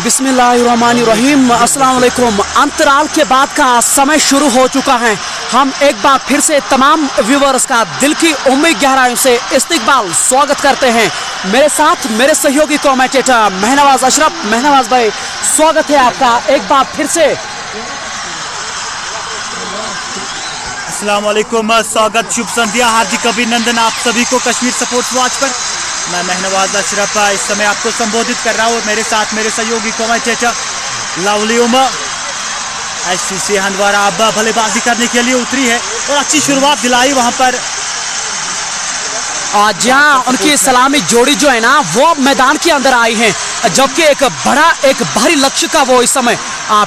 बिस्मिल्लाहिर्रहमानिर्रहीम। अस्सलाम वालेकुम। अंतराल के बाद का समय शुरू हो चुका है। हम एक बार फिर से तमाम व्यूअर्स का दिल की उम्मीद गहराइयों से इस्तकबाल स्वागत करते हैं। मेरे साथ मेरे सहयोगी कमेंटेटर महनवाज अशरफ। महनवाज भाई, स्वागत है आपका एक बार फिर से। अस्सलाम वालेकुम, स्वागत, शुभ संध्या, हार्दिक अभिनंदन आप सभी को कश्मीर स्पोर्ट्स वॉच पर। मैं महनवाज अशरफ इस समय आपको संबोधित कर रहा हूँ। मेरे साथ मेरे सहयोगी कमेंटेटर लवली उमर। HCC हंदवारा अब बल्लेबाजी करने के लिए उतरी है और अच्छी शुरुआत दिलाई वहां पर। जहाँ उनकी सलामी जोड़ी जो है ना वो मैदान के अंदर आई है, जबकि एक भारी लक्ष्य का वो इस समय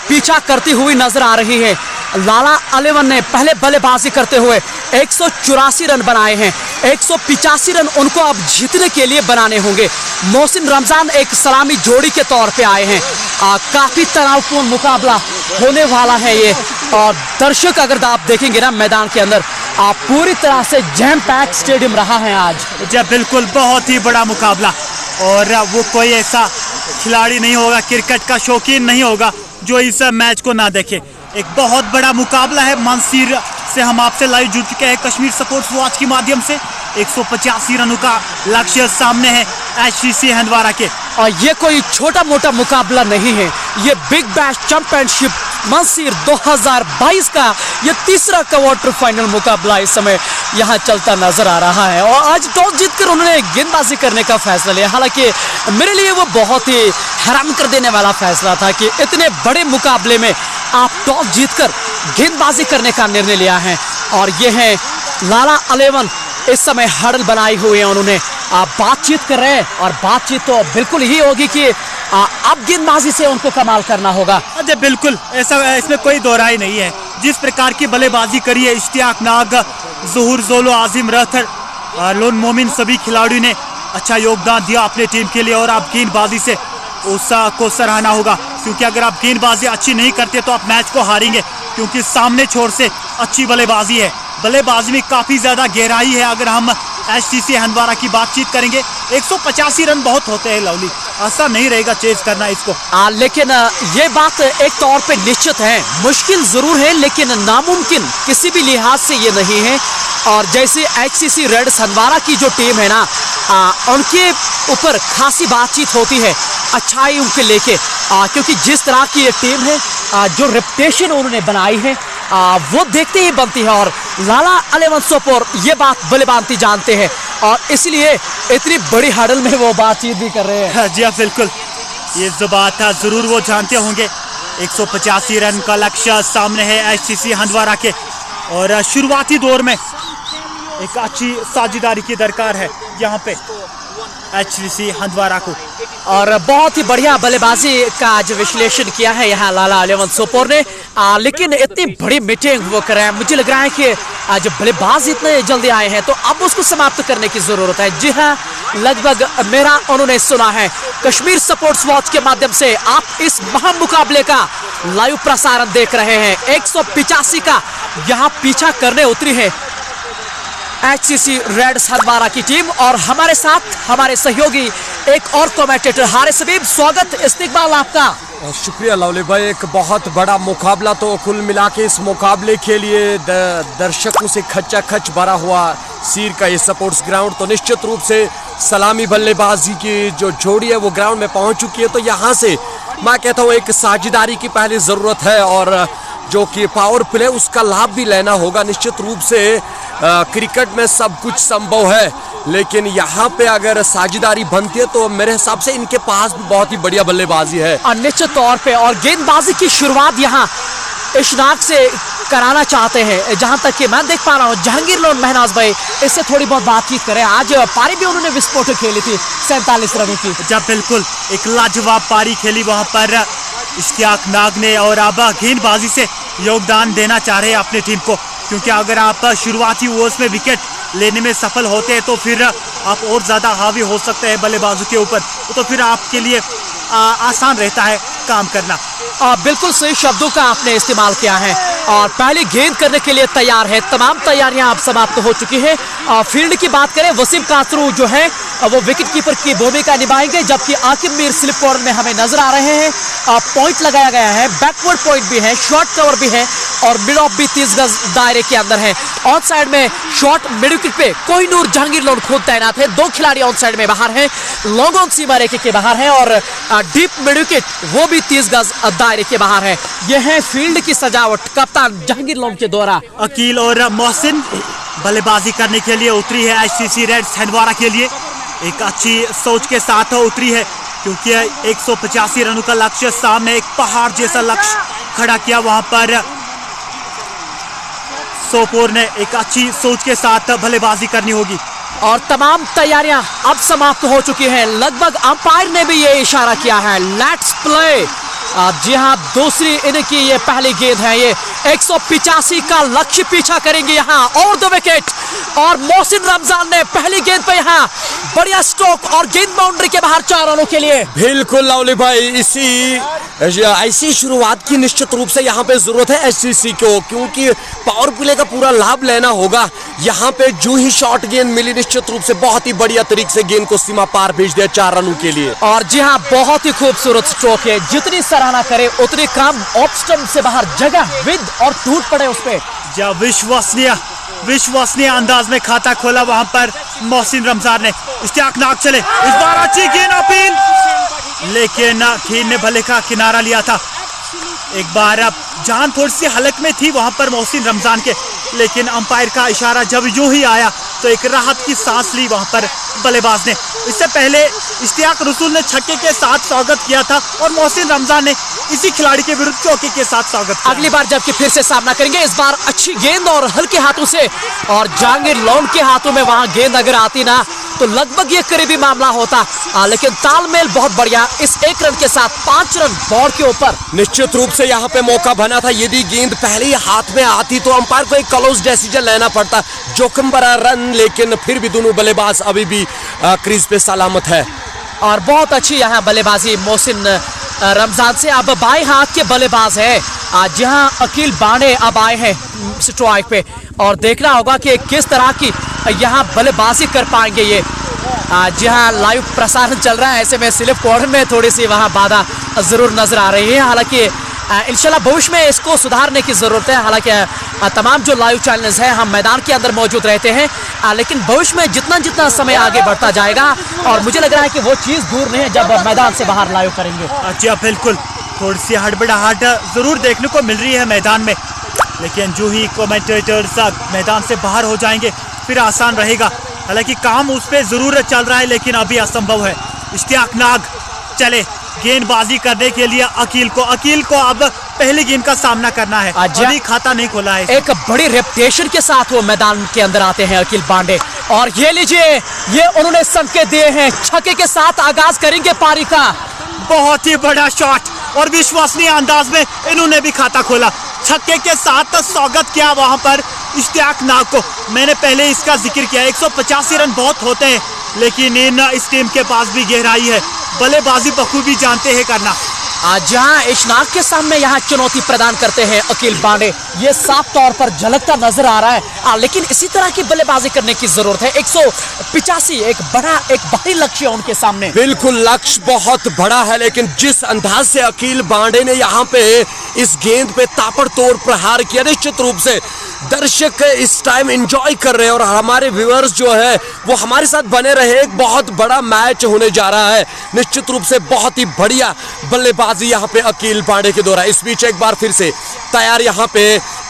पीछा करती हुई नजर आ रही है। लाला अलेवन ने पहले बल्लेबाजी करते हुए 184 रन बनाए हैं। 185 रन उनको अब जीतने के लिए बनाने होंगे। मोहसिन रमजान एक सलामी जोड़ी के तौर पे आए हैं। काफी तनावपूर्ण मुकाबला होने वाला है ये। और दर्शक अगर आप देखेंगे ना मैदान के अंदर, पूरी तरह से जैम पैक स्टेडियम रहा है आज। जब बिल्कुल बहुत ही बड़ा मुकाबला, और वो कोई ऐसा खिलाड़ी नहीं होगा, क्रिकेट का शौकीन नहीं होगा जो इस मैच को ना देखे। एक बहुत बड़ा मुकाबला है। मानसीर से हम आपसे लाइव जुड़ चुके हैं कश्मीर स्पोर्ट्स वॉच के माध्यम से। 185 रनों का लक्ष्य सामने है HCC हंदवारा के। और ये कोई छोटा मोटा मुकाबला नहीं है, ये बिग बैश चैंपियनशिप मानसीर 2022 का ये तीसरा क्वार्टर फाइनल मुकाबला इस समय यहाँ चलता नजर आ रहा है। और आज टॉस जीतकर उन्होंने गेंदबाजी करने का फैसला लिया। हालांकि मेरे लिए वो बहुत ही हैरान कर देने वाला फैसला था कि इतने बड़े मुकाबले में आप टॉस जीतकर गेंदबाजी करने का निर्णय लिया है। और ये है लाला अलेवन, इस समय हडल बनाई हुई है उन्होंने। बातचीत कर रहे हैं और बातचीत तो बिल्कुल ही होगी कि अब गेंदबाजी से उनको कमाल करना होगा। अरे बिल्कुल, ऐसा इसमें कोई दोहराई नहीं है। जिस प्रकार की बल्लेबाजी करी है इश्तियाक नाग, ज़हूर जोलो, आजिम रहतर, लोन मोमिन, सभी खिलाड़ियों ने अच्छा योगदान दिया अपने टीम के लिए। और आप गेंदबाजी से उसको सराहना होगा, क्योंकि अगर आप गेंदबाजी अच्छी नहीं करते तो आप मैच को हारेंगे, क्योंकि सामने छोर से अच्छी बल्लेबाजी है। बल्लेबाजी में काफ़ी ज़्यादा गहराई है। अगर हम HCC हंदवारा की बातचीत करेंगे, 185 रन बहुत होते हैं लवली, आसान नहीं रहेगा चेज करना इसको। लेकिन ये बात एक तौर पे निश्चित है, मुश्किल जरूर है लेकिन नामुमकिन किसी भी लिहाज से ये नहीं है। और जैसे HCC रेड्स हंदवारा की जो टीम है ना, उनके ऊपर खासी बातचीत होती है अच्छाई उनके लेके, क्योंकि जिस तरह की ये टीम है, जो रेपुटेशन उन्होंने बनाई है, वो देखते ही बनती है। और लाला अलेवन सोपोर ये बात भलीभांति जानते हैं और इसलिए इतनी बड़ी हडल में वो बातचीत भी कर रहे हैं। जी हाँ, बिल्कुल, ये जो बात है जरूर वो जानते होंगे। 185 रन का लक्ष्य सामने है HCC हंदवारा के। और शुरुआती दौर में एक अच्छी साझेदारी की दरकार है यहाँ पे HCC हंदवारा को। और बहुत ही बढ़िया बल्लेबाजी का आज विश्लेषण किया है यहाँ लाला अलेवन सोपोर ने। लेकिन इतनी बड़ी मीटिंग वो कर रहे हैं, मुझे लग रहा है कि आज बल्लेबाज इतने जल्दी आए हैं तो अब उसको समाप्त करने की जरूरत है। जी हाँ, लगभग मेरा उन्होंने सुना है। कश्मीर स्पोर्ट्स वॉच के माध्यम से आप इस महामुकाबले का लाइव प्रसारण देख रहे हैं। 185 का यहाँ पीछा करने उतरी है HCC रेड्स हंदवारा की टीम। और हमारे साथ हमारे सहयोगी एक और कमेंटेटर हारिस हबीब। स्वागत, इस्तकबाल आपका। शुक्रिया लवली भाई। एक बहुत बड़ा मुकाबला, तो कुल मिला के इस मुकाबले के लिए दर्शकों से खच्चा खच भरा हुआ सीर का ये स्पोर्ट्स ग्राउंड। तो निश्चित रूप से सलामी बल्लेबाजी की जो जोड़ी है वो ग्राउंड में पहुंच चुकी है। तो यहाँ से मैं कहता हूँ एक साझेदारी की पहले ज़रूरत है, और जो कि पावर प्ले उसका लाभ भी लेना होगा। निश्चित रूप से क्रिकेट में सब कुछ संभव है, लेकिन यहाँ पे अगर साझेदारी बनती है तो मेरे हिसाब से इनके पास भी बहुत ही बढ़िया बल्लेबाजी है निश्चित तौर पे। और गेंदबाजी की शुरुआत यहाँ इशनाक से कराना चाहते हैं, जहां तक कि मैं देख पा रहा हूँ। जहांगीर लोन महनाज भाई, इससे थोड़ी बहुत बातचीत करें। आज पारी भी उन्होंने विस्फोटक खेली थी 47 रनों की। जब बिल्कुल एक लाजवाब पारी खेली वहां पर इश्तियाक नाग ने। और अब गेंदबाजी से योगदान देना चाह रहे हैं अपनी टीम को, क्योंकि अगर आप शुरुआती ओवर्स में विकेट लेने में सफल होते हैं तो फिर आप और ज़्यादा हावी हो सकते हैं बल्लेबाजों के ऊपर, तो फिर आपके लिए आसान रहता है काम करना। बिल्कुल सही शब्दों का आपने इस्तेमाल किया है। और पहले गेंद करने के लिए तैयार है। तमाम तैयारियां अब समाप्त हो चुकी है। फील्ड की बात करें, वसीम कासरू जो है वो विकेट कीपर की भूमिका निभाएंगे, जबकि आकिब मीर स्लिप कॉर्नर में हमें नजर आ रहे हैं। पॉइंट लगाया गया है, बैकवर्ड पॉइंट भी है, शॉर्ट कवर भी है और मिड ऑफ भी 30 गज दायरे के अंदर है। ऑन साइड में शॉर्ट मिड विकेट पे कोहिनूर जहांगीर लोन खुद तैनात है। 2 खिलाड़ी ऑन साइड में बाहर हैं, लॉन्ग ऑन सीमा रेखे के बाहर हैं और डीप मिड विकेट वो भी 30 गज दायरे के बाहर है। यह है फील्ड की सजावट कप्तान जहांगीर लोन के द्वारा। अकील और मोहसिन बल्लेबाजी करने के लिए उतरी है एचसीसी रेड्स हंदवाड़ा के लिए। एक अच्छी सोच के साथ उतरी है क्योंकि 185 रनों का लक्ष्य सामने, एक पहाड़ जैसा लक्ष्य खड़ा किया वहां पर सोपोर ने। एक अच्छी सोच के साथ बल्लेबाजी करनी होगी और तमाम तैयारियां अब समाप्त हो चुकी हैं। लगभग अंपायर ने भी ये इशारा किया है, लेट्स प्ले। जी हाँ, दूसरी इनिंग की ये पहली गेंद है। ये 185 का लक्ष्य पीछा करेंगे यहाँ और 2 विकेट। और मोहसिन रमजान ने पहली गेंद पे यहाँ बढ़िया स्ट्रोक और गेंद बाउंड्री के बाहर 4 रनों के लिए। बिल्कुल लावली भाई, ऐसी शुरुआत की निश्चित रूप से यहाँ पे जरूरत है एचसीसी को, क्योंकि पावर प्ले का पूरा लाभ लेना होगा। यहाँ पे जो ही शॉर्ट गेंद मिली निश्चित रूप से बहुत ही बढ़िया तरीके से गेंद को सीमा पार भेज दिया 4 रनों के लिए। और जी हाँ, बहुत ही खूबसूरत स्ट्रोक है, जितनी सराहना करे उतनी कम। ऑफ स्टंप से बाहर जगह विद और टूट पड़े उस पे। जब विश्वसनीय अंदाज में खाता खोला वहां पर मोहसिन रमजान ने। इश्तियाक नाग चले, इस बार अच्छी गेंद अपील, लेकिन खेल ने भले का किनारा लिया था। एक बार अब जान थोड़ी सी हलक में थी वहां पर मोहसिन रमजान के, लेकिन अंपायर का इशारा जब यूं ही आया तो एक राहत की सांस ली वहां पर बल्लेबाज ने। इससे पहले इश्तियाक रसूल ने छक्के के साथ स्वागत किया था और मोहसिन रमजान ने इसी खिलाड़ी के विरुद्ध चौके के साथ स्वागत किया। अगली बार जबकि फिर से सामना करेंगे, इस बार अच्छी गेंद और हल्के हाथों से, और जहांगीर लोन के हाथों में वहां गेंद अगर आती ना तो लगभग ये करीबी मामला होता। लेकिन तालमेल बहुत बढ़िया। इस 1 रन के साथ 5 रन बोर्ड के ऊपर। निश्चित रूप से यहाँ पे मौका बना था, यदि गेंद पहले ही हाथ में आती तो अंपायर को एक क्लोज डिसीजन लेना पड़ता। जोखिम भरा रन, लेकिन फिर भी दोनों बल्लेबाज अभी भी क्रीज पे सलामत है। और बहुत अच्छी यहाँ बल्लेबाजी मोहसिन रमजान से। अब बाएं हाथ के बल्लेबाज है जहां अकील बांडे अब आए हैं स्ट्राइक पे, और देखना होगा कि किस तरह की यहाँ बल्लेबाजी कर पाएंगे ये। जहां लाइव प्रसारण चल रहा है, ऐसे में स्लिप कॉर्नर में थोड़ी सी वहां बाधा जरूर नजर आ रही है। हालांकि इंशाल्लाह भविष्य में इसको सुधारने की जरूरत है। हालांकि तमाम जो लाइव चैनल्स हैं हम मैदान के अंदर मौजूद रहते हैं, लेकिन भविष्य में जितना समय आगे बढ़ता जाएगा, और मुझे लग रहा है कि वो चीज़ दूर नहीं है जब मैदान से बाहर लाइव करेंगे। अच्छा, बिल्कुल थोड़ी सी हड़बड़ाहट जरूर देखने को मिल रही है मैदान में, लेकिन जो ही कमेंटेटर्स मैदान से बाहर हो जाएंगे फिर आसान रहेगा। हालांकि काम उस पर जरूर चल रहा है, लेकिन अभी असंभव है। इश्तियाक नाग चले गेंदबाजी करने के लिए अकील को अब पहली गेंद का सामना करना है। अभी खाता नहीं खोला है। एक बड़ी रेपुटेशन के साथ वो मैदान के अंदर आते हैं अकील बांडे, और ये लीजिए, ये उन्होंने संकेत दिए हैं, छक्के के साथ आगाज करेंगे पारी का। बहुत ही बड़ा शॉट और विश्वसनीय अंदाज में इन्होंने भी खाता खोला। छक्के के साथ स्वागत किया वहां पर इश्तियाक नाग को। मैंने पहले इसका जिक्र किया, 185 रन बहुत होते हैं, लेकिन इस टीम के पास भी गहराई है, बल्लेबाजी बखूबी जानते हैं करना। जहां इशनाक के सामने यहाँ चुनौती प्रदान करते हैं अकील बांडे, ये साफ तौर पर झलकता नजर आ रहा है। लेकिन इसी तरह की बल्लेबाजी करने की जरूरत है। 185 एक भारी लक्ष्य है उनके सामने। बिल्कुल, लक्ष्य बहुत बड़ा है, लेकिन जिस अंदाज से अकील बांडे ने यहाँ पे इस गेंद पे ताबड़तोड़ प्रहार किया, निश्चित रूप से दर्शक इस टाइम एंजॉय कर रहे हैं और हमारे व्यूअर्स जो है वो हमारे साथ बने रहे। एक बहुत बड़ा मैच होने जा रहा है, निश्चित रूप से बहुत ही बढ़िया बल्लेबाजी यहाँ पे अकील बांडे के द्वारा। इस बीच एक बार फिर से तैयार यहाँ पे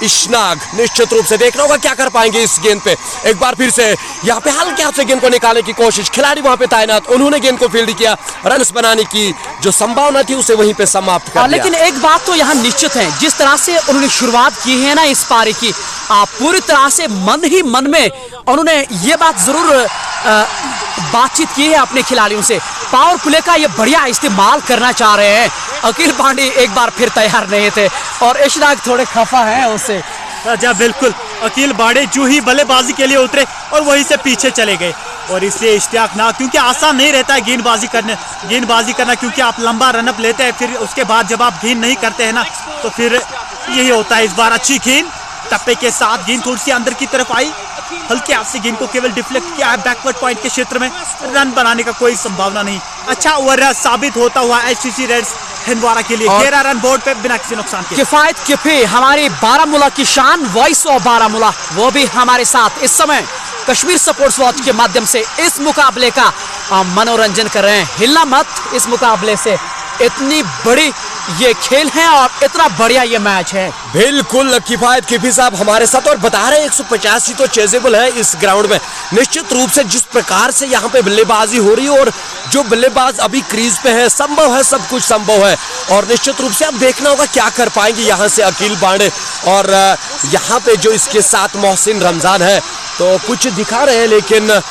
इशनाग, निश्चित रूप से देखना होगा क्या कर पाएंगे इस गेंद पे। एक बार फिर से यहाँ पे हल्के हाथ से गेंद को निकालने की कोशिश, खिलाड़ी वहां पे तैनात, उन्होंने गेंद को फील्ड किया, रन्स बनाने की जो संभावना थी उसे वहीं पे समाप्त कर दिया। लेकिन एक बात तो यहाँ निश्चित है, जिस तरह से उन्होंने शुरुआत की है ना इस पारी की, पूरी तरह से मन ही मन में उन्होंने ये बात जरूर बातचीत की है अपने खिलाड़ियों से। पावर प्ले का ये बढ़िया इस्तेमाल करना चाह रहे हैं। अकील बांडे एक बार फिर तैयार नहीं थे और इशनाक थोड़े खफा हैं उससे। अच्छा, बिल्कुल, अकील बांडे जो ही बल्लेबाजी के लिए उतरे और वहीं से पीछे चले गए, और इसलिए इश्तियाक नाग, क्योंकि आसान नहीं रहता है गेंदबाजी करना, क्योंकि आप लंबा रनअप लेते हैं, फिर उसके बाद जब आप गेंद नहीं करते हैं ना तो फिर यही होता है। इस बार अच्छी गेंद टप्पे के साथ गेंद थोड़ी सी अंदर की तरफ आई हल्के हाथ से गेंद को केवल डिफ्लेक्ट किया है बैकवर्ड पॉइंट के क्षेत्र में, रन बनाने का कोई संभावना नहीं। अच्छा ओवर साबित होता हुआ एचसीसी रेड्स हिंदवाड़ा के लिए, 13 रन बोर्ड पे बिना किसी नुकसान के। किफायत किफी हमारी बारामूला की शान, वॉइस ऑफ बारामूला, वो भी हमारे साथ इस समय कश्मीर स्पोर्ट्स वॉच के माध्यम से इस मुकाबले का मनोरंजन कर रहे हैं। हिलना मत इस मुकाबले से, इतनी बड़ी ये खेल है और इतना बढ़िया ये मैच है। बिल्कुल किफायत किफी साहब हमारे साथ और बता रहे हैं 185 तो चेजेबल है इस ग्राउंड में। निश्चित रूप से जिस प्रकार से यहाँ पे बल्लेबाजी हो रही है और जो बल्लेबाज अभी क्रीज पे है, संभव है, सब कुछ संभव है और निश्चित रूप से अब देखना होगा क्या कर पाएंगे यहाँ से अकील बांडे। और यहाँ पे जो इसके साथ मोहसिन रमजान है तो कुछ दिखा रहे हैं लेकिन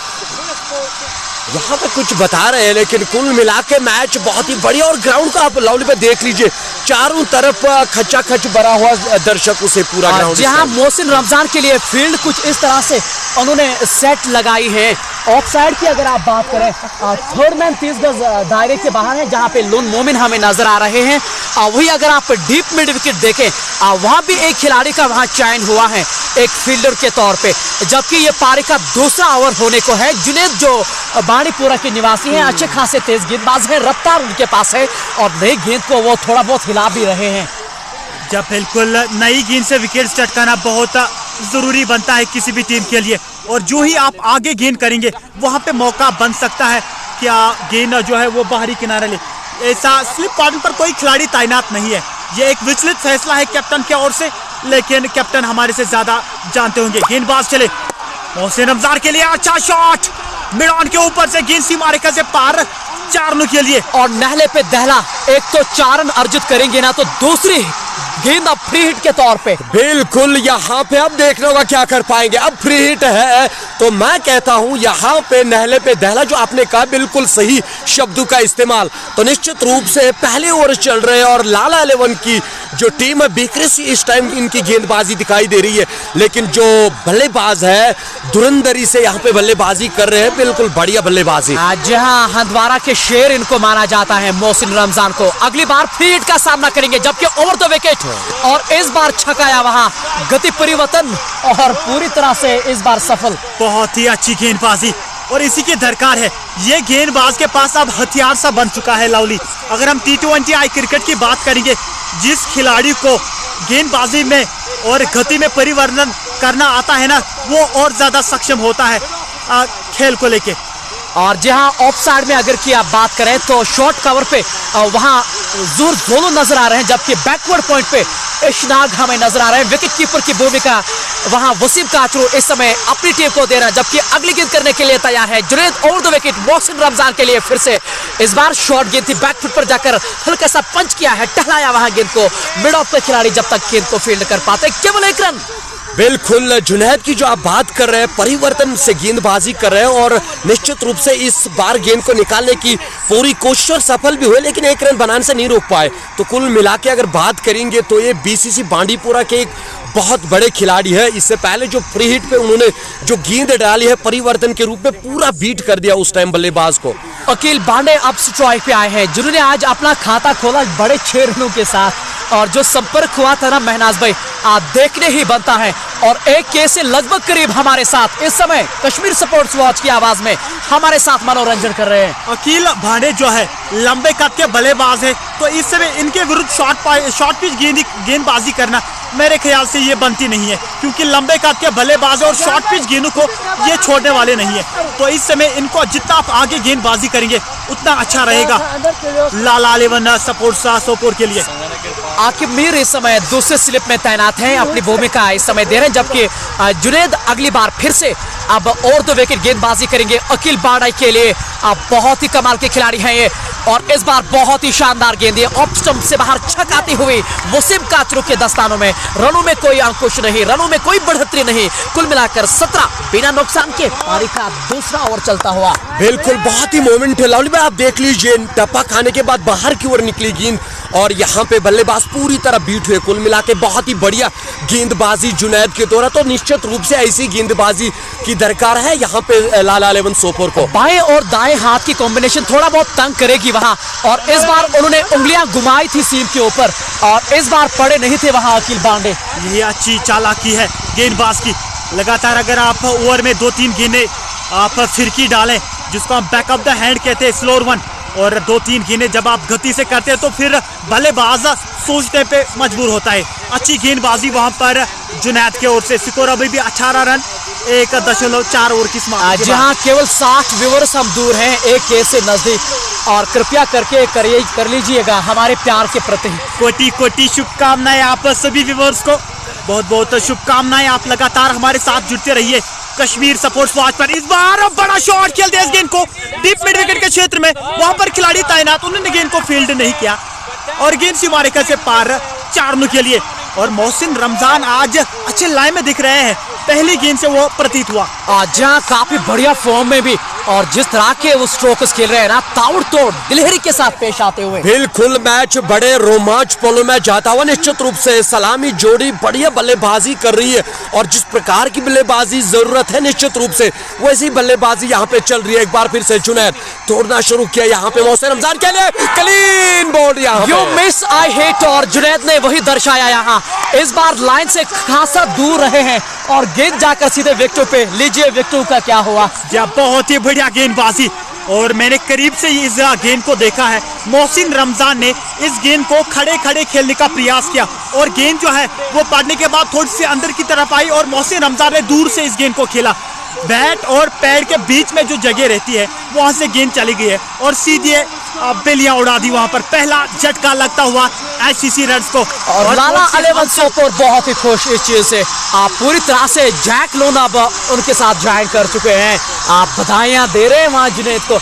यहाँ पे कुछ बता रहे हैं, लेकिन कुल मिला के मैच बहुत ही बढ़िया। और ग्राउंड का आप लाउड पे देख लीजिए, चारों तरफ खचा खच भरा हुआ दर्शकों से पूरा ग्राउंड। जहाँ मोहसिन रमजान के लिए फील्ड कुछ इस तरह से उन्होंने सेट लगाई है। ऑफ साइड की अगर आप बात करें, थर्ड मैन 30 गज दायरे के बाहर है जहाँ पे लोन मोमिन हमें नजर आ रहे हैं। वही अगर आप डीप मिड विकेट देखें, वहाँ भी एक खिलाड़ी का वहाँ चयन हुआ है एक फील्डर के तौर पे, जबकि ये पारी का दूसरा ओवर होने को है। जुनेद जो बाणीपुरा के निवासी हैं, अच्छे खासे तेज गेंदबाज हैं, रफ्तार उनके पास है और नई गेंद को वो थोड़ा बहुत हिला भी रहे हैं। जब बिल्कुल नई गेंद से विकेट चटकाना बहुत जरूरी बनता है किसी भी टीम के लिए, और जो ही आप आगे गेंद करेंगे वहां पे मौका बन सकता है क्या गेंद जो है वो बाहरी किनारे ले। ऐसा स्लिप कॉर्नर पर कोई खिलाड़ी तैनात नहीं है, ये एक विचलित फैसला है कैप्टन की ओर से, लेकिन कैप्टन हमारे से ज्यादा जानते होंगे। गेंदबाज चले मोहसिन रमजान के लिए, अच्छा शॉट मिड ऑन के ऊपर से गेंद सीमा रेखा से पार, 4 रनों के लिए। और नहले पे दहला, एक तो 4 रन अर्जित करेंगे ना तो दूसरी गेंद अब फ्री हिट के तौर पे। बिल्कुल यहाँ पे अब देखना होगा क्या कर पाएंगे। अब फ्री हिट है तो मैं कहता हूँ यहाँ पे नहले पे दहला, जो आपने कहा बिल्कुल सही शब्दों का इस्तेमाल। तो निश्चित रूप से पहले ओवर चल रहे हैं और लाला 11 की जो टीम है बेकरेसी इस टाइम इनकी गेंदबाजी दिखाई दे रही है, लेकिन जो बल्लेबाज है धुरंधरी से यहाँ पे बल्लेबाजी कर रहे हैं, बिल्कुल बढ़िया बल्लेबाजी। जहाँ हंदवाड़ा के शेर इनको माना जाता है मोहसिन रमजान को, अगली बार फ्री हिट का सामना करेंगे, जबकि ओवर द विकेट और इस बार छकाया वहां, गति परिवर्तन और पूरी तरह से इस बार सफल। बहुत ही अच्छी गेंदबाजी और इसी की दरकार है। ये गेंदबाज के पास अब हथियार सा बन चुका है लवली। अगर हम T20I क्रिकेट की बात करेंगे, जिस खिलाड़ी को गेंदबाजी में और गति में परिवर्तन करना आता है ना, वो और ज्यादा सक्षम होता है खेल को लेके। और जहां ऑफ साइड में अगर की आप बात करें तो शॉर्ट कवर पे वहां जोर जोलो नजर आ रहे हैं, जबकि बैकवर्ड पॉइंट पे इशनाग हमें नजर आ रहे हैं। विकेट कीपर की भूमिका वहां वसीम काचरू इस समय अपनी टीम को दे रहा है, जबकि अगली गेंद करने के लिए तैयार है Junaid. Over the wicket Mohsin Ramzan के लिए फिर से इस बार शॉर्ट गेंद थी, बैकफुट पर जाकर हल्का सा पंच किया है, टहलाया वहां गेंद को। मिड ऑफ के खिलाड़ी जब तक गेंद को फील्ड कर पाते, केवल 1 रन। बिल्कुल जुनैद की जो आप बात कर रहे हैं, परिवर्तन से गेंदबाजी कर रहे हैं और निश्चित रूप से इस बार गेंद को निकालने की पूरी कोशिश और सफल भी हुए, लेकिन 1 रन बनाने से नहीं रोक पाए। तो कुल मिला के अगर बात करेंगे तो ये बीसीसी बांडीपुरा के एक बहुत बड़े खिलाड़ी है। इससे पहले जो फ्री हिट पे उन्होंने जो गेंद डाली है परिवर्तन के रूप में, पूरा बीट कर दिया उस टाइम बल्लेबाज को। अकील बांडे अब स्ट्राइक पे आए हैं, जिन्होंने आज अपना खाता खोला बड़े 6 रनों के साथ, और जो संपर्क हुआ था ना महनाज भाई, आप देखने ही बनता है। और एक केस से लगभग करीब हमारे साथ इस समय कश्मीर स्पोर्ट्स वॉच की आवाज में हमारे साथ मनोरंजन कर रहे हैं। अकील भांडे जो है लंबे कद के बल्लेबाज है, तो इस समय इनके विरुद्ध शॉर्ट पिच गेंदबाजी करना मेरे ख्याल से ये बनती नहीं है, क्योंकि लंबे कद के बल्लेबाज और शॉर्ट पिच गेंदों को ये छोड़ने वाले नहीं है। तो इस समय इनको जितना आप आगे गेंदबाजी करेंगे उतना अच्छा रहेगा लाला 11 स्पोर्ट्स सोपोर के लिए। आकिब मीर इस समय दूसरे स्लिप में तैनात हैं, अपनी भूमिका इस समय दे रहे हैं, जबकि जुनेद अगली बार फिर से अब और 2 विकेट गेंदबाजी करेंगे अकील बांडे के लिए। अब बहुत ही कमाल के खिलाड़ी हैं ये, और इस बार बहुत ही शानदार गेंद ऑफ स्टंप से बाहर छकाती हुई वसीम काचरू के दस्तानों में। रनों में कोई अंकुश नहीं, रनों में कोई बढ़ोतरी नहीं, कुल मिलाकर 17 बिना नुकसान के पारी का दूसरा ओवर चलता हुआ। बिल्कुल बहुत ही मोमेंट है लाउली में, आप देख लीजिए टप्पा खाने के बाद बाहर की ओर निकली गेंद और यहाँ पे बल्लेबाज पूरी तरह बीट हुए। कुल मिला के बहुत ही बढ़िया गेंदबाजी जुनैद के द्वारा। तो निश्चित रूप से ऐसी गेंदबाजी की दरकार है यहाँ पे लाला 11 सोपोर को। बाएं और दाएं हाथ की कॉम्बिनेशन थोड़ा बहुत तंग करेगी वहां, और इस बार उन्होंने उंगलियां घुमाई थी सीम के ऊपर, और इस बार पड़े नहीं थे वहां अकील बांडे। ये अच्छी चालाकी है गेंदबाज की, लगातार अगर आप ओवर में 2-3 गेंदें आप फिरकी डालें, जिसको हम बैक ऑफ द हैंड कहते हैं, स्लोअर वन, और 2-3 गेंदें जब आप गति से करते हैं तो फिर बल्लेबाज सोचने पे मजबूर होता है। अच्छी गेंदबाजी वहां पर जुनैद की ओर से। स्कोर अभी भी 18 रन 1.4 ओवर की समाप्ति। जहां केवल 60 व्यूअर्स हम दूर हैं एक के से नजदीक, और कृपया करके कर लीजिएगा हमारे प्यार के प्रति कोटि कोटि शुभकामनाएं आप सभी व्यूअर्स को, बहुत बहुत शुभकामनाएं। आप लगातार हमारे साथ जुड़ते रहिए कश्मीर स्पोर्ट्स वॉच पर। इस बार बड़ा शॉट खेलते हैं इस गेंद को डीप मिड विकेट के क्षेत्र में, वहां पर खिलाड़ी तैनात, उन्होंने गेंद को फील्ड नहीं किया और गेंद सीमा रेखा से पार 4 रनों के लिए। और मोहसिन रमजान आज अच्छे लाइन में दिख रहे हैं, पहली गेंद से वो प्रतीत हुआ। जहां काफी बढ़िया फॉर्म में भी, और जिस तरह के वो स्ट्रोक्स खेल रहे हैं ना, ताबड़ तोड़ दिलहरी के साथ पेश आते हुए। बिल्कुल मैच बड़े रोमांच पलों में जाता हुआ निश्चित रूप से। सलामी जोड़ी बढ़िया बल्लेबाजी कर रही है और जिस प्रकार की बल्लेबाजी जरूरत है निश्चित रूप से वैसी बल्लेबाजी यहाँ पे चल रही है। एक बार फिर से जुनैद तोड़ना शुरू किया यहाँ पे मोहसिन रमजान के लिए क्लीन बॉल। यहाँ यू मिस आई हिट, और जुनैद ने वही दर्शाया। यहाँ इस बार लाइन से खासा दूर रहे हैं और गेंद जाकर सीधे विकेट पे। लीजिए विकेट का क्या हुआ। बहुत ही बढ़िया गेंदबाजी, और मैंने करीब से इस गेंद को देखा है। मोहसिन रमजान ने इस गेंद को खड़े खड़े खेलने का प्रयास किया और गेंद जो है वो पड़ने के बाद थोड़ी सी अंदर की तरफ आई और मोहसिन रमजान ने दूर से इस गेंद को खेला। बैट और पैर के बीच में जो जगह रहती है वहां से गेंद चली गई है और सीधे बेलियां उड़ा दी वहां पर। पहला झटका लगता हुआ आईसीसी रन्स को। और लाला अलेवन सोपोर बहुत ही खुश इस चीज से। आप पूरी तरह से जैक लोन अब उनके साथ ज्वाइन कर चुके हैं। आप बधाइयां दे रहे हैं वहां जुनैद को,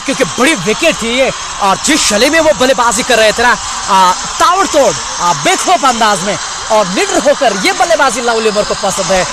क्योंकि बड़ी विकेट थी ये, और जिस शैली में वो बल्लेबाजी कर रहे थे ना, ताबड़ तोड़ बेखौफ अंदाज में और निडर होकर, ये बल्लेबाजी लवली उमर को पसंद है।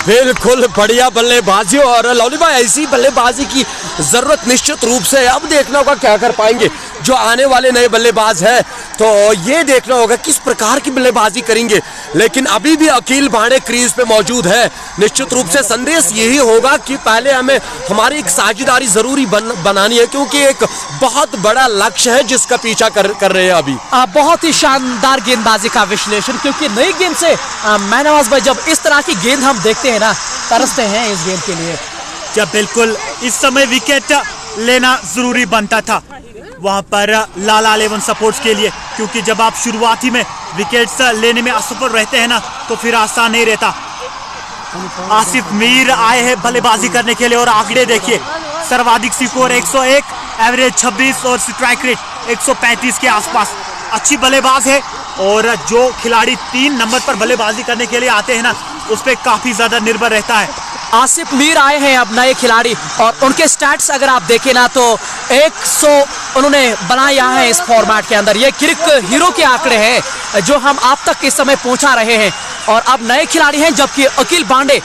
बिल्कुल बढ़िया बल्लेबाजी, और लवली भाई ऐसी बल्लेबाजी की जरूरत निश्चित रूप से। अब देखना होगा क्या कर पाएंगे जो आने वाले नए बल्लेबाज हैं, तो ये देखना होगा किस प्रकार की बल्लेबाजी करेंगे। लेकिन अभी भी अकील भांडे क्रीज पे मौजूद है। निश्चित रूप से संदेश यही होगा कि पहले हमें हमारी एक साझेदारी जरूरी बनानी है, क्योंकि एक बहुत बड़ा लक्ष्य है जिसका पीछा कर रहे हैं अभी। बहुत ही शानदार गेंदबाजी का विश्लेषण, क्योंकि नई गेंद से महनवाज भाई जब इस तरह की गेंद हम देखते हैं ना, तरसते हैं इस गेंद के लिए। जब बिल्कुल इस समय विकेट लेना जरूरी बनता था वहां पर लाला अलेवन सपोर्ट्स के लिए, क्योंकि जब आप शुरुआती में विकेट्स लेने में असफल रहते हैं ना तो फिर आसान नहीं रहता। आसिफ मीर आए हैं बल्लेबाजी करने के लिए और आंकड़े देखिए, सर्वाधिक स्कोर 101, एवरेज 26 और स्ट्राइक रेट 135 के आसपास। अच्छी बल्लेबाज है, और जो खिलाड़ी 3 नंबर पर बल्लेबाजी करने के लिए आते हैं ना, उस पर काफी ज्यादा निर्भर रहता है। आसिफ मीर आए हैं अब नए खिलाड़ी, और उनके स्टैट्स अगर आप देखें ना तो 100 उन्होंने बनाया है इस फॉर्मेट के अंदर। ये क्रिकेट हीरो के आंकड़े हैं जो हम आप तक इस समय पहुंचा रहे हैं। और अब नए खिलाड़ी हैं, जबकि अकील बांडे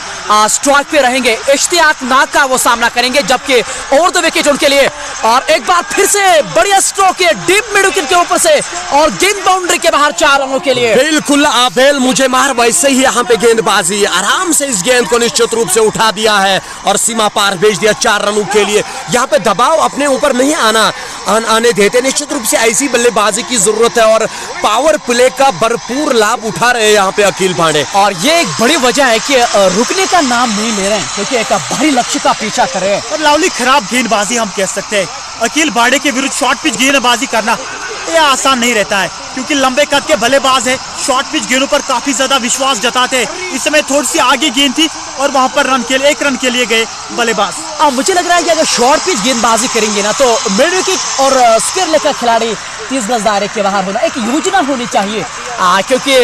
स्ट्राइक पे रहेंगे, इश्तियाक नाग का वो सामना करेंगे, जबकि ओवर द विकेट उनके लिए। और एक बार फिर से बढ़िया स्ट्रोक है डीप मिड विकेट के ऊपर से, और गेंद बाउंड्री के बाहर 4 रनों के लिए। बिल्कुल आबेल मुझे मार, वैसे ही यहाँ पे गेंदबाजी आराम से इस गेंद को निश्चित रूप से उठा दिया है और सीमा पार भेज दिया 4 रनों के लिए। यहाँ पे दबाव अपने ऊपर नहीं आने देते। निश्चित रूप से ऐसी बल्लेबाजी की जरूरत है और पावर प्ले का भरपूर लाभ उठा रहे हैं यहाँ पे अकील भांडे। और ये एक बड़ी वजह है कि रुकने का नाम नहीं ले रहे हैं, क्योंकि एक भारी लक्ष्य का पीछा कर रहे हैं। और लावली खराब गेंदबाजी हम कह सकते हैं। अकील भांडे के विरुद्ध शॉर्ट पिच गेंदबाजी करना ये आसान नहीं रहता है, क्योंकि लंबे कद के बल्लेबाज है, शॉर्ट पिच गेंदों पर काफी ज्यादा विश्वास जताते हैं। इस समय थोड़ी सी आगे गेंद थी और वहां पर 1 रन के लिए गए बल्लेबाज। मुझे लग रहा है कि अगर शॉर्ट पिच गेंदबाजी करेंगे ना तो मिड विकेट और स्क्वायर लेकर खिलाड़ी 30 गज दायरे के बाहर होना एक योजना होनी चाहिए, क्योंकि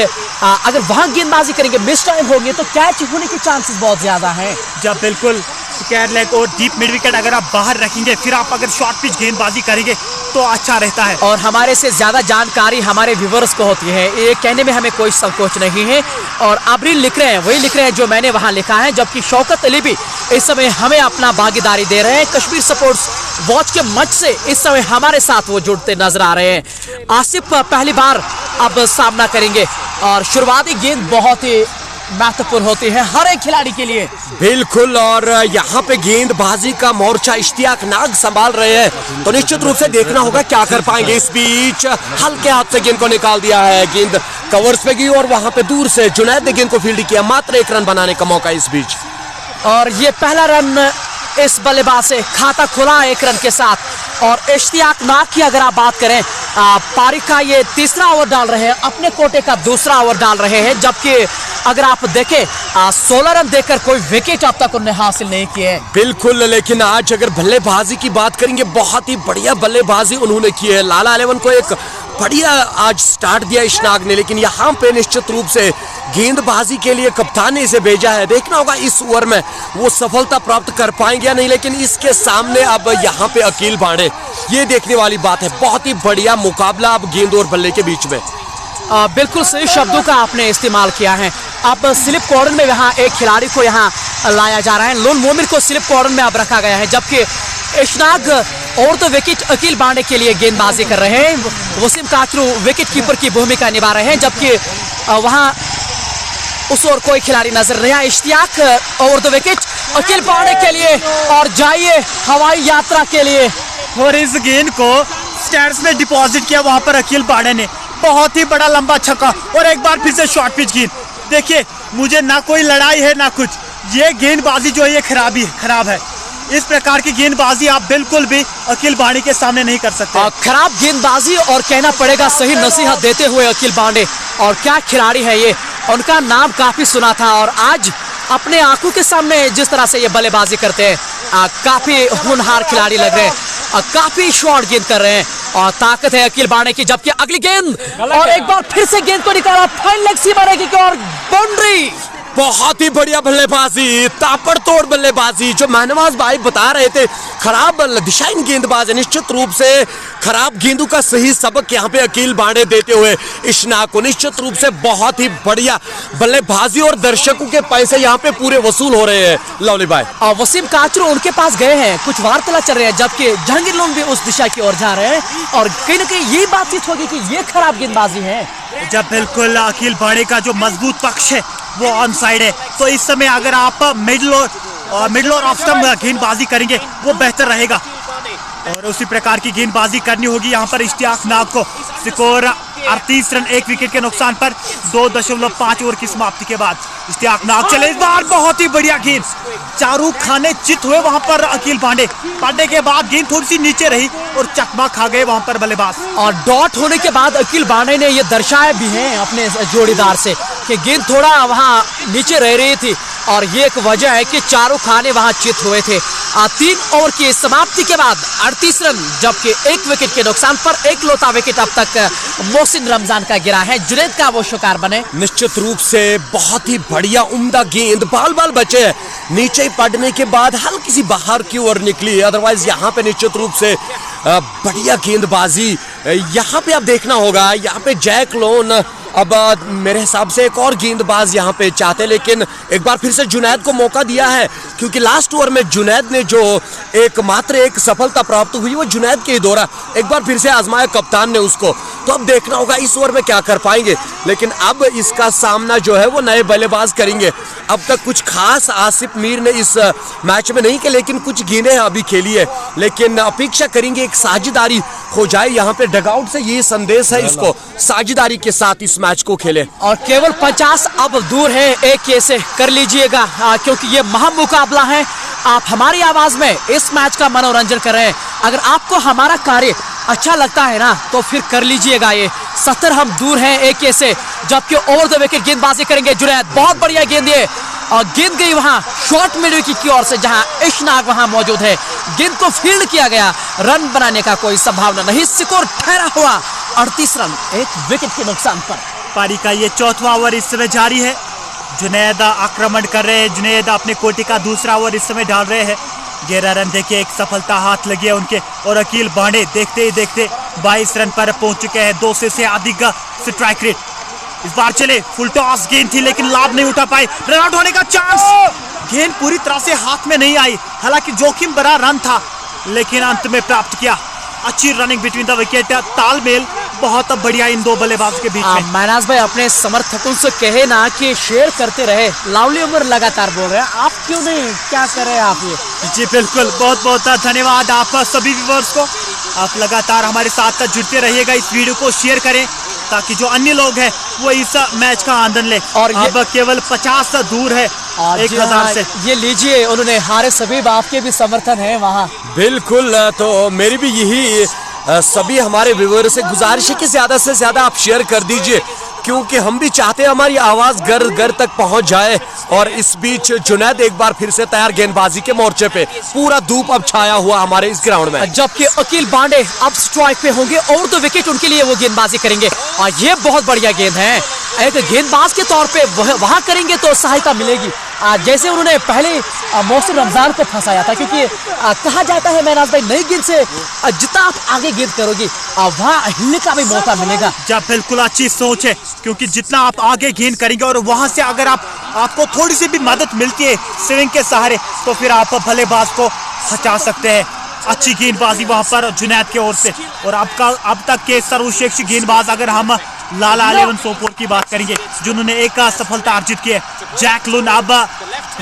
अगर वहां गेंदबाजी करेंगे मिस टाइम होंगे तो कैच होने के चांसेस बहुत ज्यादा हैं। जब बिल्कुल स्क्वायर लेग और डीप मिड विकेट अगर आप बाहर रखेंगे, फिर आप अगर शॉर्ट पिच गेंदबाजी करेंगे तो अच्छा रहता है। और हमारे से ज्यादा जानकारी हमारे व्यूअर्स को होती है, ये कहने में हमें कोई संकोच नहीं है। और अबरील लिख रहे हैं वही लिख रहे हैं जो मैंने वहां लिखा है, जबकि शौकत अली भी इस समय हमें अपना भागीदारी दे रहे हैं। कश्मीर स्पोर्ट्स वॉच के मंच से इस समय हमारे साथ वो जुड़ते नजर आ रहे हैं। आसिफ पहली बार अब सामना करेंगे, और शुरुआती गेंद बहुत ही महत्वपूर्ण होती है हर एक खिलाड़ी के लिए। बिल्कुल, और यहाँ पे गेंदबाजी का मोर्चा इश्तियाक नाग संभाल रहे हैं, तो निश्चित रूप से देखना होगा क्या कर पाएंगे। इस बीच हल्के हाथ से गेंद को निकाल दिया है, गेंद कवर्स पे गई और वहां पे दूर से जुनैद ने गेंद को फील्ड किया। मात्र 1 रन बनाने का मौका इस बीच। और ये पहला रन इस बल्लेबाज से, खाता खुला 1 रन के साथ। और इश्तियाक नाग की अगर आप बात करें, पारी का ये तीसरा ओवर डाल रहे हैं, अपने कोटे का दूसरा ओवर डाल रहे हैं, जबकि अगर आप देखें 16 रन देकर कोई विकेट अब तक उन्हें हासिल नहीं किए हैं। बिल्कुल, लेकिन आज अगर बल्लेबाजी की बात करेंगे, बहुत ही बढ़िया बल्लेबाजी उन्होंने की है। लाला 11 को एक बढ़िया आज स्टार्ट दिया इशनाक ने, लेकिन यहाँ पे निश्चित रूप से गेंदबाजी के लिए कप्तान ने इसे भेजा है। देखना होगा इस ओवर में वो सफलता प्राप्त कर पाएंगे या नहीं, लेकिन इसके सामने अब यहाँ पे अकील बांडे, ये देखने वाली बात है। बहुत ही बढ़िया मुकाबला अब गेंद और बल्ले के बीच में। बिल्कुल सही शब्दों का आपने इस्तेमाल किया है। अब स्लिप कॉर्नर में यहाँ एक खिलाड़ी को यहाँ लाया जा रहा है, लोन मोमिन को स्लिप कॉर्नर में अब रखा गया है, जबकि इशनाक और तो विकेट अकील बांडे के लिए गेंदबाजी कर रहे हैं। वसीम काचरू विकेट कीपर की भूमिका निभा रहे हैं, जबकि वहाँ उस ओर कोई खिलाड़ी नजर नहीं आया। Ishtiyaq over the wicket Aqeel Bande के लिए, और जाइए हवाई यात्रा के लिए। और इस गेंद को स्टैंड्स में डिपॉजिट किया वहां पर अकील बांडे ने, बहुत ही बड़ा लंबा छक्का, और एक बार फिर से शॉर्ट पिच गेंद। देखिए, मुझे ना कोई लड़ाई है ना कुछ, ये गेंदबाजी जो है ये खराब है। इस प्रकार की गेंदबाजी आप बिल्कुल भी अकील बांडे के सामने नहीं कर सकते। खराब गेंदबाजी, और कहना पड़ेगा सही नसीहत देते हुए अकील बांडे। और क्या खिलाड़ी है ये, उनका नाम काफी सुना था, और आज अपने आंखों के सामने जिस तरह से ये बल्लेबाजी करते हैं, काफी होनहार खिलाड़ी लग रहे हैं, काफी शॉर्ट गेंद कर रहे हैं, और ताकत है अकील बांडे की। जबकि अगली गेंद, और एक बार फिर से गेंद को निकाला, फाइन लेग सीमा की और बाउंड्री। बहुत ही बढ़िया बल्लेबाजी, ताबड़तोड़ बल्लेबाजी, जो महनवाज भाई बता रहे थे, खराब दिशाहीन गेंदबाज है। निश्चित रूप से खराब गेंदों का सही सबक यहाँ पे अकील बांडे देते हुए इशनाक को, निश्चित रूप से बहुत ही बढ़िया बल्लेबाजी, और दर्शकों के पैसे यहाँ पे पूरे वसूल हो रहे हैं। लवली भाई, वसीम काचरू उनके पास गए हैं, कुछ वार्तालाप चल रहे हैं, जबकि जहांगीर लोन भी उस दिशा की ओर जा रहे हैं, और कहीं ना कहीं ये बातचीत होगी कि ये खराब गेंदबाजी है। जब बिल्कुल अकील बांडे का जो मजबूत पक्ष है वो ऑन साइड है, तो इस समय अगर आप मिडल और ऑफ स्टंप गेंदबाजी करेंगे वो बेहतर रहेगा, और उसी प्रकार की गेंदबाजी करनी होगी यहाँ पर इश्तियाक नाग को। स्कोर 38 रन 1 विकेट के नुकसान पर 2.5 ओवर की समाप्ति के बाद इश्तियाक नाग चले। इस बार बहुत ही बढ़िया गेंद, चारू खाने चित हुए वहां पर अकील बांडे, पड़ने के बाद गेंद थोड़ी सी नीचे रही और चकमा खा गए वहां पर बल्लेबाज। और डॉट होने के बाद अकील बांडे ने ये दर्शाया भी है अपने जोड़ीदार से कि गेंद थोड़ा वहां नीचे रह रही थी, और ये एक वजह है कि चारों खाने वहां चित हुए थे। 3 ओवर की समाप्ति के बाद 38 रन, जबकि 1 विकेट के नुकसान पर एकलौता विकेट अब तक मोहसिन रमजान का गिरा है। जुनैद का वो शिकार बने। निश्चित रूप से बहुत ही बढ़िया उम्दा गेंद, बाल बचे, नीचे पड़ने के बाद हल्की सी बाहर की ओर निकली, अदरवाइज यहाँ पे निश्चित रूप से बढ़िया गेंदबाजी। यहाँ पे अब देखना होगा, यहाँ पे जैक लोन अब मेरे हिसाब से एक और गेंदबाज यहाँ पे चाहते, लेकिन एक बार फिर से जुनैद को मौका दिया है, क्योंकि लास्ट ओवर में जुनैद ने जो मात्र एक सफलता प्राप्त हुई वो जुनैद के ही दौरा, एक बार फिर से आजमाया कप्तान ने उसको। तो अब देखना होगा इस ओवर में क्या कर पाएंगे, लेकिन अब इसका सामना जो है वो नए बल्लेबाज करेंगे। अब तक कुछ खास आसिफ मीर ने इस मैच में नहीं किया, लेकिन कुछ गेंदें अभी खेली है, लेकिन अपेक्षा करेंगे एक साझेदारी हो जाए। यहाँ पे डगआउट से ये संदेश है इसको, साझेदारी के साथ इस मैच को खेले, और केवल 50 अब दूर है, एक कैसे कर लीजिएगा, क्योंकि ये महा मुकाबला है। आप हमारी आवाज में इस मैच का मनोरंजन कर रहे हैं। अगर आपको हमारा कार्य अच्छा लगता है ना, तो फिर कर लीजिएगा। ये 70 हम दूर हैं एक कैसे, जबकि ओवर द विकेट गेंदबाजी करेंगे जुनैद। बहुत बढ़िया गेंद है, और गेंद गई वहां शॉर्ट मिड विकेट की ओर से, जहां इशनाक वहां मौजूद है। गेंद को फील्ड किया गया, रन बनाने का कोई संभावना नहीं। स्कोर ठहरा हुआ 38 रन 1 विकेट के नुकसान पर। पारी का ये 4वां ओवर इस समय जारी है। जुनैद आक्रमण कर रहे हैं, जुनैद अपने कोटि का दूसरा ओवर इस समय डाल रहे हैं। 11 रन देखिए, एक सफलता हाथ लगी है उनके, और अकील बांडे देखते ही देखते 22 रन पर पहुंच चुके हैं। 200 से अधिक स्ट्राइक रेट। इस बार चले, फुल टॉस गेंद थी लेकिन लाभ नहीं उठा पाए, रन आउट होने का चांस। गेंद पूरी तरह से हाथ में नहीं आई, हालांकि जोखिम भरा रन था, लेकिन अंत में प्राप्त किया। अच्छी रनिंग बिटवीन द विकेट, तालमेल बहुत बढ़िया इन दो बल्लेबाजों के बीच में। मैनाज भाई अपने समर्थकों से कहे ना कि शेयर करते रहे। लावली उमर लगातार बोल रहे हैं, आप क्यों नहीं, क्या कर रहे हैं आप ये? जी बिल्कुल, बहुत बहुत धन्यवाद आप सभी व्यूअर्स को। आप लगातार हमारे साथ जुड़ते रहिएगा, इस वीडियो को शेयर करें, ताकि जो अन्य लोग हैं वो इस मैच का आनंद ले। और अब केवल 50 दूर है 1000 से। ये लीजिए, उन्होंने हारिस हबीब, आपके भी समर्थन है वहाँ। बिल्कुल, तो मेरी भी यही सभी हमारे व्यूअर से गुजारिश है कि ज्यादा से ज्यादा आप शेयर कर दीजिए, क्योंकि हम भी चाहते हैं हमारी आवाज घर घर तक पहुंच जाए। और इस बीच जुनैद एक बार फिर से तैयार गेंदबाजी के मोर्चे पे, पूरा धूप अब छाया हुआ हमारे इस ग्राउंड में। जबकि अकील बांडे अब स्ट्राइक पे होंगे और 2 विकेट उनके लिए वो गेंदबाजी करेंगे। और ये बहुत बढ़िया गेंद है, एक गेंदबाज के तौर पे वहां करेंगे तो सहायता मिलेगी। जैसे उन्होंने पहले मोहसिन रमजान को फंसाया था, क्योंकि कहा जाता है महनाज भाई, नई गेंद से जितना आप आगे गेंद करोगे वहाँ हिलने का भी मौका मिलेगा। जब बिल्कुल अच्छी सोच है, क्योंकि जितना आप आगे गेंद करेंगे और वहां से अगर आपको थोड़ी सी भी मदद मिलती है स्विंग के सहारे, तो फिर आप बल्लेबाज को बचा सकते हैं। अच्छी गेंदबाजी वहां पर जुनैद की ओर से। और अब तक के सर्वश्रेष्ठ गेंदबाज अगर हम लाला अलेवन सोपोर की बात करेंगे, जिन्होंने एक सफलता अर्जित की है। जैक लून अब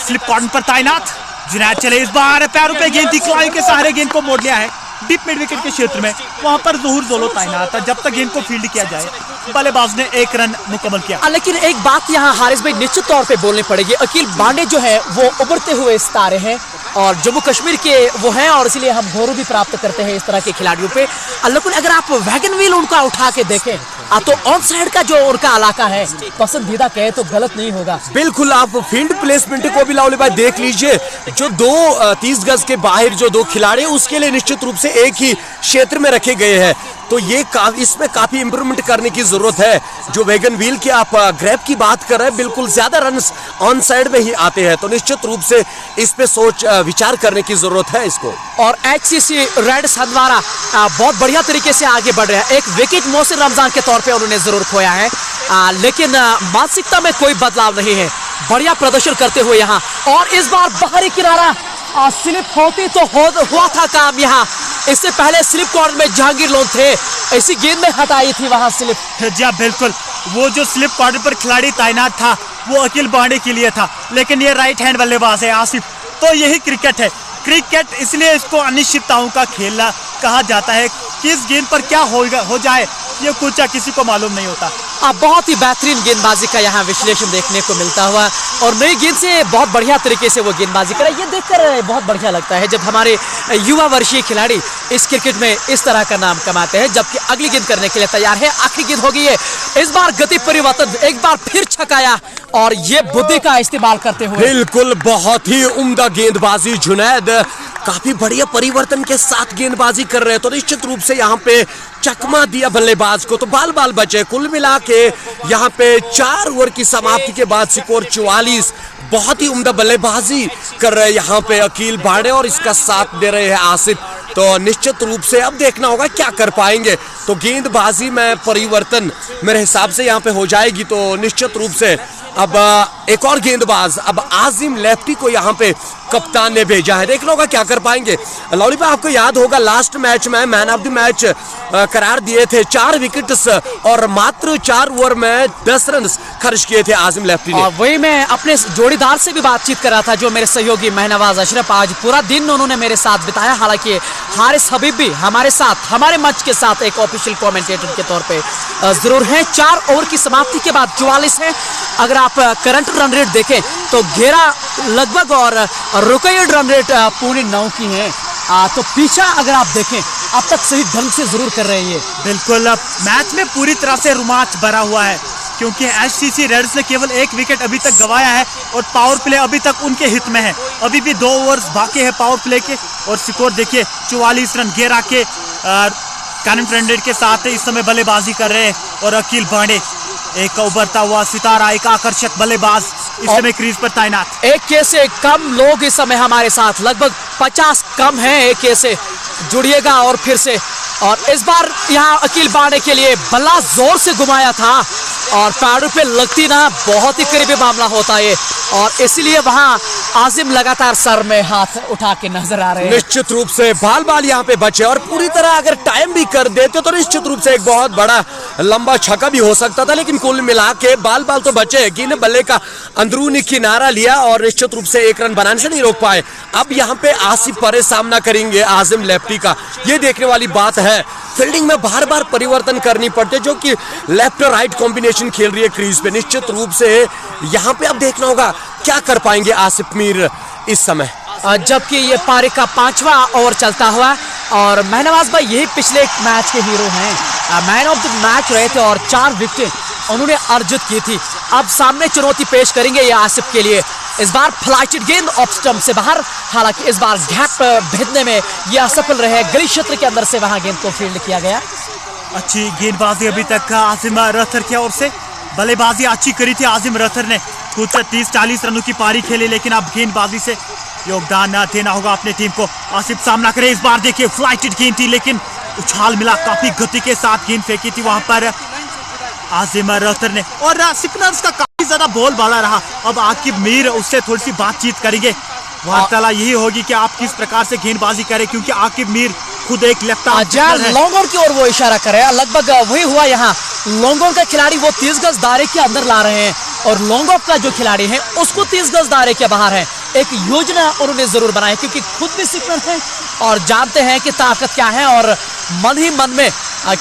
स्लिप कॉर्नर पर तैनात। जुनैद चले, इस बार पैरों पे गेंद थी, क्लाइंग के सहारे गेंद को मोड़ लिया है डीप मिड विकेट के क्षेत्र में। वहां पर ज़हूर जोलो तैनात था। जब तक गेंद को फील्ड किया जाए, बल्लेबाज ने 1 रन मुकम्मल किया। लेकिन एक बात यहाँ हारिस भाई निश्चित तौर पे बोलनी पड़ेगी, अकील बांडे जो है वो उभरते हुए सितारे हैं और जम्मू कश्मीर के वो हैं, और इसलिए हम गौरव भी प्राप्त करते हैं इस तरह के खिलाड़ियों पे। लेकिन अगर आप वैगन व्हील उनका उठा के देखें तो ऑन साइड का जो उनका इलाका है, पसंदीदा कहे तो गलत नहीं होगा। बिल्कुल, आप फील्ड प्लेसमेंट को भी लाउली भाई देख लीजिए। जो 30 गज के बाहर जो 2 खिलाड़ी, उसके लिए निश्चित रूप से एक ही क्षेत्र में रखे गए हैं। तो ये इसमें काफी इंप्रूवमेंट करने की जरूरत है। जो वैगन व्हील की आप ग्रैब की बात कर रहे हैं, बिल्कुल ज्यादा रन ऑन साइड में ही आते हैं, तो निश्चित रूप से इस पे सोच विचार करने की जरूरत है इसको। और HCC रेड हंदवारा बहुत बढ़िया तरीके से आगे बढ़ रहा है। एक विकेट मोहसिन रमजान के तौर पे उन्होंने जरूर खोया है, लेकिन मानसिकता में कोई बदलाव नहीं है। बढ़िया प्रदर्शन करते हुए यहाँ, और इस बार बाहरी किनारा स्लिप होती तो हुआ था काम यहाँ। इससे पहले स्लिप कॉर्नर में जहांगीर लोन थे, ऐसी गेंद में हटाई थी वहां स्लिप। जी बिल्कुल, वो जो स्लिप कॉर्नर पर खिलाड़ी तैनात था वो अकील बांडे के लिए था, लेकिन ये राइट हैंड बल्लेबाज है आसिफ। तो यही क्रिकेट है। क्रिकेट इसलिए इसको अनिश्चितताओं का खेल कहा जाता है। किस गेंद पर क्या हो जाए ये कुछ किसी को मालूम नहीं होता। बहुत ही बेहतरीन गेंदबाजी का यहाँ विश्लेषण देखने को मिलता हुआ, और नई गेंद से बहुत बढ़िया तरीके से वो गेंदबाजी करे। ये देखकर बहुत बढ़िया लगता है जब हमारे युवा वर्षीय खिलाड़ी इस क्रिकेट में इस तरह का नाम कमाते हैं। जबकि अगली गेंद करने के लिए तैयार है, आखिरी गेंद हो गई है। इस बार गति परिवर्तन, एक बार फिर छकाया, और ये बुद्धि का इस्तेमाल करते हुए। बिल्कुल, बहुत ही उम्दा गेंदबाजी। जुनैद काफी बढ़िया परिवर्तन के साथ गेंदबाजी कर रहे हैं, तो निश्चित रूप से यहाँ पे चकमा दिया बल्लेबाज को, तो बाल बाल बचे। कुल मिला के यहाँ पे 4 ओवर की समाप्ति के बाद स्कोर 44। बहुत ही उम्दा बल्लेबाजी कर रहे हैं यहाँ पे अकील बांडे, और इसका साथ दे रहे हैं आसिफ। तो निश्चित रूप से अब देखना होगा क्या कर पाएंगे। तो गेंदबाजी में परिवर्तन मेरे हिसाब से यहाँ पे हो जाएगी। तो निश्चित रूप से अब एक और गेंदबाज, अब आजिम लेफ्टी को यहाँ पे कप्तान ने भेजा है। देखना होगा क्या कर पाएंगे। लौली भाई, आपको याद होगा लास्ट मैच में मैन ऑफ द मैच करार दिए थे। 4 विकेट्स और मात्र 4 ओवर में 10 रन खर्च किए थे आजिम लेफ्टी ने। और वही मैं अपने जोड़ीदार से भी बातचीत कर रहा था, जो मेरे सहयोगी महनवाज अशरफ। आज पूरा दिन उन्होंने मेरे साथ बिताया। हालांकि हारिस हबीब भी हमारे साथ, हमारे मंच के साथ एक ऑफिशियल कमेंटेटर के तौर पे जरूर हैं। 4 ओवर की समाप्ति के बाद 44 है। अगर आप करंट रन रेट देखें तो 11 लगभग, और रुकैड रन रेट 9.5 की है। तो पीछा अगर आप देखें, अब तक सही ढंग से जरूर कर रहे हैं ये। बिल्कुल, मैच में पूरी तरह से रोमांच भरा हुआ है, क्योंकि HCC रेड्स ने केवल 1 विकेट अभी तक गंवाया है, और पावर प्ले अभी तक उनके हित में है। अभी भी 2 ओवर्स बाकी है पावर प्ले के, और स्कोर देखिए 44 रन। घेरा के करंट रन रेट के साथ इस समय बल्लेबाजी कर रहे हैं, और अकील बांडे एक उभरता हुआ सितारा, एक आकर्षक बल्लेबाज इस समय क्रीज पर तैनात। एक के से कम लोग इस समय हमारे साथ, लगभग 50 कम हैं। एक के से जुड़िएगा और फिर से। और इस बार यहाँ अकील बांडे के लिए बल्ला जोर से घुमाया था, और पैरों पे लगती ना बहुत ही करीबी मामला होता है, और इसलिए वहाँ आजिम लगातार सर में हाथ उठा के नजर आ रहे हैं। निश्चित रूप से बाल बाल यहाँ पे बचे, और पूरी तरह अगर टाइम भी कर देते तो निश्चित रूप से एक बहुत बड़ा लंबा छक्का भी हो सकता था, लेकिन कुल मिला के बाल तो बचे। गेंद बल्ले का अंदरूनी किनारा लिया और निश्चित रूप से एक रन बनाने से नहीं रोक पाए। अब यहाँ पे आसिफ परेश सामना करेंगे आजिम लेफ्टी का, ये देखने वाली बात है। फील्डिंग में बार बार परिवर्तन करनी पड़ती है, जो कि लेफ्ट और राइट कॉम्बिनेशन खेल रही है क्रीज पे। निश्चित रूप से यहाँ पे अब देखना होगा क्या कर पाएंगे आसिफ मीर इस समय, जबकि ये पारी का 5वां ओवर चलता हुआ। और महनवाज भाई यही पिछले एक मैच के हीरो हैं, मैन ऑफ द मैच रहे थे और 4 विकेटें उन्होंने अर्जित की थी। अब सामने चुनौती पेश करेंगे ये आसिफ के लिए। इस बार फ्लाइटेड गेंद ऑफ स्टंप से बाहर, हालांकि इस बार गैप भेदने में ये असफल रहे। गली क्षेत्र के अंदर से वहां गेंद को फील्ड किया गया। अच्छी गेंदबाजी अभी तक आजिम रथर की ओर से, बल्लेबाजी अच्छी करी थी आजिम रथर ने। कुछ 30-40 रनों की पारी खेली, लेकिन अब गेंदबाजी से योगदान देना होगा अपने टीम को। आसिफ सामना करे, इस बार देखिए फ्लाइटेड गेंद थी, लेकिन उछाल मिला, काफी गति के साथ गेंद फेंकी थी वहां पर आजिम रथर ने। और स्पिनर्स का काफी ज्यादा बोलबाला रहा। अब आकिब मीर उससे थोड़ी सी बातचीत करेंगे। वार्तालाप यही होगी कि आप किस प्रकार से गेंदबाजी करें, क्योंकि आकिब मीर खुद एक लेफ्ट आर्म है। लॉन्गऑन की ओर वो इशारा कर रहे हैं, लगभग वही हुआ यहाँ। लॉन्गऑन का खिलाड़ी वो 30 गज दायरे के अंदर ला रहे हैं और लॉन्ग ऑफ का जो खिलाड़ी है उसको 30 गज दायरे के बाहर है। एक योजना उन्होंने जरूर बनाई, क्योंकि खुद भी स्पिनर हैं और जानते हैं कि ताकत क्या है और मन ही मन में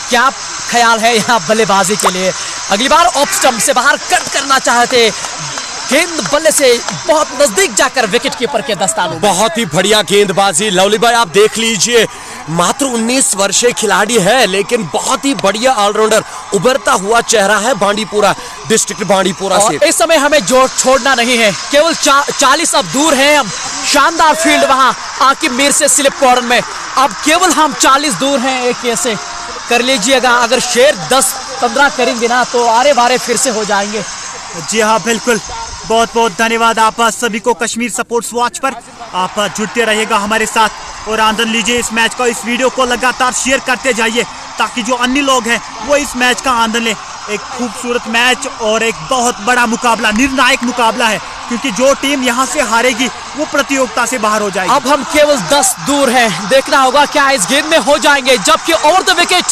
क्या ख्याल है यहाँ बल्लेबाजी के लिए। अगली बार ऑफ स्टंप से बाहर कट करना चाहते, गेंद बल्ले से बहुत नजदीक जाकर विकेट कीपर के दस्तानों। बहुत ही बढ़िया गेंदबाजी लवली भाई, आप देख लीजिए मात्र 19 वर्षीय खिलाड़ी है, लेकिन बहुत ही बढ़िया ऑलराउंडर, उभरता हुआ चेहरा है बांडीपुरा डिस्ट्रिक्ट बांडीपुरा से। इस समय हमें जोर छोड़ना नहीं है, केवल 40 अब दूर हैं हम। शानदार फील्ड वहां आकिब मीर से स्लिप कॉर्नर में, अब केवल हम 40 दूर हैं। एक ऐसे कर लीजिएगा, अगर शेर 10-15 करेंगे ना तो आरे बारे फिर से हो जाएंगे। जी हाँ बिल्कुल, बहुत बहुत धन्यवाद आप सभी को कश्मीर स्पोर्ट्स वॉच पर। आप जुड़ते रहिएगा हमारे साथ और आनंद लीजिए इस मैच का। इस वीडियो को लगातार शेयर करते जाइए ताकि जो अन्य लोग हैं वो इस मैच का आनंद लें। एक खूबसूरत मैच और एक बहुत बड़ा मुकाबला, निर्णायक मुकाबला है, क्योंकि जो टीम यहाँ से हारेगी वो प्रतियोगिता से बाहर हो जाएगी। अब हम केवल 10 दूर हैं, देखना होगा क्या इस गेंद में हो जाएंगे। जबकि ओवर द विकेट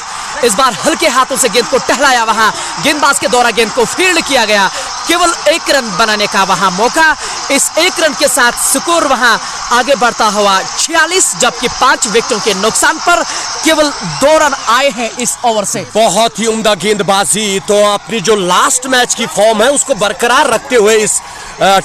इस बार हल्के हाथों से गेंद को टहलाया, वहां गेंदबाज के द्वारा गेंद को फील्ड किया गया। केवल 1 रन बनाने का वहां मौका, इस 1 रन के साथ स्कोर वहां आगे बढ़ता हुआ 46, जबकि 5 विकेटों के नुकसान पर केवल 2 रन आए हैं इस ओवर से। बहुत ही उम्दा गेंदबाजी। तो अपनी जो लास्ट मैच की फॉर्म है उसको बरकरार रखते हुए इस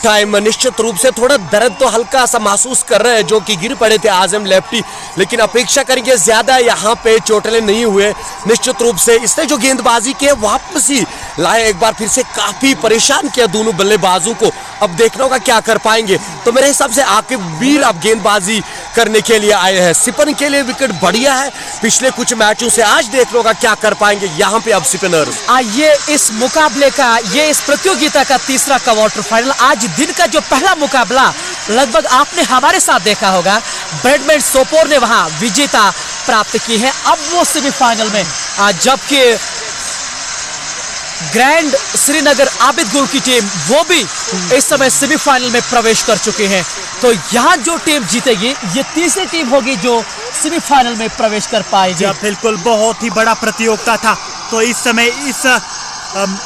टाइम निश्चित रूप से थोड़ा दर्द तो हल्का सा महसूस कर रहे हैं, जो कि गिर पड़े थे आजम लेफ्टी, लेकिन अपेक्षा करेंगे ज्यादा यहाँ पे चोटले नहीं हुए। निश्चित रूप से इसने जो गेंदबाजी की वापसी लाए, एक बार फिर से काफी परेशान किया दोनों बल्लेबाजों को। अब देखना होगा क्या कर पाएंगे। तो मेरे हिसाब से आकिब मीर अब गेंदबाजी करने के लिए आए हैं। स्पिन के लिए विकेट बढ़िया है पिछले कुछ मैचों से, आज देखना होगा क्या कर पाएंगे यहाँ पे अब स्पिनर। ये इस मुकाबले का, ये इस प्रतियोगिता का तीसरा क्वार्टर फाइनल, आज दिन का जो पहला मुकाबला लगभग आपने हमारे साथ देखा होगा, ब्रैडमैन सोपोर ने वहां विजेता प्राप्त की है। अब वो सेमीफाइनल में, जबकि ग्रैंड श्रीनगर आबिद गुल की टीम वो भी इस समय सेमीफाइनल में प्रवेश कर चुके हैं। तो यहाँ जो टीम जीतेगी ये तीसरी टीम होगी जो सेमीफाइनल में प्रवेश कर पाएगी। बिल्कुल, बहुत ही बड़ा प्रतियोगिता था। तो इस समय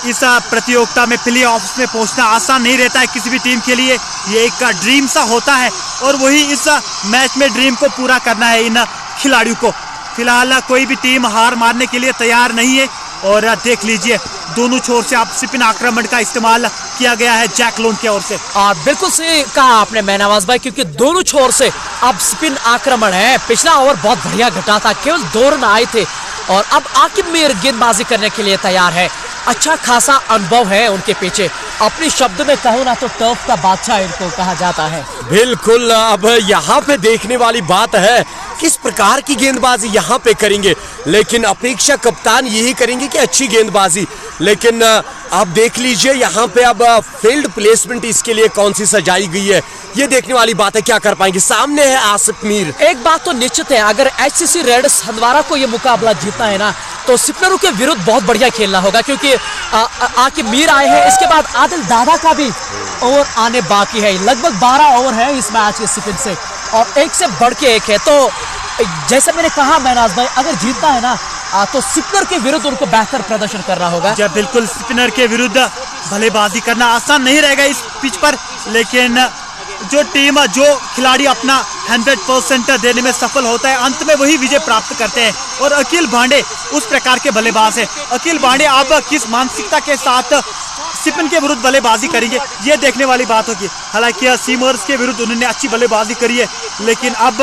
इस प्रतियोगिता में प्ले ऑफ्स में पहुंचना आसान नहीं रहता है किसी भी टीम के लिए। ये एक ड्रीम सा होता है और वही इस मैच में ड्रीम को पूरा करना है इन खिलाड़ियों को। फिलहाल कोई भी टीम हार मारने के लिए तैयार नहीं है और देख लीजिए दोनों छोर से आप स्पिन आक्रमण का इस्तेमाल किया गया है जैक लोन की ओर से। और बिल्कुल सही कहा आपने महनवाज भाई, क्योंकि दोनों छोर से अब स्पिन आक्रमण है। पिछला ओवर बहुत बढ़िया घटा था, केवल 2 रन आए थे और अब आकिब मीर गेंदबाजी करने के लिए तैयार है। अच्छा खासा अनुभव है उनके पीछे। अपने शब्द में कहूँ ना तो टर्फ का बादशाह इनको कहा जाता है। बिल्कुल, अब यहाँ पे देखने वाली बात है किस प्रकार की गेंदबाजी यहाँ पे करेंगे, लेकिन अपेक्षा कप्तान यही करेंगे कि अच्छी गेंदबाजी। लेकिन आप देख लीजिए यहाँ पे अब फील्ड प्लेसमेंट इसके लिए कौन सी सजाई गई है, ये देखने वाली बात है क्या कर पाएंगे। सामने है आसिफ मीर। एक बात तो निश्चित है, अगर एचसीसी रेड्स हंदवारा को ये मुकाबला जीतना है ना तो स्पिनरों के विरुद्ध बहुत बढ़िया खेलना होगा, क्योंकि आकिब मीर आए हैं। इसके बाद आदिल दादा का भी ओवर आने बाकी है। लगभग 12 ओवर है इस मैच के स्पिन से और एक से बढ़ के एक है। तो जैसे मैंने कहा महनाज भाई, अगर जीतना है ना तो स्पिनर के विरुद्ध उनको बेहतर प्रदर्शन करना होगा। जब बिल्कुल स्पिनर के विरुद्ध बल्लेबाजी करना आसान नहीं रहेगा इस पिच पर, लेकिन जो टीम जो खिलाड़ी अपना 100% देने में सफल होता है अंत में वही विजय प्राप्त करते हैं। और अखिल भांडे उस प्रकार के बल्लेबाज है। अखिल भांडे अब किस मानसिकता के साथ स्पिन के विरुद्ध बल्लेबाजी करेंगे ये देखने वाली बात होगी। हालांकि सीमर्स के विरुद्ध उन्होंने अच्छी बल्लेबाजी करी है, लेकिन अब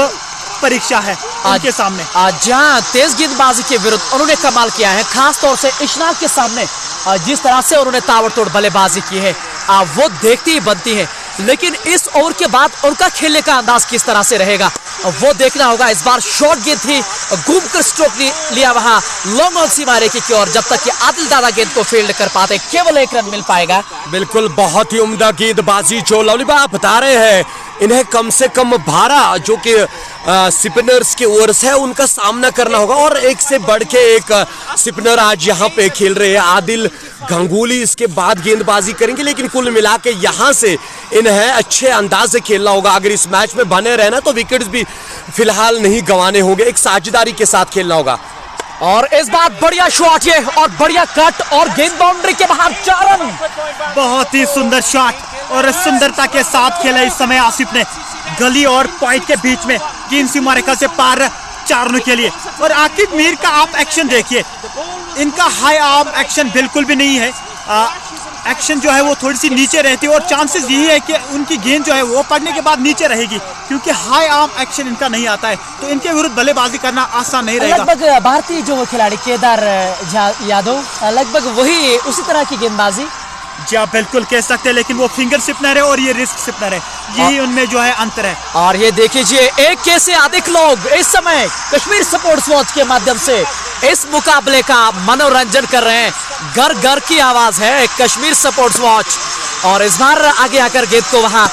परीक्षा है उनके सामने। जहां तेज गेंदबाजी के विरुद्ध उन्होंने कमाल किया है, खास तौर से इशनाक के सामने जिस तरह से उन्होंने ताबड़तोड़ बल्लेबाजी की है वो देखती ही बनती है। लेकिन इस ओवर के बाद उनका खेलने का अंदाज किस तरह से रहेगा वो देखना होगा। इस बार शॉर्ट गेंद थी, घूमकर स्ट्रोक लिया वहां लॉन्ग ऑन सीमा रेखा की ओर। जब तक कि आदिल दादा गेंद को फील्ड कर पाते केवल 1 रन मिल पाएगा। बिल्कुल बहुत ही उम्दा गेंदबाजी जो लवली भाई आप बता रहे हैं, इन्हें कम से कम 12 जो कि स्पिनर्स के ओवर्स है उनका सामना करना होगा। और एक से बढ़ के एक स्पिनर आज यहाँ पे खेल रहे हैं। आदिल गंगूली इसके बाद गेंदबाजी करेंगे, लेकिन कुल मिला के यहाँ से इन्हें अच्छे अंदाज से खेलना होगा। अगर इस मैच में बने रहना तो विकेट्स भी फिलहाल नहीं गंवाने होंगे, एक साझेदारी के साथ खेलना होगा। और इस बार बढ़िया शॉट ये और बढ़िया कट और गेंद बाउंड्री के बाहर 4 रन। बहुत ही सुंदर शॉट और सुंदरता के साथ खेला इस समय आसिफ ने गली और पॉइंट के बीच में गेंद सीमा रेखा से पार 4 रनों के लिए। और आकिब मीर का आप एक्शन देखिए, इनका हाई आर्म एक्शन बिल्कुल भी नहीं है। एक्शन जो है वो थोड़ी सी नीचे रहती है और चांसेस यही है कि उनकी गेंद जो है वो पड़ने के बाद नीचे रहेगी, क्योंकि हाई आर्म एक्शन इनका नहीं आता है। तो इनके विरुद्ध बल्लेबाजी करना आसान नहीं रहेगा। लगभग भारतीय जो खिलाड़ी केदार यादव लगभग वही उसी तरह की गेंदबाजी जी आप बिल्कुल कह सकते हैं, लेकिन वो फिंगर स्पिनर है और ये रिस्ट स्पिनर है, यही उनमें जो है अंतर है। और ये देखिए 1 के से अधिक लोग इस समय कश्मीर स्पोर्ट्स वॉच के माध्यम से इस मुकाबले का मनोरंजन कर रहे हैं। घर घर की आवाज है कश्मीर स्पोर्ट्स वॉच। और इस बार आगे आकर गेंद को वहां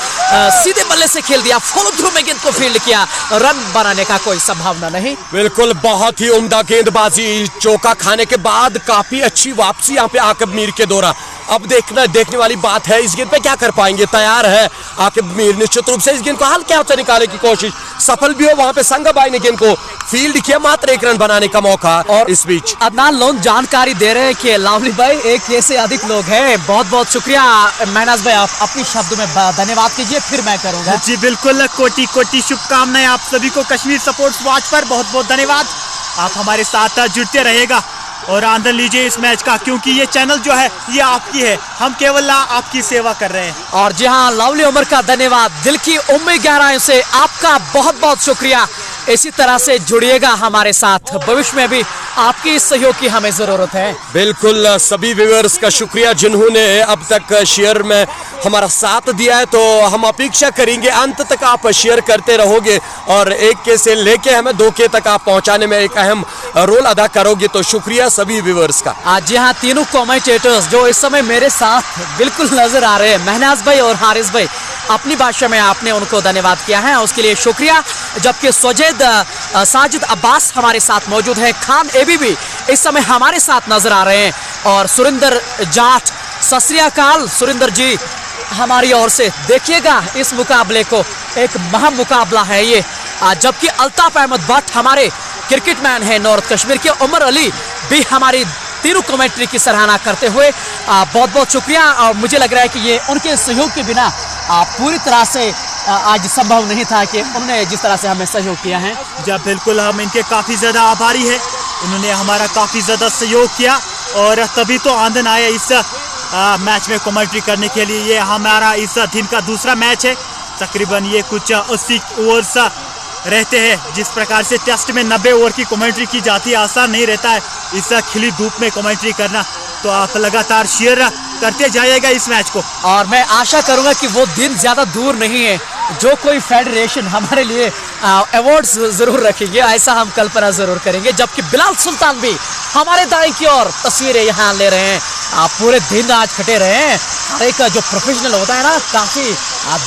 सीधे बल्ले से खेल दिया, फॉलो थ्रू में गेंद को फील्ड किया, रन बनाने का कोई संभावना नहीं। बिल्कुल बहुत ही उम्दा गेंदबाजी, चौका खाने के बाद काफी अच्छी वापसी यहाँ पे आकिब मीर के दौरा। अब देखने वाली बात है इस गेंद पे क्या कर पाएंगे। तैयार है आकिब मीर निश्चित रूप से इस गेंद को हल्के हाथ से निकालने की कोशिश, सफल भी हो। वहां पे संगाबाई ने गेंद को फील्ड किया, मात्र 1 रन बनाने का मौका। और इस बीच अदनान लोन जानकारी दे रहे हैं कि लावली भाई 1 के से अधिक लोग हैं। बहुत बहुत शुक्रिया महनाज भाई, आप अपनी शब्दों में धन्यवाद कीजिए, फिर मैं करूंगा। जी बिल्कुल, कोटि कोटि शुभकामनाएं आप सभी को कश्मीर स्पोर्ट्स वॉच पर। बहुत बहुत धन्यवाद, आप हमारे साथ जुड़ते रहेगा और आनंद लीजिए इस मैच का, क्योंकि ये चैनल जो है ये आपकी है, हम केवल आपकी सेवा कर रहे हैं। और जी हाँ, लवली उमर का धन्यवाद, दिल की उम्मीद गहराइयों से आपका बहुत बहुत शुक्रिया। इसी तरह से जुड़िएगा हमारे साथ, भविष्य में भी आपकी सहयोग की हमें जरूरत है। बिल्कुल, सभी व्यूअर्स का शुक्रिया जिन्होंने अब तक शेयर में हमारा साथ दिया है। तो हम अपेक्षा करेंगे अंत तक आप शेयर करते रहोगे और 1 के से लेके हमें 2 के तक आप पहुंचाने में एक अहम रोल अदा करोगे। तो शुक्रिया सभी व्यूअर्स का। आज जी हाँ, तीनों कमेंटेटर्स जो इस समय मेरे साथ बिल्कुल नजर आ रहे हैं, महनाज भाई और हारिस भाई, अपनी भाषा में आपने उनको धन्यवाद किया है, उसके लिए शुक्रिया। जबकि साजिद अब्बास हमारे साथ मौजूद है, खान एबीबी इस समय हमारे साथ नजर आ रहे हैं, और सुरिंदर जाट, सत श्री अकाल सुरिंदर जी हमारी ओर से। देखिएगा इस मुकाबले को, एक महा मुकाबला है ये। जबकि अल्ताफ अहमद भट्ट हमारे क्रिकेट मैन है नॉर्थ कश्मीर के, उमर अली भी हमारी तीनों कमेंट्री की सराहना करते हुए बहुत बहुत शुक्रिया। और मुझे लग रहा है कि ये उनके सहयोग के बिना पूरी तरह से आज संभव नहीं था कि उन्होंने जिस तरह से हमें सहयोग किया है। जब बिल्कुल हम इनके काफ़ी ज़्यादा आभारी हैं, उन्होंने हमारा काफ़ी ज़्यादा सहयोग किया और तभी तो आनंद आया इस मैच में कमेंट्री करने के लिए। ये हमारा इस दिन का दूसरा मैच है, तकरीबन ये कुछ 80 ओवर्स रहते हैं। जिस प्रकार से टेस्ट में 90 ओवर की कमेंट्री की जाती है, आसान नहीं रहता है इस खिली धूप में कमेंट्री करना। तो आप लगातार शेयर करते जाइएगा इस मैच को, और मैं आशा करूंगा कि वो दिन ज्यादा दूर नहीं है जो कोई फेडरेशन हमारे लिए अवार्ड्स जरूर रखेंगे, ऐसा हम कल्पना जरूर करेंगे। जबकि बिलाल सुल्तान भी हमारे दाएं की ओर तस्वीरें यहाँ ले रहे हैं। पूरे दिन आज खटे रहे हैं, हर एक जो प्रोफेशनल होता है ना, काफी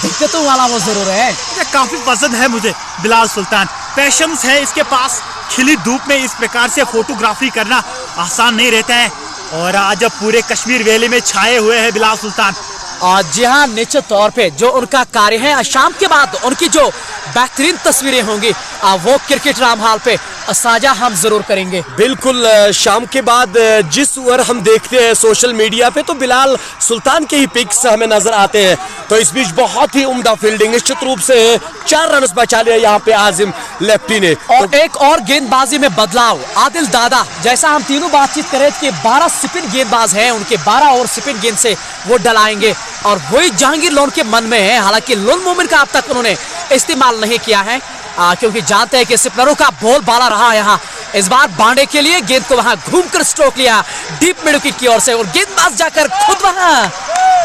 दिक्कतों वाला वो जरूर है। काफी पसंद है मुझे बिलाल सुल्तान, पैशंस है इसके पास। खिली धूप में इस प्रकार से फोटोग्राफी करना आसान नहीं रहता है, और आज पूरे कश्मीर वैली में छाए हुए हैं बिलाल सुल्तान। और जी हाँ, निश्चित तौर पे जो उनका कार्य है, शाम के बाद उनकी जो बेहतरीन तस्वीरें होंगी वो क्रिकेट राम हाल पे साझा हम जरूर करेंगे। बिल्कुल, शाम के बाद जिस ओवर हम देखते हैं सोशल मीडिया पे तो बिलाल सुल्तान के ही पिक्स हमें नजर आते हैं। तो इस बीच बहुत ही उम्दा फील्डिंग, निश्चित रूप से 4 रन बचा लिया यहाँ पे आजिम लेफ्टी ने। और एक और गेंदबाजी में बदलाव, आदिल दादा, जैसा हम तीनों बातचीत करें कि 12 स्पिन गेंदबाज हैं, उनके 12 और स्पिन गेंद से वो डलाएंगे और वही जहांगीर लोन के मन में है। हालांकि लोन मोमिन का अब तक उन्होंने इस्तेमाल नहीं किया है क्योंकि जानते हैं कि स्पिनरों का बोल बाला रहा यहाँ। इस बार बांडे के लिए गेंद को वहां घूमकर स्ट्रोक लिया डीप मिड की ओर से और गेंदबाज जाकर खुद वहां,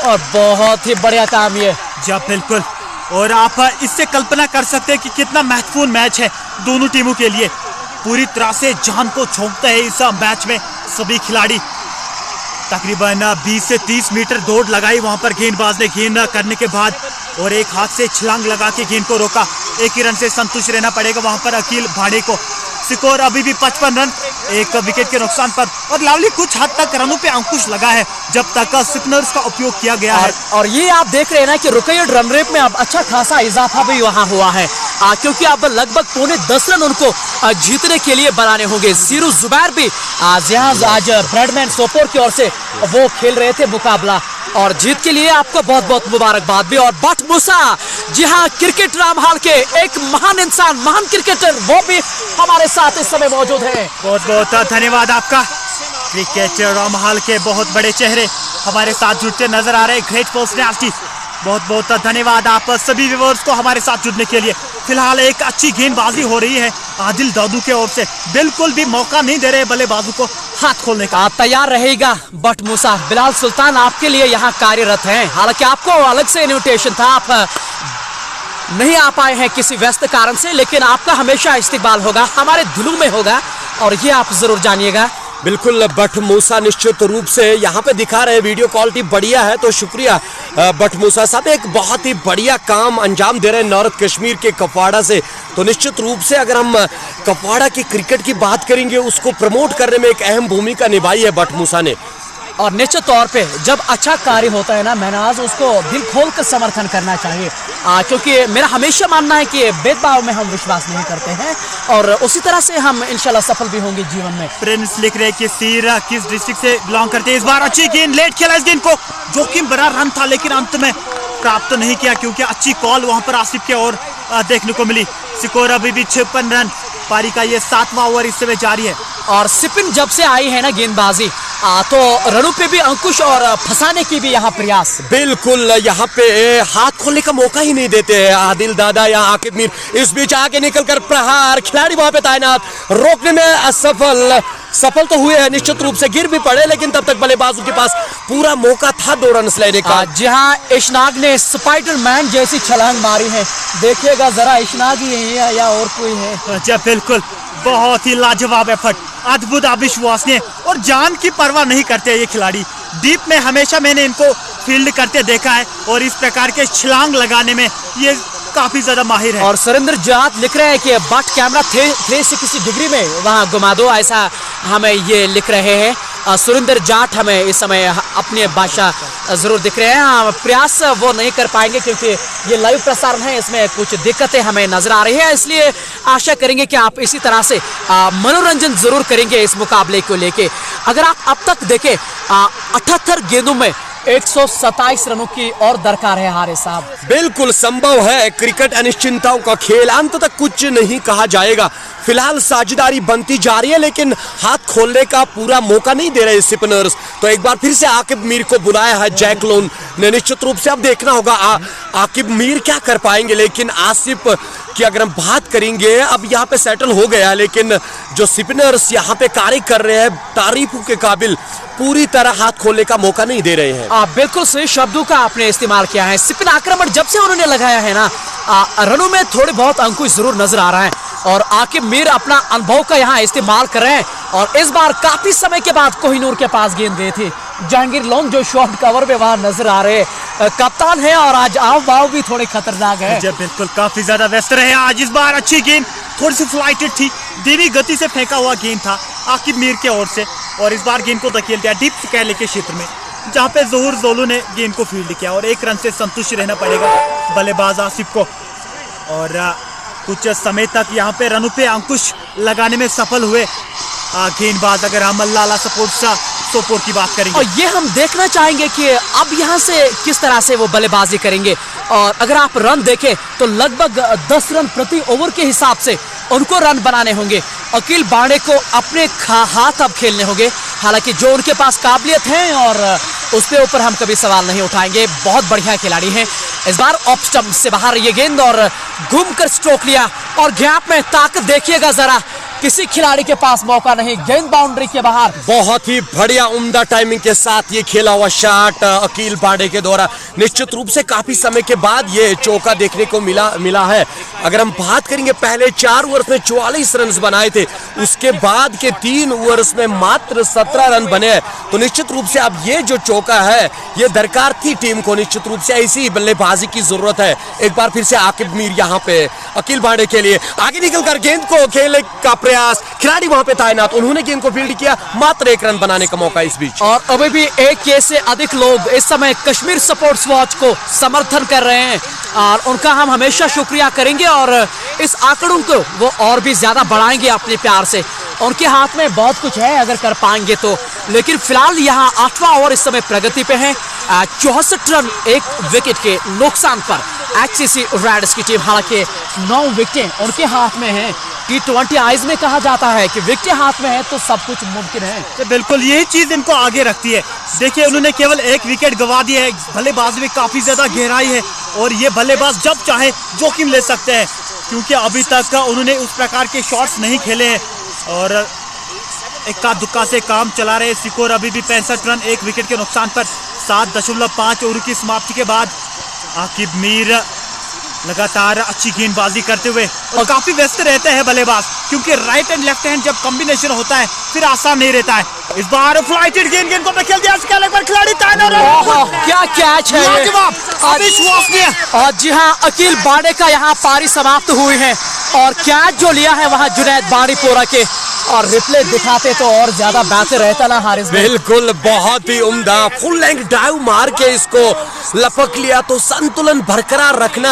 और बहुत ही बढ़िया काम ये। जी बिल्कुल, और आप इससे कल्पना कर सकते हैं कि कितना महत्वपूर्ण मैच है दोनों टीमों के लिए। पूरी तरह से जान को झोंकता है इस मैच में सभी खिलाड़ी। तकरीबन 20 से 30 मीटर दौड़ लगाई वहां पर गेंदबाज ने गेंद करने के बाद, और एक हाथ से छलांग लगा के गेंद को रोका। एक ही रन से संतुष्ट रहना पड़ेगा वहां पर अकील भाड़े को। स्कोर अभी भी 55 रन, एक विकेट के नुकसान पर। और लावली कुछ हद तक रनों पे अंकुश लगा है जब तक स्पिनर्स का उपयोग किया गया है। और ये आप देख रहे हैं ना कि रुकैयत रन रेट में अब अच्छा खासा इजाफा भी वहां हुआ है क्योंकि अब लगभग 9.5 रन उनको जीतने के लिए बनाने होंगे। सीरू जुबैर भी आज ब्रैडमैन सोपोर की ओर से वो खेल रहे थे मुकाबला, और जीत के लिए आपको बहुत बहुत मुबारकबाद भी। और बट मूसा, जी हाँ, क्रिकेट रामहाल के एक महान इंसान, महान क्रिकेटर, वो भी हमारे साथ इस समय मौजूद है। बहुत बहुत धन्यवाद आपका। क्रिकेट रामहाल के बहुत बड़े चेहरे हमारे साथ जुड़ते नजर आ रहे हैं, ग्रेट पर्सनैलिटी। बहुत बहुत धन्यवाद आप सभी व्यूअर्स को हमारे साथ जुड़ने के लिए। फिलहाल एक अच्छी गेंदबाजी हो रही है आदिल दादू के ओर से, बिल्कुल भी मौका नहीं दे रहे बल्लेबाजों को हाथ खोलने का। तैयार रहेगा बट मूसा। बिलाल सुल्तान आपके लिए यहाँ कार्यरत हैं, हालांकि आपको अलग से इन्विटेशन था, आप नहीं आ पाए हैं किसी व्यस्त कारण से, लेकिन आपका हमेशा इस्तेमाल होगा, हमारे दिलों में होगा, और ये आप जरूर जानिएगा। बिल्कुल, बट मूसा निश्चित रूप से यहाँ पे दिखा रहे हैं, वीडियो क्वालिटी बढ़िया है, तो शुक्रिया बट मूसा साहब, एक बहुत ही बढ़िया काम अंजाम दे रहे हैं नॉर्थ कश्मीर के कपवाड़ा से। तो निश्चित रूप से अगर हम कपवाड़ा की क्रिकेट की बात करेंगे, उसको प्रमोट करने में एक अहम भूमिका निभाई है बट मूसा ने। और निश्चित तौर पे जब अच्छा कार्य होता है ना महनाज, उसको दिल खोल कर समर्थन करना चाहिए क्योंकि मेरा हमेशा मानना है कि भेदभाव में हम विश्वास नहीं करते हैं, और उसी तरह से हम इंशाल्लाह सफल भी होंगे जीवन में। प्रिंस लिख रहे कि सीरा किस डिस्ट्रिक्ट से बिलोंग करते हैं। इस बार अच्छी गेंद, लेट खेला इस गेंद को, जोखिम भरा रन था लेकिन अंत में प्राप्त नहीं किया क्योंकि अच्छी कॉल वहां पर आसिफ के ओर देखने को मिली। स्कोर अभी भी 56 रन, पारी का ये 7वां ओवर इस समय जारी है। और स्पिन जब से आई है ना गेंदबाजी, तो रनों पे भी अंकुश और फंसाने की भी यहाँ प्रयास। बिल्कुल, यहाँ पे हाथ खोलने का मौका ही नहीं देते हैं आदिल दादा या आकिब मीर। इस बीच आगे निकलकर प्रहार, खिलाड़ी वहां पे तैनात, रोकने में सफल तो हुए हैं, निश्चित रूप से गिर भी पड़े, लेकिन तब तक बल्लेबाजों के पास पूरा मौका था 2 रन लेने का। जहां इशनाक ने स्पाइडरमैन जैसी छलांग मारी है, देखिएगा जरा, इशनाक ही है या और कोई है? अच्छा, बिल्कुल, बहुत ही लाजवाब एफर्ट, अद्भुत अविश्वसनीय, और जान की परवाह नहीं करते ये खिलाड़ी। डीप में हमेशा मैंने इनको फील्ड करते देखा है और इस प्रकार के छलांग लगाने में ये काफी ज्यादा माहिर है। और सुरेंद्र जाट लिख रहे हैं कि बट कैमरा 360 डिग्री में वहां घुमा दो, ऐसा हमें ये लिख रहे हैं सुरेंद्र जाट। हमें इस समय अपने भाषा जरूर दिख रहे हैं, प्रयास वो नहीं कर पाएंगे क्योंकि ये लाइव प्रसारण है, इसमें कुछ दिक्कतें हमें नजर आ रही है, इसलिए आशा करेंगे कि आप इसी तरह से मनोरंजन जरूर करेंगे इस मुकाबले को लेके। अगर आप अब तक देखें 78 गेंदों में 127 रनों की और दरकार है हारे साहब। बिल्कुल संभव है, क्रिकेट अनिश्चितताओं का खेल, अंत तक कुछ नहीं कहा जाएगा। फिलहाल साझेदारी बनती जा रही है लेकिन हाथ खोलने का पूरा मौका नहीं दे रहे स्पिनर्स। तो एक बार फिर से आकिब मीर को बुलाया है जैक लोन ने। निश्चित रूप से अब देखना होगा आकिब मीर क्या कर पाएंगे, लेकिन आसिफ की अगर हम बात करेंगे, अब यहाँ पे सेटल हो गया, लेकिन जो स्पिनर्स यहाँ पे कार्य कर रहे हैं तारीफों के काबिल, पूरी तरह हाथ खोलने का मौका नहीं दे रहे हैं। बिल्कुल सही शब्दों का आपने इस्तेमाल किया है। स्पिन आक्रमण जब से उन्होंने लगाया है ना, रनों में थोड़े बहुत अंकुश जरूर नजर आ रहा है, और आकिब मीर अपना अनुभव का यहाँ इस्तेमाल कर रहे हैं। और इस बार काफी समय के बाद कोहिनूर के पास गेंद गई थी, जहांगीर लोन जो शॉर्ट कवर में वहां नजर आ रहे कप्तान है, और आज आव भाव भी थोड़े खतरनाक है। बिल्कुल, काफी ज्यादा व्यस्त रहे आज। इस बार अच्छी गेंद, थोड़ी सी फ्लाइटेड थी, धीमी गति से फेंका हुआ गेंद था आकिब मीर के ओर से, और इस बार गेंद को धकेल दिया डीप स्कैले के क्षेत्र में, जहां पे ज़हूर जोलू ने गेंद को फील्ड किया, और 1 रन से संतुष्ट रहना पड़ेगा बल्लेबाज आसिफ को। और कुछ समय तक यहाँ पे रनों पे अंकुश लगाने में सफल हुए गेंदबाज। अगर हम लाला सपोर्ट्स सोपोर की बात करेंगे, और ये हम देखना चाहेंगे कि अब यहाँ से किस तरह से वो बल्लेबाजी करेंगे। और अगर आप रन देखें तो लगभग 10 रन प्रति ओवर के हिसाब से उनको रन बनाने होंगे। अकील बांडे को अपने हाथ अब खेलने होंगे, हालांकि जो उनके पास काबिलियत है और उसके ऊपर हम कभी सवाल नहीं उठाएंगे। बहुत बढ़िया खिलाड़ी हैं। इस बार ऑफ स्टंप से बाहर ये गेंद और घूमकर स्ट्रोक लिया और गैप में ताकत देखिएगा जरा, किसी खिलाड़ी के पास मौका नहीं, गेंद बाउंड्री के बाहर। बहुत ही बढ़िया उम्दा टाइमिंग के साथ ये खेला हुआ शॉट अकील बांडे के द्वारा। निश्चित रूप से काफी समय के बाद ये चौका देखने को मिला है। अगर हम बात करेंगे पहले 4 ओवर्स में 44 रन बनाए थे, उसके बाद के 3 ओवर्स में मात्र 17 रन बने हैं। तो निश्चित रूप से अब ये जो चौका है ये दरकार थी टीम को। निश्चित रूप से ऐसी बल्लेबाजी की जरूरत है। एक बार फिर से आकिब मीर यहाँ पे अकील बांडे के लिए आगे निकलकर गेंद को खेलने का प्रयास, खिलाड़ी वहां पे तैनात, उन्होंने गेंद को फील्ड किया, मात्र 1 रन बनाने का मौका इस बीच। और अभी भी 1 के से अधिक लोग इस समय कश्मीर सपोर्ट्स वॉच को समर्थन कर रहे हैं और उनका हम हमेशा शुक्रिया करेंगे और इस आंकड़ों को वो और भी ज्यादा बढ़ाएंगे अपने प्यार से। उनके हाथ में बहुत कुछ है अगर कर पाएंगे तो। लेकिन फिलहाल यहाँ 8वां ओवर इस समय प्रगति पे है। 64 रन 1 विकेट के नुकसान पर एक्ससीसी रेड्स की टीम, हालांकि 9 विकेटें उनके हाथ में हैं। T20 आइज में कहा जाता है कि विकेट हाथ में है तो सब कुछ मुमकिन है। तो बिल्कुल यही चीज इनको आगे रखती है। देखिए उन्होंने केवल 1 विकेट गंवा दिया है। बल्लेबाज में काफी ज्यादा गहराई है और ये बल्लेबाज जब चाहे जोखिम ले सकते हैं, क्योंकि अभी तक उन्होंने उस प्रकार के शॉट्स नहीं खेले हैं और इक्का दुक्का से काम चला रहे। स्कोर अभी भी 65 रन 1 विकेट के नुकसान पर 7.5 ओवर की समाप्ति के बाद आकिब मीर लगातार अच्छी गेंदबाजी करते हुए और काफी व्यस्त रहते हैं बल्लेबाज, क्योंकि राइट एंड लेफ्ट हैंड जब कॉम्बिनेशन होता है फिर आसान नहीं रहता है। इस बार फ्लाइटेड गेंद को खेल दिया खिलाड़ी क्या कैच है ये, अविश्वसनीय। और जी हाँ, अकील बांडे का यहाँ पारी समाप्त हुई है और कैच जो लिया है वहाँ जुनैद बांडीपोरा के, और रिप्ले दिखाते तो और ज्यादा बेहतर रहता ना हारिस। बिल्कुल, बहुत ही उम्दा फुल लेंथ डाइव मार के इसको लपक लिया। तो संतुलन बरकरार रखना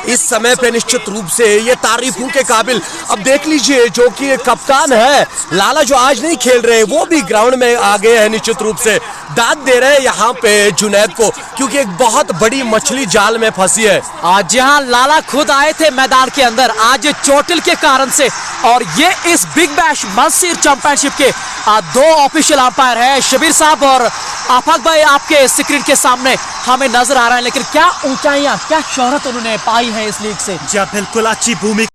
इस समय पे निश्चित रूप से ये तारीफों के काबिल। अब देख लीजिए जो कि कप्तान है लाला, जो आज नहीं खेल रहे, वो भी ग्राउंड में आ गए हैं। निश्चित रूप से दाद दे रहे हैं यहाँ पे जुनैद को, क्योंकि एक बहुत बड़ी मछली जाल में फंसी है। आज यहाँ लाला खुद आए थे मैदान के अंदर आज चोटिल के कारण से, और ये इस बिग बैश मंसीर चैंपियनशिप के 2 ऑफिशियल अंपायर है, शबीर साहब और आफाक भाई आपके स्क्रीन के सामने हमें नजर आ रहा है। लेकिन क्या ऊंचाइयां, क्या शोहरत उन्होंने पाई है इस लीग से। जी बिल्कुल, अच्छी भूमिका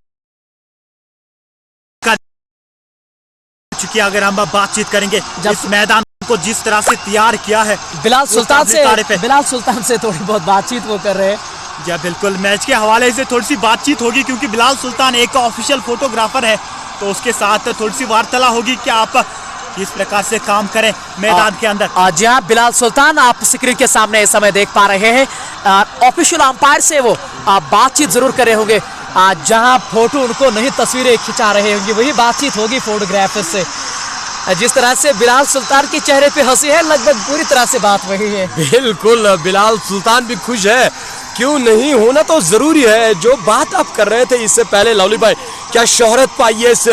चुकी। अगर हम बातचीत करेंगे इस मैदान को जिस तरह से तैयार किया है, बिलाल सुल्तान से थोड़ी बहुत बातचीत वो कर रहे हैं। जी बिल्कुल, मैच के हवाले से थोड़ी सी बातचीत होगी, क्योंकि बिलाल सुल्तान एक ऑफिशियल फोटोग्राफर है, तो उसके साथ थोड़ी सी वार्ताला होगी कि आप किस प्रकार से काम करें मैदान के अंदर। जी हाँ, बिलाल सुल्तान आप स्क्रीन के सामने इस समय देख पा रहे हैं। ऑफिशियल अंपायर से वो बातचीत जरूर कर रहे होंगे। जहां फोटो उनको नहीं, तस्वीरें खिंचा रहे होंगे, वही बातचीत होगी फोटोग्राफर से। जिस तरह से बिलाल सुल्तान के चेहरे पे हंसी है, लगभग पूरी तरह से बात वही है। बिल्कुल, बिलाल सुल्तान भी खुश है, क्यों नहीं, होना तो जरूरी है। जो बात आप कर रहे थे इससे पहले लवली भाई, क्या शोहरत पाई है इस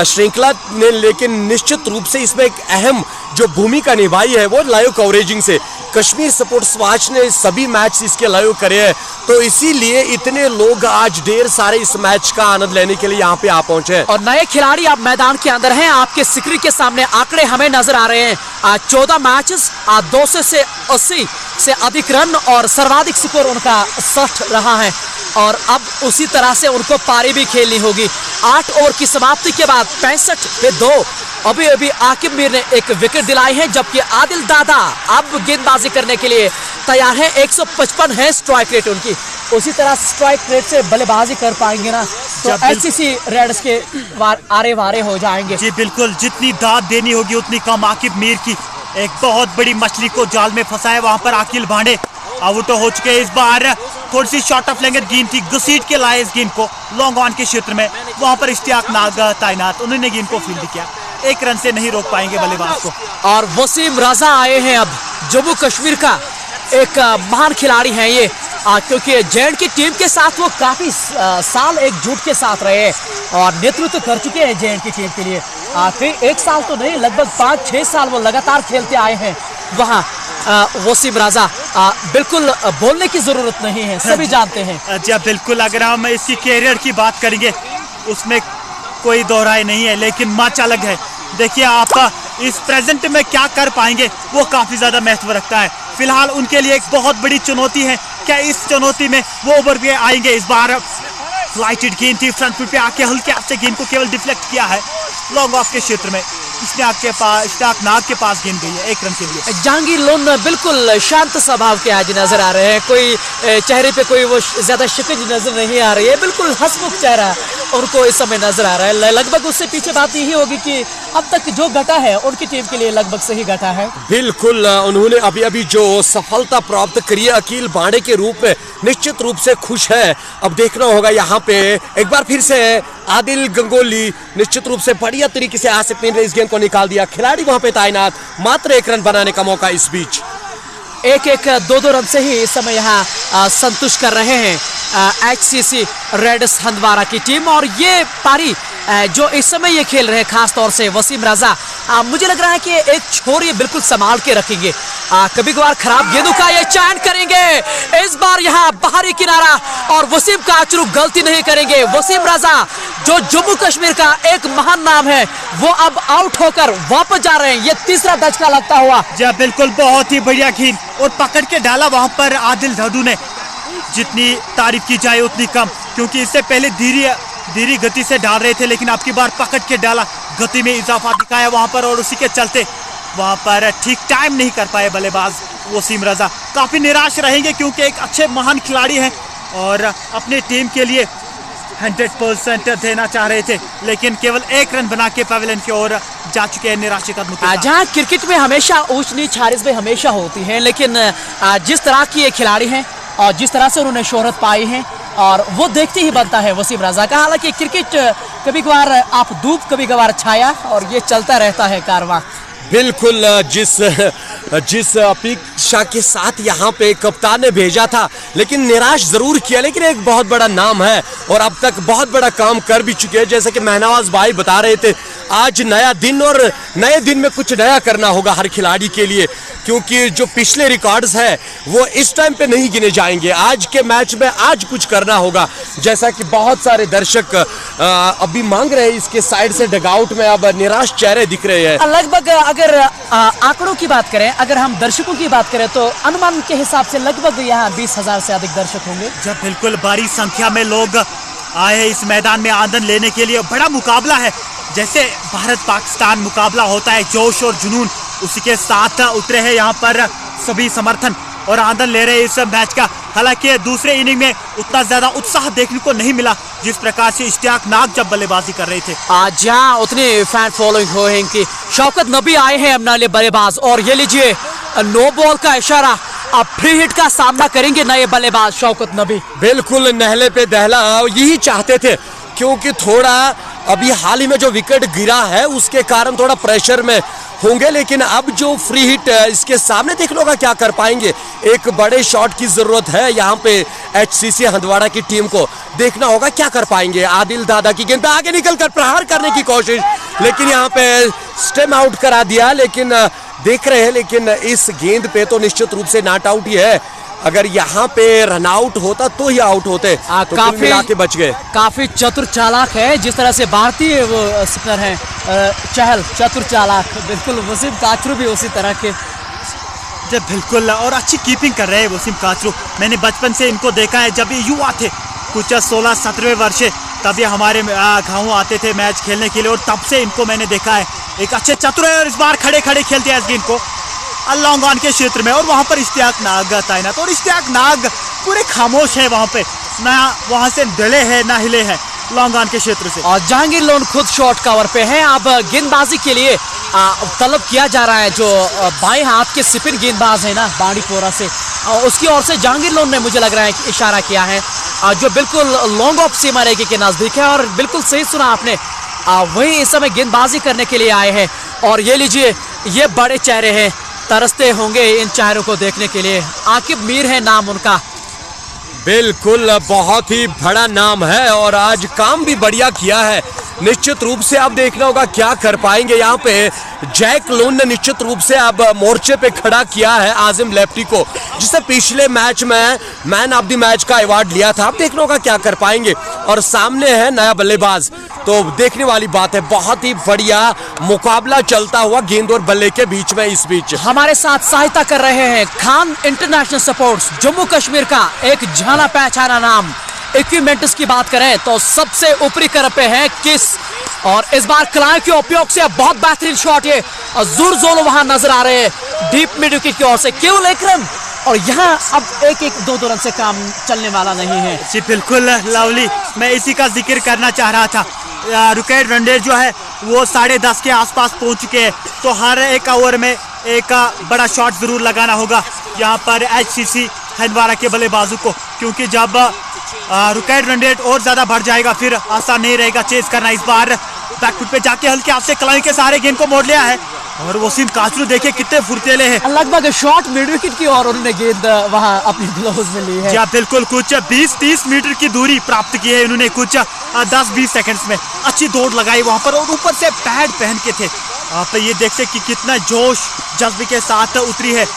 श्रृंखला ने, लेकिन निश्चित रूप से इसमें एक अहम जो भूमिका निभाई है वो लाइव कवरेजिंग से। कश्मीर सपोर्ट्स वॉच ने सभी मैच इसके लाइव करे हैं, तो इसीलिए इतने लोग आज ढेर सारे इस मैच का आनंद लेने के लिए यहाँ पे आ पहुंचे हैं। और नए खिलाड़ी अब मैदान के अंदर हैं। आपके स्क्रीन के सामने आंकड़े हमें नजर आ रहे हैं। 14 मैचेस, 280 से अधिक रन और सर्वाधिक स्कोर उनका 60 रहा है। और अब उसी तरह से उनको पारी भी खेलनी होगी। 8 ओवर की समाप्ति के बाद 65 पे 2 अभी आकिब मीर ने एक विकेट दिलाई है, जबकि आदिल दादा अब गेंदबाजी करने के लिए तैयार है। 155 है स्ट्राइक रेट उनकी। उसी तरह स्ट्राइक रेट से बल्लेबाजी कर पाएंगे ना तो एचसीसी रेड्स के आरे वारे हो जाएंगे। जी बिल्कुल, जितनी दाद देनी होगी उतनी कम। आकिब मीर की एक बहुत बड़ी मछली को जाल में फंसा है वहां पर अकील बांडे आउट हो चुके। इस बार थोड़ी सी शॉर्ट ऑफ लेंथ गेंद थी, घसीट के लाए इस गेंद को लॉन्ग ऑन के क्षेत्र में, वहां पर इश्तियाक नाग तैनात, उन्होंने गेंद को फील्ड किया। 1 रन से नहीं रोक पाएंगे बल्लेबाज को। और वसीम रजा आए हैं अब, जम्मू कश्मीर का एक महान खिलाड़ी हैं ये, क्योंकि जेएंड की टीम के साथ वो काफी साल एकजुट के साथ रहे और नेतृत्व कर चुके हैं जेएंड की टीम के लिए। कई एक साल तो नहीं, लगभग 5-6 साल वो लगातार खेलते आए हैं वहाँ। वसीम राजा, बिल्कुल बोलने की जरूरत नहीं है, सभी जानते हैं। जी बिल्कुल, अगर हम इसकी कैरियर की बात करेंगे उसमें कोई दोहराई नहीं है, लेकिन मैच अलग है। देखिए आप इस प्रेजेंट में क्या कर पाएंगे वो काफी ज्यादा महत्व रखता है। फिलहाल उनके लिए एक बहुत बड़ी चुनौती है, क्या इस चुनौती में वो उभर के आएंगे। इस बार फ्लाइटेड गेंद थी, फ्रंट फुट पे आके हल्के हाथ से गेंद को केवल डिफ्लेक्ट किया है लॉन्ग ऑफ के क्षेत्र में। इश्तियाक नाग के पास गेंद गई है 1 रन के लिए। जहांगीर लोन बिल्कुल शांत स्वभाव के आज नजर आ रहे हैं, कोई चेहरे पे कोई वो ज्यादा शिकंज नजर नहीं आ रही है, बिल्कुल हंसमुख चेहरा उनको इस समय नजर आ रहा है। लगभग उससे पीछे बात यही होगी कि अब तक जो घटा है उनकी टीम के लिए लगभग सही घटा है। बिल्कुल, उन्होंने अभी अभी जो सफलता प्राप्त करी है अकील बांडे के रूप में निश्चित रूप से खुश है। अब देखना होगा यहाँ पे एक बार फिर से आदिल गंगोली निश्चित रूप से बढ़िया तरीके से आसिफ मीर ने इस गेंद को निकाल दिया। खिलाड़ी वहां पे तैनात, मात्र 1 रन बनाने का मौका इस बीच। 1-1, 2-2 रन से ही इस समय यहाँ संतुष्ट कर रहे हैं HCC रेड्स हंदवाड़ा की टीम। और ये पारी जो इस समय ये खेल रहे हैं, खास तौर से वसीम राजा, मुझे लग रहा है कि एक छोर ये बिल्कुल संभाल के रखेंगे। कभी कभार खराब गेंदों का ये चयन करेंगे। इस बार यहाँ बाहरी किनारा और वसीम काचरू गलती नहीं करेंगे। वसीम राजा जो जम्मू कश्मीर का एक महान नाम है, वो अब आउट होकर वापस जा रहे हैं। ये तीसरा दशका लगता हुआ। जी बिल्कुल, बहुत ही बढ़िया गेंद और पकड़ के डाला वहां पर आदिल धडू ने। जितनी तारीफ की जाए उतनी कम, क्योंकि इससे पहले धीरे गति से डाल रहे थे, लेकिन अब की बार पकड़ के डाला, गति में इजाफा दिखाया वहां पर और उसी के चलते वहां पर ठीक टाइम नहीं कर पाए बल्लेबाज वसीम रजा। काफी निराश रहेंगे क्योंकि एक अच्छे महान खिलाड़ी हैं और अपने टीम के लिए 100% देना चाह रहे थे, लेकिन केवल 1 रन बना के पवेलियन की ओर जा चुके हैं निराशा कदम के साथ। जहाँ क्रिकेट में हमेशा ऊंच नीच हारिस में हमेशा होती है, लेकिन जिस तरह की ये खिलाड़ी हैं और जिस तरह से उन्होंने शोहरत पाई है और वो देखते ही बनता है वसीम रजा का। हालांकि क्रिकेट कभी कभार आप धूप कभी कभार छाया और ये चलता रहता है कारवां। बिल्कुल, जिस अपेक्षा के साथ यहाँ पे कप्तान ने भेजा था, लेकिन निराश जरूर किया, लेकिन एक बहुत बड़ा नाम है और अब तक बहुत बड़ा काम कर भी चुके हैं। जैसे कि महनवाज भाई बता रहे थे, आज नया दिन और नए दिन में कुछ नया करना होगा हर खिलाड़ी के लिए, क्योंकि जो पिछले रिकॉर्ड्स है वो इस टाइम पे नहीं गिने जाएंगे। आज के मैच में आज कुछ करना होगा, जैसा कि बहुत सारे दर्शक अभी मांग रहे हैं। इसके साइड से डगआउट में अब निराश चेहरे दिख रहे हैं। लगभग अगर आंकड़ों की बात करें, अगर हम दर्शकों की बात करें तो अनुमान के हिसाब से लगभग यहाँ 20,000 से अधिक दर्शक होंगे। जब बिल्कुल बड़ी संख्या में लोग आए हैं इस मैदान में आनंद लेने के लिए। बड़ा मुकाबला है, जैसे भारत पाकिस्तान मुकाबला होता है, जोश और जुनून उसी के साथ उतरे हैं यहाँ पर सभी समर्थन और आनंद ले रहे हैं इस मैच का। हालांकि दूसरे इनिंग में उतना ज्यादा उत्साह देखने को नहीं मिला जिस प्रकार से इश्तियाक नाग जब बल्लेबाजी कर रहे थे। आज यहाँ उतनी फैन फॉलोइंग हो है कि शौकत नबी आए हैं अब नए बल्लेबाज, और ये लीजिए नो बॉल का इशारा, अब फ्री हिट का सामना करेंगे नए बल्लेबाज शौकत नबी। बिल्कुल, नहले पे दहला यही चाहते थे, क्योंकि थोड़ा अभी हाल ही में जो विकेट गिरा है उसके कारण थोड़ा प्रेशर में होंगे, लेकिन अब जो फ्री हिट इसके सामने देख लो क्या कर पाएंगे। एक बड़े शॉट की जरूरत है यहाँ पे HCC हंदवाड़ा की टीम को, देखना होगा क्या कर पाएंगे। आदिल दादा की गेंद पे आगे निकल कर प्रहार करने की कोशिश, लेकिन यहाँ पे स्टेम आउट करा दिया। लेकिन देख रहे हैं, लेकिन इस गेंद पे तो निश्चित रूप से नॉट आउट ही है। अगर यहाँ पे रन आउट होता तो ही आउट होते, तो काफी मिला के बच गए। काफी चतुर चालाक है, जिस तरह से भारतीय वो स्पिनर हैं चहल, चतुर चालाक, बिल्कुल वसीम काचरू भी उसी तरह के। जब बिल्कुल, और अच्छी कीपिंग कर रहे हैं वसीम काचरू। मैंने बचपन से इनको देखा है, जब ये युवा थे कुछ 16-17 वर्ष, तब ये हमारे गाँव आते थे मैच खेलने के लिए और तब से इनको मैंने देखा है। एक अच्छे चतुर है और इस बार खड़े खड़े खेलते हैं इस गेंद को लॉन्ग ऑन के क्षेत्र में, और वहां पर इश्तियाक नाग तैनात, और इश्तियाक नाग पूरे खामोश है वहां पे, ना वहां से डले है ना हिले है लॉन्ग ऑन के क्षेत्र से। और जहांगीर लोन खुद शॉट कवर पे हैं। अब गेंदबाजी के लिए तलब किया जा रहा है, जो बाएं हाथ के स्पिन गेंदबाज है ना बांडीपोरा से, उसकी ओर से जहांगीर लोन ने मुझे लग रहा है कि इशारा किया है, जो बिल्कुल लॉन्ग ऑफ सीमा रेखा के नजदीक है। और बिल्कुल सही सुना आपने, वही इस समय गेंदबाजी करने के लिए आए हैं। और ये लीजिए, ये बड़े चेहरे हैं, तरसते होंगे इन चेहरों को देखने के लिए। आकिब मीर है नाम उनका। बिल्कुल, बहुत ही बड़ा नाम है और आज काम भी बढ़िया किया है। निश्चित रूप से अब देखना होगा क्या कर पाएंगे। यहाँ पे जैक लोन ने निश्चित रूप से अब मोर्चे पे खड़ा किया है आजिम लेफ्टी को, जिसे पिछले मैच में मैन ऑफ द मैच का अवार्ड लिया था। अब देखना होगा क्या कर पाएंगे और सामने है नया बल्लेबाज, तो देखने वाली बात है। बहुत ही बढ़िया मुकाबला चलता हुआ गेंद और बल्ले के बीच में। इस बीच हमारे साथ सहायता कर रहे हैं खान इंटरनेशनल सपोर्ट्स, जम्मू कश्मीर का एक जाना पहचाना नाम। इक्विपमेंट्स की बात करें तो सबसे ऊपरी क्रम पे है किस, और इस बार खिलाड़ियों के उपयोग से बहुत बेहतरीन शॉट ये अजूर जोलो वहां नजर आ रहे हैं डीप मिड विकेट की ओर से, केवल एक रन। और यहाँ अब एक दो रन से काम चलने वाला नहीं है। जी बिल्कुल लवली, मैं इसी का जिक्र करना चाह रहा था। रुकैड रन रेट जो है वो 10:30 के आसपास पहुंच चुके हैं, तो हर एक ओवर में एक बड़ा शॉट जरूर लगाना होगा यहाँ पर HCC हंदवाड़ा के बल्लेबाजों को, क्योंकि जब रुकैड रन रेट और ज्यादा बढ़ जाएगा फिर आसान नहीं रहेगा चेज करना। इस बार बैकफुट पे जाके हल्के हाथ से कलाई के सहारे गेंद को मोड़ लिया है, और वसीम काचरू देखिए कितने फुर्तीले हैं। लगभग शॉर्ट मिड विकेट की और उन्होंने गेंद वहां अपनी ग्लोव्स में ली है। जी बिल्कुल, कुछ 20-30 मीटर की दूरी प्राप्त की है इन्होंने, कुछ 10-20 सेकंड्स में अच्छी दौड़ लगाई वहां पर, और ऊपर से पैड पहन के थे। आप ये देखते कि कितना जोश जज्बे के साथ उतरी है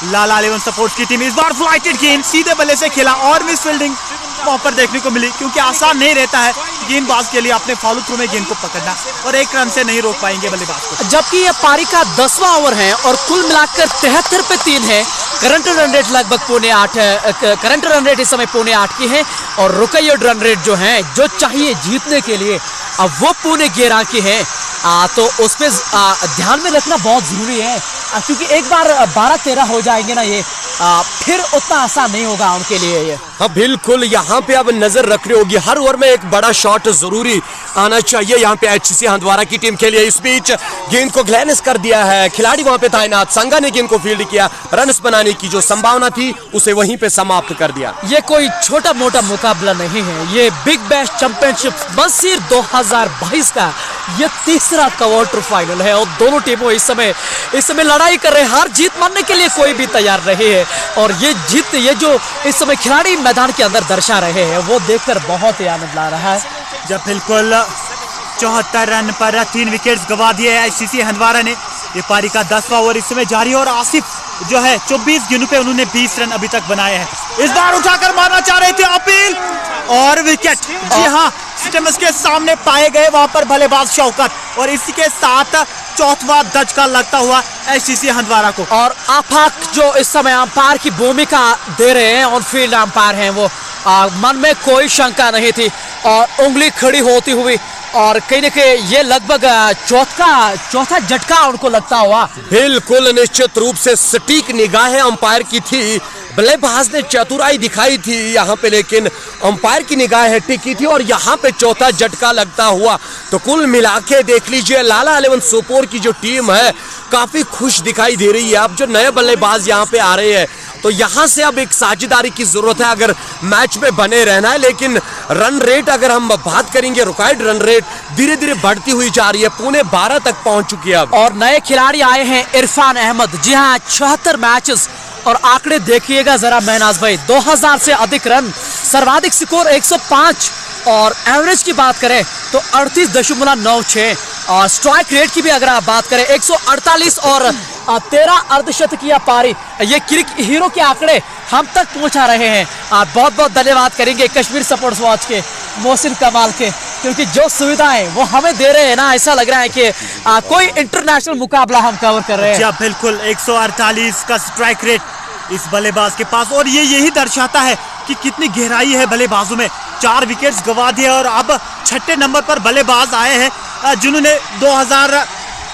लाला 11 सपोर्ट्स की टीम। इस बार फ्लाइटेड गेंद सीधे बल्ले से खेला और मिस फील्डिंग वहां पर देखने को मिली, क्योंकि आसान नहीं रहता है गेंदबाज के लिए अपने फॉलो थ्रू में गेंद को पकड़ना, और एक रन से नहीं रोक पाएंगे बल्लेबाज को। जबकि ये पारी का 10वां ओवर है और कुल मिलाकर 73 पे 3 है। करंट रन रेट लगभग 7.5 है। करंट रन रेट इस समय 7.5 की है, और रुकैड रन रेट जो है जो चाहिए जीतने के लिए अब वो 11.5 की है। तो उस पे ध्यान में रखना बहुत जरूरी है, क्योंकि एक बार 12-13 हो जाएंगे ना ये, फिर उतना आसान नहीं होगा उनके लिए ये। हाँ बिल्कुल, यहाँ पे अब नजर रखनी होगी, हर ओवर में एक बड़ा शॉट जरूरी आना चाहिए यहाँ पे HCC हंदवाड़ा की टीम के लिए। इस बीच गेंद को ग्लैनेस कर दिया है खिलाड़ी वहां पे तैनात, संगा ने गेंद को फील्ड किया, रन्स बनाने की जो संभावना थी उसे वहीं पे समाप्त कर दिया। ये कोई छोटा मोटा मुकाबला नहीं है, ये बिग बैश चैंपियनशिप मंसीर 2022 का ये तीसरा क्वार्टर फाइनल है, और दोनों टीमों इस समय लड़ाई कर रहे हैं। हार जीत मानने के लिए कोई भी तैयार नहीं है, और ये जीत ये जो इस समय खिलाड़ी मैदान के अंदर दर्शा रहे हैं वो देखकर बहुत ही आनंद ला रहा है। जब बिल्कुल 74 रन पर 3 विकेट्स गवा दिए HCC हंदवाड़ा ने। ये पारी का 10वां ओवर इस समय जारी है, और आसिफ जो है 24 गेंदों पे उन्होंने 20 रन अभी तक बनाए हैं। इस बार उठाकर मारना चाह रहे थे अपील, और विकेट जी हाँ स्टम्प्स के सामने पाए गए वहां पर बल्लेबाज शौकत, और इसी के साथ चौथा दचका लगता हुआ HCC हंदवाड़ा को। और आफाक जो इस समय अंपायर की भूमिका दे रहे हैं, ऑन फील्ड अंपायर हैं वो, मन में कोई शंका नहीं थी, और उंगली खड़ी होती हुई, और कहीं न कहीं ये लगभग चौथा झटका उनको लगता हुआ। बिल्कुल, निश्चित रूप से सटीक निगाहें अंपायर की थी, बल्लेबाज ने चतुराई दिखाई थी यहाँ पे, लेकिन अंपायर की निगाहें टिकी थी, और यहाँ पे चौथा झटका लगता हुआ। तो कुल मिला के देख लीजिए लाला 11 सुपोर की जो टीम है काफी खुश दिखाई दे रही है। अब जो नए बल्लेबाज यहाँ पे आ रहे हैं, तो यहाँ से अब एक साझेदारी की जरूरत है अगर मैच में बने रहना है। लेकिन रन रेट अगर हम बात करेंगे, रुकैड रन रेट धीरे धीरे बढ़ती हुई जा रही है, 12.5 तक पहुंच चुकी है अब। और नए खिलाड़ी आए हैं इरफान अहमद, जी हाँ 76 मैचेस, और आंकड़े देखिएगा जरा महनाज भाई, 2000 से अधिक रन, सर्वाधिक स्कोर 105, और एवरेज की बात करें तो 38.96, और स्ट्राइक रेट की भी अगर आप बात करें 148, और 13 अर्धशतकीय पारी। ये क्रिक हीरो के आंकड़े हम तक पहुंचा रहे हैं। बहुत बहुत धन्यवाद करेंगे कश्मीर सपोर्ट्स वॉच के मोहसिन कमाल के, क्योंकि जो सुविधाएं वो हमें दे रहे हैं ना, ऐसा लग रहा है कि कोई इंटरनेशनल मुकाबला हम कवर कर रहे हैं। बिल्कुल 148 का स्ट्राइक रेट इस बल्लेबाज के पास, और ये यही दर्शाता है कि कितनी गहराई है बल्लेबाजों में। 4 विकेट्स गवा दिए, और अब 6ठे नंबर पर बल्लेबाज आए हैं जिन्होंने 2000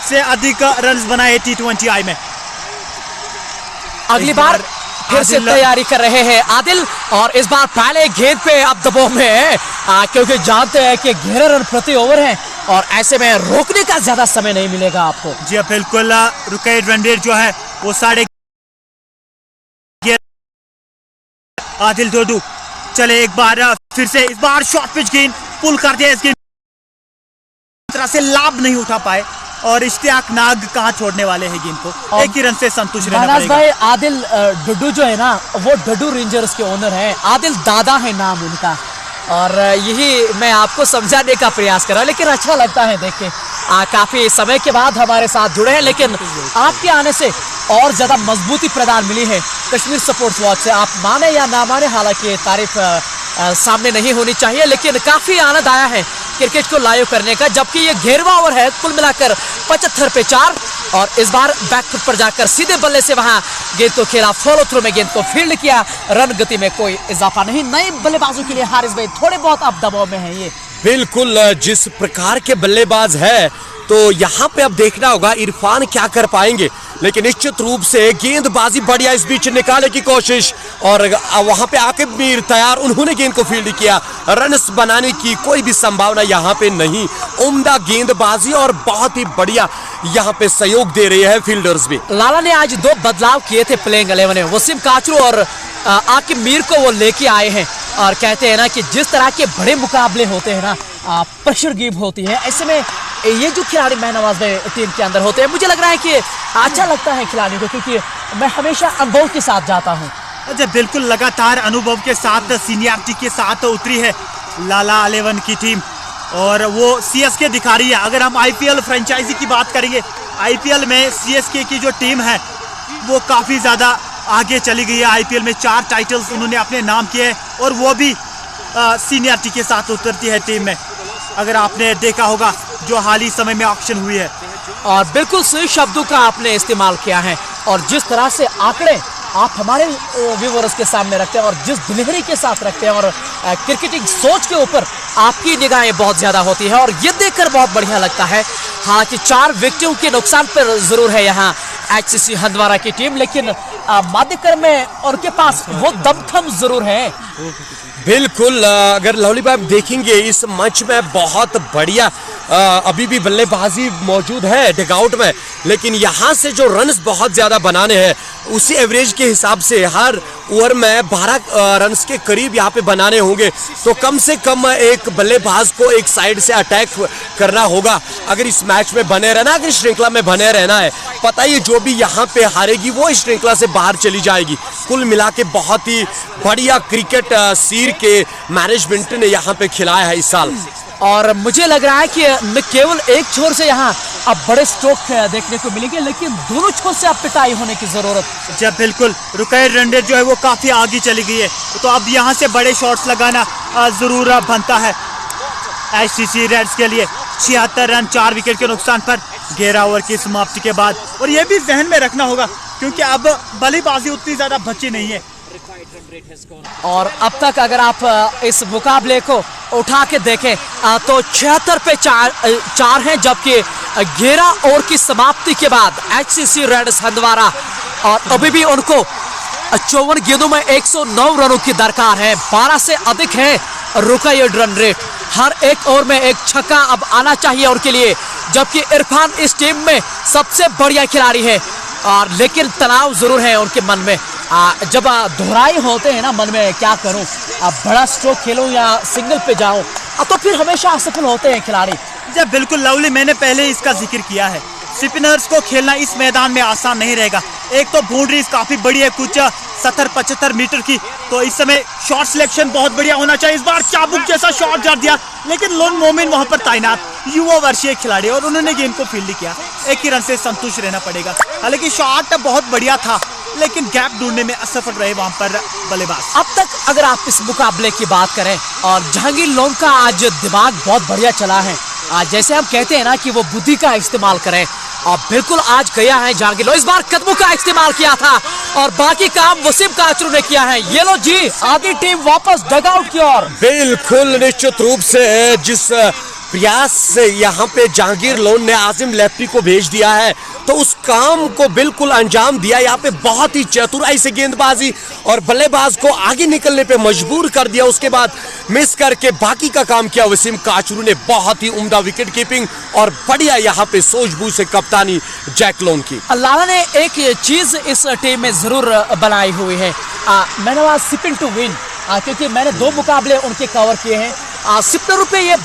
से अधिक रन्स बनाए T20I में। अगली बार फिर से तैयारी कर रहे हैं आदिल, और इस बार पहले गेंद पे अब दबाव में है, क्योंकि जानते हैं कि 11 रन प्रति ओवर है, और ऐसे में रोकने का ज्यादा समय नहीं मिलेगा आपको। जी बिल्कुल, रुकैड रन रेट जो है वो 11.5 आदिल डोडू। चले एक बार फिर से, इस बार शॉर्ट पिच गेंद पुल कर दिया, इस गेंद तरह से लाभ नहीं उठा पाए और इश्तियाक नाग कहाँ छोड़ने वाले हैं गेंद को, एक ही रन से संतुष्ट रहना महाराज पड़ेगा। भाई, आदिल डुडू जो है ना, वो डुडू रेंजर्स के ओनर हैं। आदिल दादा है नाम उनका, और यही मैं आपको समझाने का प्रयास कर रहा हूं, लेकिन अच्छा लगता है देख के। काफी समय के बाद हमारे साथ जुड़े हैं, लेकिन आपके आने से और ज्यादा मजबूती प्रदान मिली है कश्मीर स्पोर्ट्स वॉच से। आप माने या ना माने, हालांकि तारीफ सामने नहीं होनी चाहिए, लेकिन काफी आनंद आया है क्रिकेट को लाइव करने का। जबकि ये 11वां ओवर है, कुल मिलाकर 75 पे 4, और इस बार बैकफुट पर जाकर सीधे बल्ले से वहां गेंद को खेला, फॉलो थ्रू में गेंद को फील्ड किया। रन गति में कोई इजाफा नहीं। नए बल्लेबाजों के लिए हारिस भाई थोड़े बहुत अब दबाव में है ये। बिल्कुल, जिस प्रकार के बल्लेबाज है, तो यहाँ पे अब देखना होगा इरफान क्या कर पाएंगे। लेकिन निश्चित रूप से गेंदबाजी बढ़िया, इस बीच निकालने की कोशिश, और वहां पे आकिब मीर तैयार, उन्होंने गेंद को फील्ड किया। रन्स बनाने की कोई भी संभावना यहाँ पे नहीं। उम्दा गेंदबाजी और बहुत ही बढ़िया यहाँ पे सहयोग दे रहे हैं फील्डर्स भी। लाला ने आज 2 बदलाव किए थे प्लेइंग 11 में। वसीम काचरू और आकिब मीर को वो लेके आए हैं, और कहते हैं ना कि जिस तरह के बड़े मुकाबले होते हैं ना, प्रेशर गेम होती है, ऐसे में ये जो खिलाड़ी महनवाज भाई टीम के अंदर होते हैं, मुझे लग रहा है कि अच्छा लगता है खिलाड़ियों को, क्योंकि मैं हमेशा अनुभव के साथ जाता हूँ। अच्छा, बिल्कुल लगातार अनुभव के साथ, सीनियरिटी के साथ उतरी है लाला 11 की टीम, और वो सीएसके दिखा रही है। अगर हम आईपीएल फ्रेंचाइजी की बात करेंगे, आईपीएल में सीएसके की जो टीम है वो काफ़ी ज़्यादा आगे चली गई है। आईपीएल में 4 टाइटल्स उन्होंने अपने नाम किए, और वो भी सीनियरिटी के साथ उतरती है टीम में। अगर आपने देखा होगा जो हाल ही समय में ऑक्शन हुई है, और बिल्कुल सही शब्दों का आपने इस्तेमाल किया है, और जिस तरह से आंकड़े आप हमारे व्यूअर्स के सामने रखते हैं, और जिस दिलहरी के साथ रखते हैं, और क्रिकेटिंग सोच के ऊपर आपकी निगाहें बहुत ज्यादा होती है, और ये देखकर बहुत बढ़िया लगता है। हालांकि 4 विकेटों के नुकसान पर जरूर है यहाँ एचसीसी हंदवाड़ा की टीम, लेकिन माध्यक्रम में उनके पास वो दमखम जरूर है। बिल्कुल, अगर लवली भाई देखेंगे इस मैच में बहुत बढ़िया अभी भी बल्लेबाजी मौजूद है डगआउट में, लेकिन यहाँ से जो रन्स बहुत ज़्यादा बनाने हैं, उसी एवरेज के हिसाब से हर ओवर में 12 रन्स के करीब यहाँ पे बनाने होंगे। तो कम से कम एक बल्लेबाज को एक साइड से अटैक करना होगा अगर इस मैच में बने रहना, अगर श्रृंखला में बने रहना है। पता ही जो भी यहाँ पे हारेगी वो इस श्रृंखला से बाहर चली जाएगी। कुल मिला के बहुत ही बढ़िया क्रिकेट सीर के मैनेजमेंट ने यहाँ पे खिलाया है इस साल, और मुझे लग रहा है कि मैं केवल एक छोर से यहाँ अब बड़े स्ट्रोक देखने को मिलेंगे, लेकिन दोनों छोर से अब पिटाई होने की जरूरत। जब बिल्कुल रुकैर रंडे जो है वो काफ़ी आगे चली गई है, तो अब यहाँ से बड़े शॉट्स लगाना ज़रूर बनता है एचसीसी रेड्स के लिए। 76 रन 4 विकेट के नुकसान पर 11 ओवर की समाप्ति के बाद, और ये भी जहन में रखना होगा क्योंकि अब बल्लेबाजी उतनी ज़्यादा बची नहीं है। और अब तक अगर आप इस मुकाबले को उठा के देखें तो 76 पे 4 हैं, जबकि 11 ओवर की समाप्ति के बाद एचसीसी रेड्स हंदवाड़ा, और अभी भी उनको 54 गेंदों में 109 रनों की दरकार है। 12 से अधिक है रुकैयड रन रेट। हर एक ओवर में एक छक्का अब आना चाहिए उनके लिए, जबकि इरफान इस टीम में सबसे बढ़िया खिलाड़ी है, और लेकिन तनाव जरूर है उनके मन में। जब दोहराई होते हैं ना मन में, क्या करूं, बड़ा स्ट्रोक खेलूं या सिंगल पे जाऊं, तो फिर हमेशा असफल होते हैं खिलाड़ी। जब बिल्कुल लवली, मैंने पहले इसका जिक्र किया है, स्पिनर्स को खेलना इस मैदान में आसान नहीं रहेगा। एक तो बाउंड्रीज काफी बड़ी है, कुछ 70-75 मीटर की, तो इस समय शॉट सिलेक्शन बहुत बढ़िया होना चाहिए। इस बार चाबुक जैसा शॉट जड़ दिया, लेकिन लोन मोमिन वहां पर तैनात युवा वर्षीय खिलाड़ी, और उन्होंने गेंद को फील्ड किया। एक ही रन से संतुष्ट रहना पड़ेगा। हालांकि शॉट बहुत बढ़िया था, लेकिन गैप ढूंढने में असफल रहे वहां पर बल्लेबाज। अब तक अगर आप इस मुकाबले की बात करें, और जहांगीर लोन का आज दिमाग बहुत बढ़िया चला है। आज जैसे हम कहते हैं ना कि वो बुद्धि का इस्तेमाल करें, और बिल्कुल आज गया है जहांगीर लोन। इस बार कदमों का इस्तेमाल किया था, और बाकी काम वसीम काचरू ने किया है। ये लो जी, आधी टीम वापस डगआउट की ओर। बिल्कुल निश्चित रूप से जिस प्रयास से यहाँ पे जहांगीर लोन ने आजिम लेफ्टी को भेज दिया है, तो उस काम को बिल्कुल अंजाम दिया। यहाँ पे बहुत ही चतुराई से गेंदबाजी और बल्लेबाज को आगे निकलने पे मजबूर कर दिया, उसके बाद मिस करके बाकी का काम किया वसीम काचरू ने। बहुत ही उम्दा विकेट कीपिंग और बढ़िया यहाँ पे सूझबूझ से कप्तानी जैक लोन की। लाला ने एक चीज इस टीम में जरूर बनाई हुई है, मैंने सिपिन टू विन, क्योंकि मैंने 2 मुकाबले उनके कवर किए हैं। स्पिनरों पे ये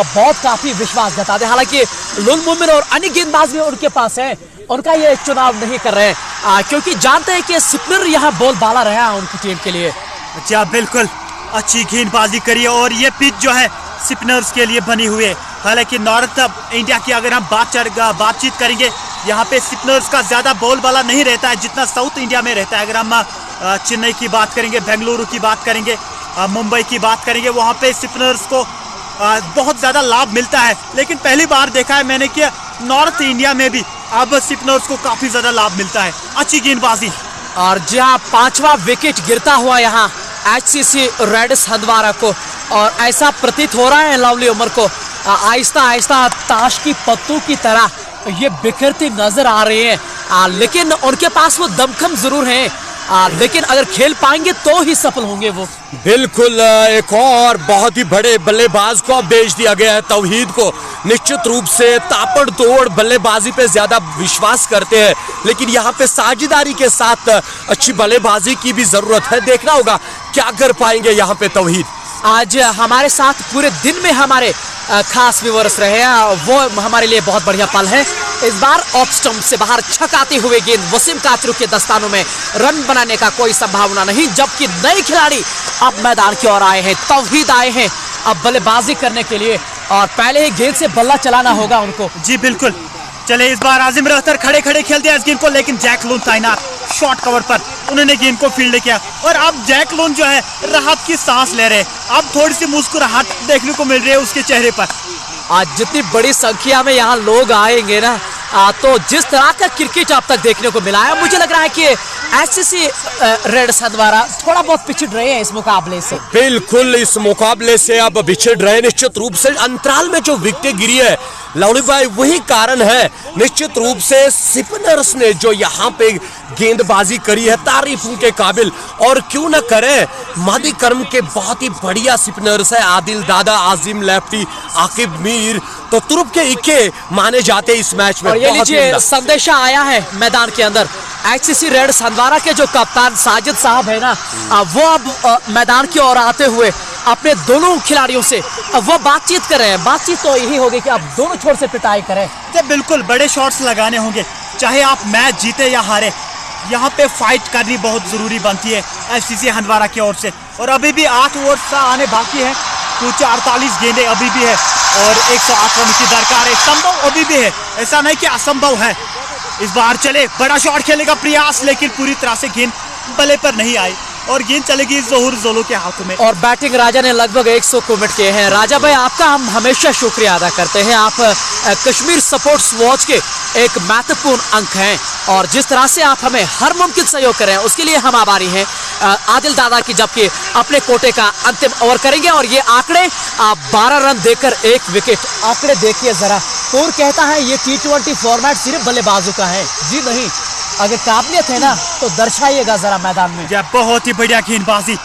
बहुत काफी विश्वास जताते हैं। हालांकि लोन मोमिन और अन्य गेंदबाज भी उनके पास है, उनका ये चुनाव नहीं कर रहे हैं क्योंकि जानते हैं कि स्पिनर यहाँ बोलबाला रहा है उनकी टीम के लिए। जी बिल्कुल, अच्छी गेंदबाजी करी है और ये पिच जो है स्पिनर्स के लिए बनी हुई है। हालांकि नॉर्थ इंडिया की अगर हम बातचीत करेंगे, यहाँ पे स्पिनर्स का ज्यादा बोलबाला नहीं रहता है जितना साउथ इंडिया में रहता है। अगर हम चेन्नई की बात करेंगे, बेंगलुरु की बात करेंगे, मुंबई की बात करेंगे, वहाँ पे स्पिनर्स को बहुत ज्यादा लाभ मिलता है। लेकिन पहली बार देखा है मैंने कि नॉर्थ इंडिया में भी अब स्पिनर्स को काफी ज्यादा लाभ मिलता है। अच्छी गेंदबाजी। और जहाँ 5वां विकेट गिरता हुआ यहाँ HCC रेड्स हंदवारा को, और ऐसा प्रतीत हो रहा है लवली उमर को आहिस्ता आहिस्ता ताश की पत्तों की तरह ये बिखरती नजर आ रही है। लेकिन उनके पास वो दमखम जरूर है, लेकिन अगर खेल पाएंगे तो ही सफल होंगे वो। बिल्कुल, एक और बहुत ही बड़े बल्लेबाज को अब बेच दिया गया है, तौहीद को। निश्चित रूप से ताबड़तोड़ बल्लेबाजी पे ज्यादा विश्वास करते हैं, लेकिन यहाँ पे साझेदारी के साथ अच्छी बल्लेबाजी की भी जरूरत है। देखना होगा क्या कर पाएंगे यहाँ पे तौहीद। आज हमारे साथ पूरे दिन में हमारे खास व्यूअर्स रहे हैं, वो हमारे लिए बहुत बढ़िया पल है। इस बार ऑफ स्टंप से बाहर छकाती हुए गेंद वसीम काचरू के दस्तानों में रन बनाने का कोई संभावना नहीं, जबकि नए खिलाड़ी अब मैदान की ओर आए हैं। तौहीद आए हैं अब बल्लेबाजी करने के लिए, और पहले ही गेंद से बल्ला चलाना होगा उनको। जी बिल्कुल, चले इस बार आजिम रहतर खड़े खड़े खेलते हैं इस गेंद को, लेकिन जैक लोन तैनात शॉर्ट कवर पर, उन्होंने गेंद को फील्ड किया और अब जैक लोन जो है राहत की सांस ले रहे हैं। अब थोड़ी सी मुस्कुराहट देखने को मिल रही है उसके चेहरे पर। आज जितनी बड़ी संख्या में यहाँ लोग आएंगे ना, तो जिस तरह का क्रिकेट अब तक देखने को मिला है, मुझे लग रहा है कि HCC रेड्स हंदवारा थोड़ा बहुत पिछड़ रहे हैं इस मुकाबले से। बिल्कुल, इस मुकाबले से अब बिछड़ रहे। निश्चित रूप से अंतराल में जो विकेटें गिरी है लवली भाई, वही कारण है। निश्चित रूप से स्पिनर्स ने जो यहाँ पे गेंदबाजी करी है तारीफों के काबिल, और क्यों ना करें, मादी कर्म के बहुत ही बढ़िया स्पिनर्स है। आदिल दादा, आजिम लेफ्टी, आकिब मीर तो तुरुप के इक्के माने जाते इस मैच में। और ये लीजिए संदेशा आया है मैदान के अंदर, HCC रेड्स हंदवारा के जो कप्तान साजिद साहब है ना, वो अब मैदान की ओर आते हुए अपने दोनों खिलाड़ियों से वो बातचीत कर रहे हैं। बातचीत तो यही होगी कि अब दोनों छोर से पिटाई करें। बिल्कुल, बड़े शॉट्स लगाने होंगे, चाहे आप मैच जीते या हारे। यहाँ पे फाइट करनी बहुत जरूरी बनती है HCC हंदवारा की ओर से। और अभी भी 8 ओवर आने बाकी है, कुछ 48 गेंदें अभी भी है और 108 रन की दरकार है। संभव अभी भी है, ऐसा नहीं कि असंभव है। इस बार चले बड़ा शॉट खेलने का प्रयास, लेकिन पूरी तरह से गेंद बल्ले पर नहीं आई और गेंद चलेगी ज़ोहर जोलो के हाथों में। और बैटिंग राजा ने लगभग 100 कमिट किए हैं। राजा भाई, आपका हम हमेशा शुक्रिया अदा करते हैं। आप कश्मीर सपोर्ट्स वॉच के एक महत्वपूर्ण अंक हैं, और जिस तरह से आप हमें हर मुमकिन सहयोग कर रहे हैं उसके लिए हम आभारी हैं। आदिल दादा की जबकि अपने कोटे का अंतिम ओवर करेंगे, और ये आंकड़े 12 रन देकर 1 विकेट, आंकड़े देखिए जरा। कोर कहता है ये T20 फॉर्मेट सिर्फ बल्लेबाजों का है। जी नहीं, अगर काबिलियत है ना तो दर्शाइएगा जरा मैदान में। बहुत ही बढ़िया गेंदबाजी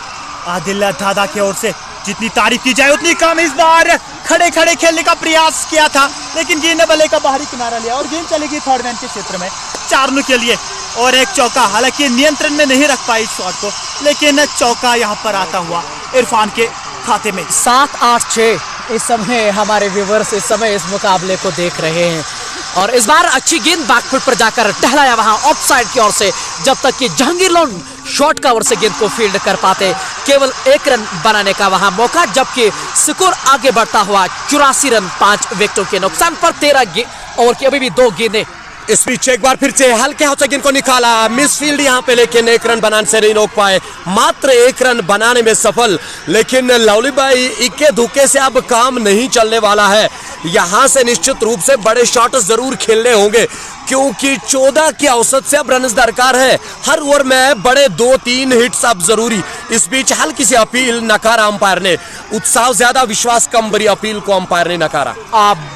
आदिल दादा की ओर से, जितनी तारीफ की जाए उतनी कम। इस बार खड़े खड़े खेलने का प्रयास किया था, लेकिन गेंद ने बल्ले का बाहरी किनारा लिया और गेंद चलेगी थर्ड मैन के क्षेत्र में 4 रनों के लिए और 1 चौका। हालांकि नियंत्रण में नहीं रख पाई इस शॉट को, लेकिन चौका यहाँ पर आता हुआ इरफान के खाते में। 7-8-6 इस समय हमारे व्यूवर्स इस समय इस मुकाबले को देख रहे हैं, और इस बार अच्छी गेंद बैकफुट पर जाकर टहलाया वहां ऑफ साइड की ओर से, जब तक कि जहांगीर लोन शॉर्ट कवर से गेंद को फील्ड कर पाते। केवल 1 रन बनाने का वहां मौका, जबकि स्कोर आगे बढ़ता हुआ 84 रन 5 विकेटों के नुकसान पर 13 ओवर की अभी भी 2 गेंदें। इस बीच एक बार फिर से हल्के हाथ से गेंद को निकाला, मिस फील्ड यहाँ पे, लेकिन 1 रन बनाने से नहीं रोक पाए। मात्र 1 रन बनाने में सफल, लेकिन लवली भाई इक्के धुक्के से अब काम नहीं चलने वाला है। यहाँ से निश्चित रूप से बड़े शॉट जरूर खेलने होंगे, क्योंकि 14 की औसत से अब रन दरकार है। हर ओवर में बड़े 2-3 हिट्स अब जरूरी। इस बीच हल्की सी अपील नकारा अंपायर ने, उत्साह ज्यादा विश्वास कम, बड़ी अपील को अंपायर ने नकारा।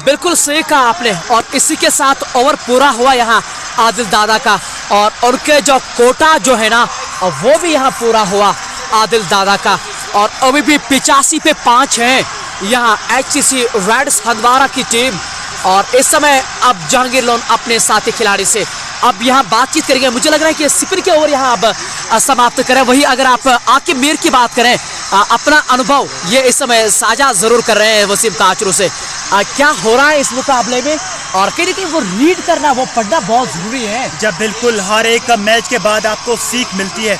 बिल्कुल सही कहा आपने, और इसी के साथ ओवर पूरा हुआ यहाँ आदिल दादा का, और उनके जो कोटा जो है ना वो भी यहाँ पूरा हुआ आदिल दादा का, और अभी भी 85 पे 5 है यहाँ HCC रेड्स हंदवारा की टीम। और इस समय अब जहांगीर लोन अपने साथी खिलाड़ी से अब यहाँ बातचीत करेंगे। मुझे लग रहा है कि स्पिन के ओवर यहाँ अब समाप्त करें। वही अगर आप आकिब मीर की बात करें अपना अनुभव ये इस समय साझा जरूर कर रहे हैं वसीम काचरू से। क्या हो रहा है इस मुकाबले में, और कहीं ना कहीं वो रीड करना, वो पढ़ना बहुत जरूरी है। जब बिल्कुल हर एक मैच के बाद आपको सीख मिलती है,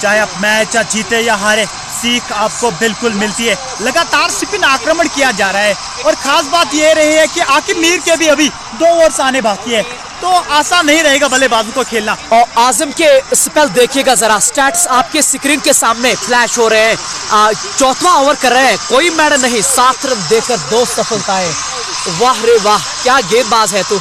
चाहे आप मैच जीते या हारे, सीख आपको बिल्कुल मिलती है। लगातार स्पिन आक्रमण किया जा रहा है, और खास बात यह रही है कि आकिब मीर के भी अभी 2 ओवर्स आने बाकी है, तो आसान नहीं रहेगा बल्लेबाजों को खेलना। और आजम के स्पेल देखिएगा जरा, स्टैट्स आपके स्क्रीन के सामने फ्लैश हो रहे हैं। 4वां ओवर कर रहे हैं, कोई मैडल नहीं, 7 रन देकर 2 सफलताएं। वाह रे वाह, क्या गेंदबाज है तू।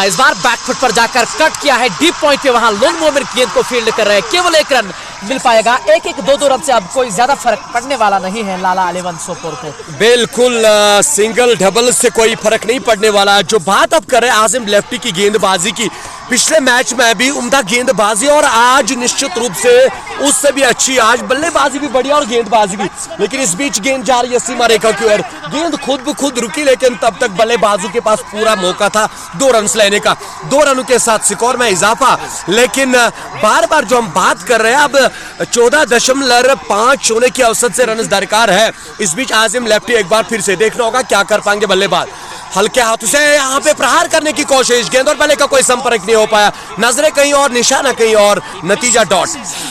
इस बार बैकफुट पर जाकर कट किया है डीप पॉइंट पे, वहां लोन मोमिन गेंद को फील्ड कर रहे हैं। केवल 1 रन मिल पाएगा। 1-1, 2-2 रन से अब कोई ज्यादा फर्क पड़ने वाला नहीं है लाला अलीवन सोपोर को। बिल्कुल सिंगल डबल से कोई फर्क नहीं पड़ने वाला। जो बात अब कर रहे हैं आजिम लेफ्टी की गेंदबाजी की, पिछले मैच में भी उम्दा गेंदबाजी, और आज निश्चित रूप से उससे भी अच्छी, आज बल्लेबाजी भी बढ़िया और गेंदबाजी भी। लेकिन इस बीच गेंद जा रही है सीमा रेखा की ओर, गेंद खुद ब खुद रुकी, लेकिन तब तक बल्लेबाजों के पास पूरा मौका था 2 रन लेने का। 2 रनों के साथ स्कोर में इजाफा। लेकिन बार बार जो हम बात कर रहे हैं, अब 14.5 होने की औसत से रन दरकार है। इस बीच आजिम लेफ्टी एक बार फिर से देखना होगा क्या कर पाएंगे बल्लेबाज। हल्के हाथों से यहाँ पे प्रहार करने की कोशिश, गेंद और बल्ले का कोई संपर्क नहीं हो पाया, नजरें कहीं और, निशाना कहीं और, नतीजा डॉट।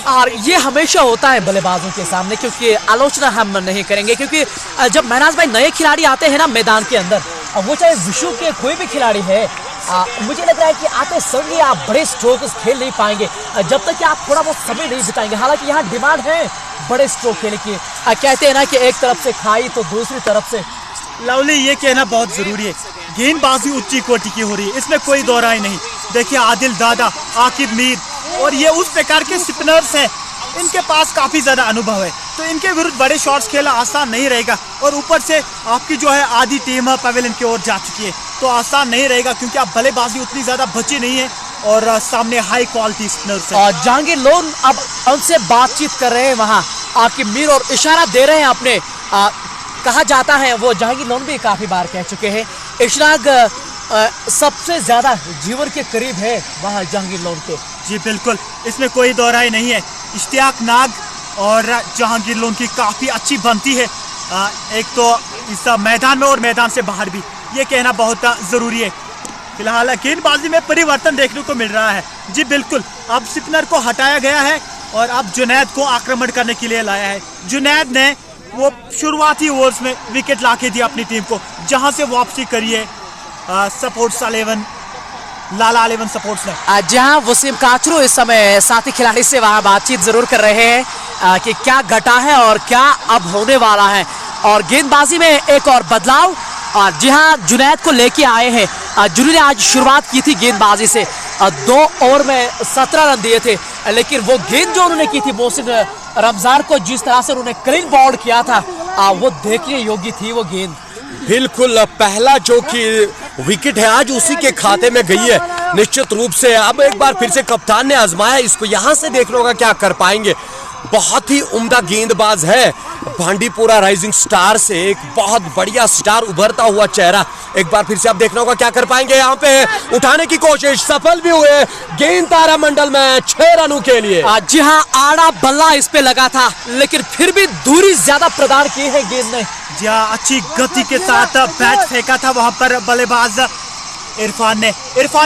और ये हमेशा होता है बल्लेबाजों के सामने, क्योंकि आलोचना हम नहीं करेंगे, क्योंकि जब महनाज भाई नए खिलाड़ी आते हैं ना मैदान के अंदर, वो चाहे विश्व के कोई भी खिलाड़ी है, मुझे लग रहा है कि आते संग आप बड़े स्ट्रोक खेल नहीं पाएंगे जब तक कि आप थोड़ा बहुत समय नहीं बिताएंगे। हालांकि यहाँ डिमांड है बड़े स्ट्रोक खेलने की। कहते हैं ना कि एक तरफ से खाई तो दूसरी तरफ से। लवली, ये कहना बहुत जरूरी है, गेंदबाजी उच्च कोटि की हो रही है, इसमें कोई दो राय नहीं। देखिए आदिल दादा, आकिब मीर, और ये उस प्रकार के स्पिनर्स हैं, इनके पास काफी ज्यादा अनुभव है, तो इनके विरुद्ध बड़े शॉट्स खेलना आसान नहीं रहेगा। और ऊपर से आपकी जो है आधी टीम पवेलियन की ओर जा चुकी है, तो आसान नहीं रहेगा, क्योंकि आप बल्लेबाजी उतनी ज्यादा बची नहीं है, और सामने हाई क्वालिटी स्पिनर्स हैं। और जहांगीर लोन अब उनसे बातचीत कर रहे हैं वहां आकिब मीर, और इशारा दे रहे हैं अपने। कहा जाता है, वो जहांगीर लोन भी काफी बार कह चुके हैं, इशराक सबसे ज्यादा जीवन के करीब है वहां जहांगीर लोन के। जी बिल्कुल, इसमें कोई दो राय नहीं है। इश्तियाक नाग और जहांगीर लोन की काफी अच्छी बनती है, एक तो इस मैदान में और मैदान से बाहर भी, ये कहना बहुत जरूरी है। फिलहाल गेंदबाजी में परिवर्तन देखने को मिल रहा है। जी बिल्कुल, अब स्पिनर को हटाया गया है और अब जुनैद को आक्रमण करने के लिए लाया है। जुनैद ने वो शुरुआती ओवर्स में विकेट लाके दिया अपनी टीम को, जहां से वापसी करी है सपोर्ट्स 11 लाला 11 सपोर्ट्स ने। जहां वसीम काचरू इस समय साथी खिलाड़ी से वहां बातचीत जरूर कर रहे हैं कि क्या घटा है और क्या अब होने वाला है, और गेंदबाजी में एक और बदलाव। और जी हाँ, जुनैद को लेके आए हैं। जुनैद ने आज शुरुआत की थी गेंदबाजी से, 2 ओवर में 17 रन दिए थे, लेकिन वो गेंद जो उन्होंने की थी मोहसिन रमजान को, जिस तरह से उन्होंने क्लीन बॉल्ड किया था, वो देखने योग्य थी वो गेंद। बिल्कुल, पहला जो कि विकेट है आज उसी के खाते में गई है निश्चित रूप से। अब एक बार फिर से कप्तान ने आजमाया इसको, यहां से देखना होगा क्या कर पाएंगे। बहुत ही उम्दा गेंदबाज है, भांडीपुरा राइजिंग स्टार से एक बहुत बढ़िया स्टार उभरता हुआ चेहरा। एक बार फिर से आप देखना होगा क्या कर पाएंगे। यहाँ पे उठाने की कोशिश, सफल भी हुए, गेंद तारा मंडल में 6 रनों के लिए। जी हाँ, आड़ा बल्ला इस पे लगा था, लेकिन फिर भी दूरी ज्यादा प्रदान की है गेंद ने। जी हाँ, अच्छी गति के साथ बैट फेंका था वहां पर बल्लेबाज इरफान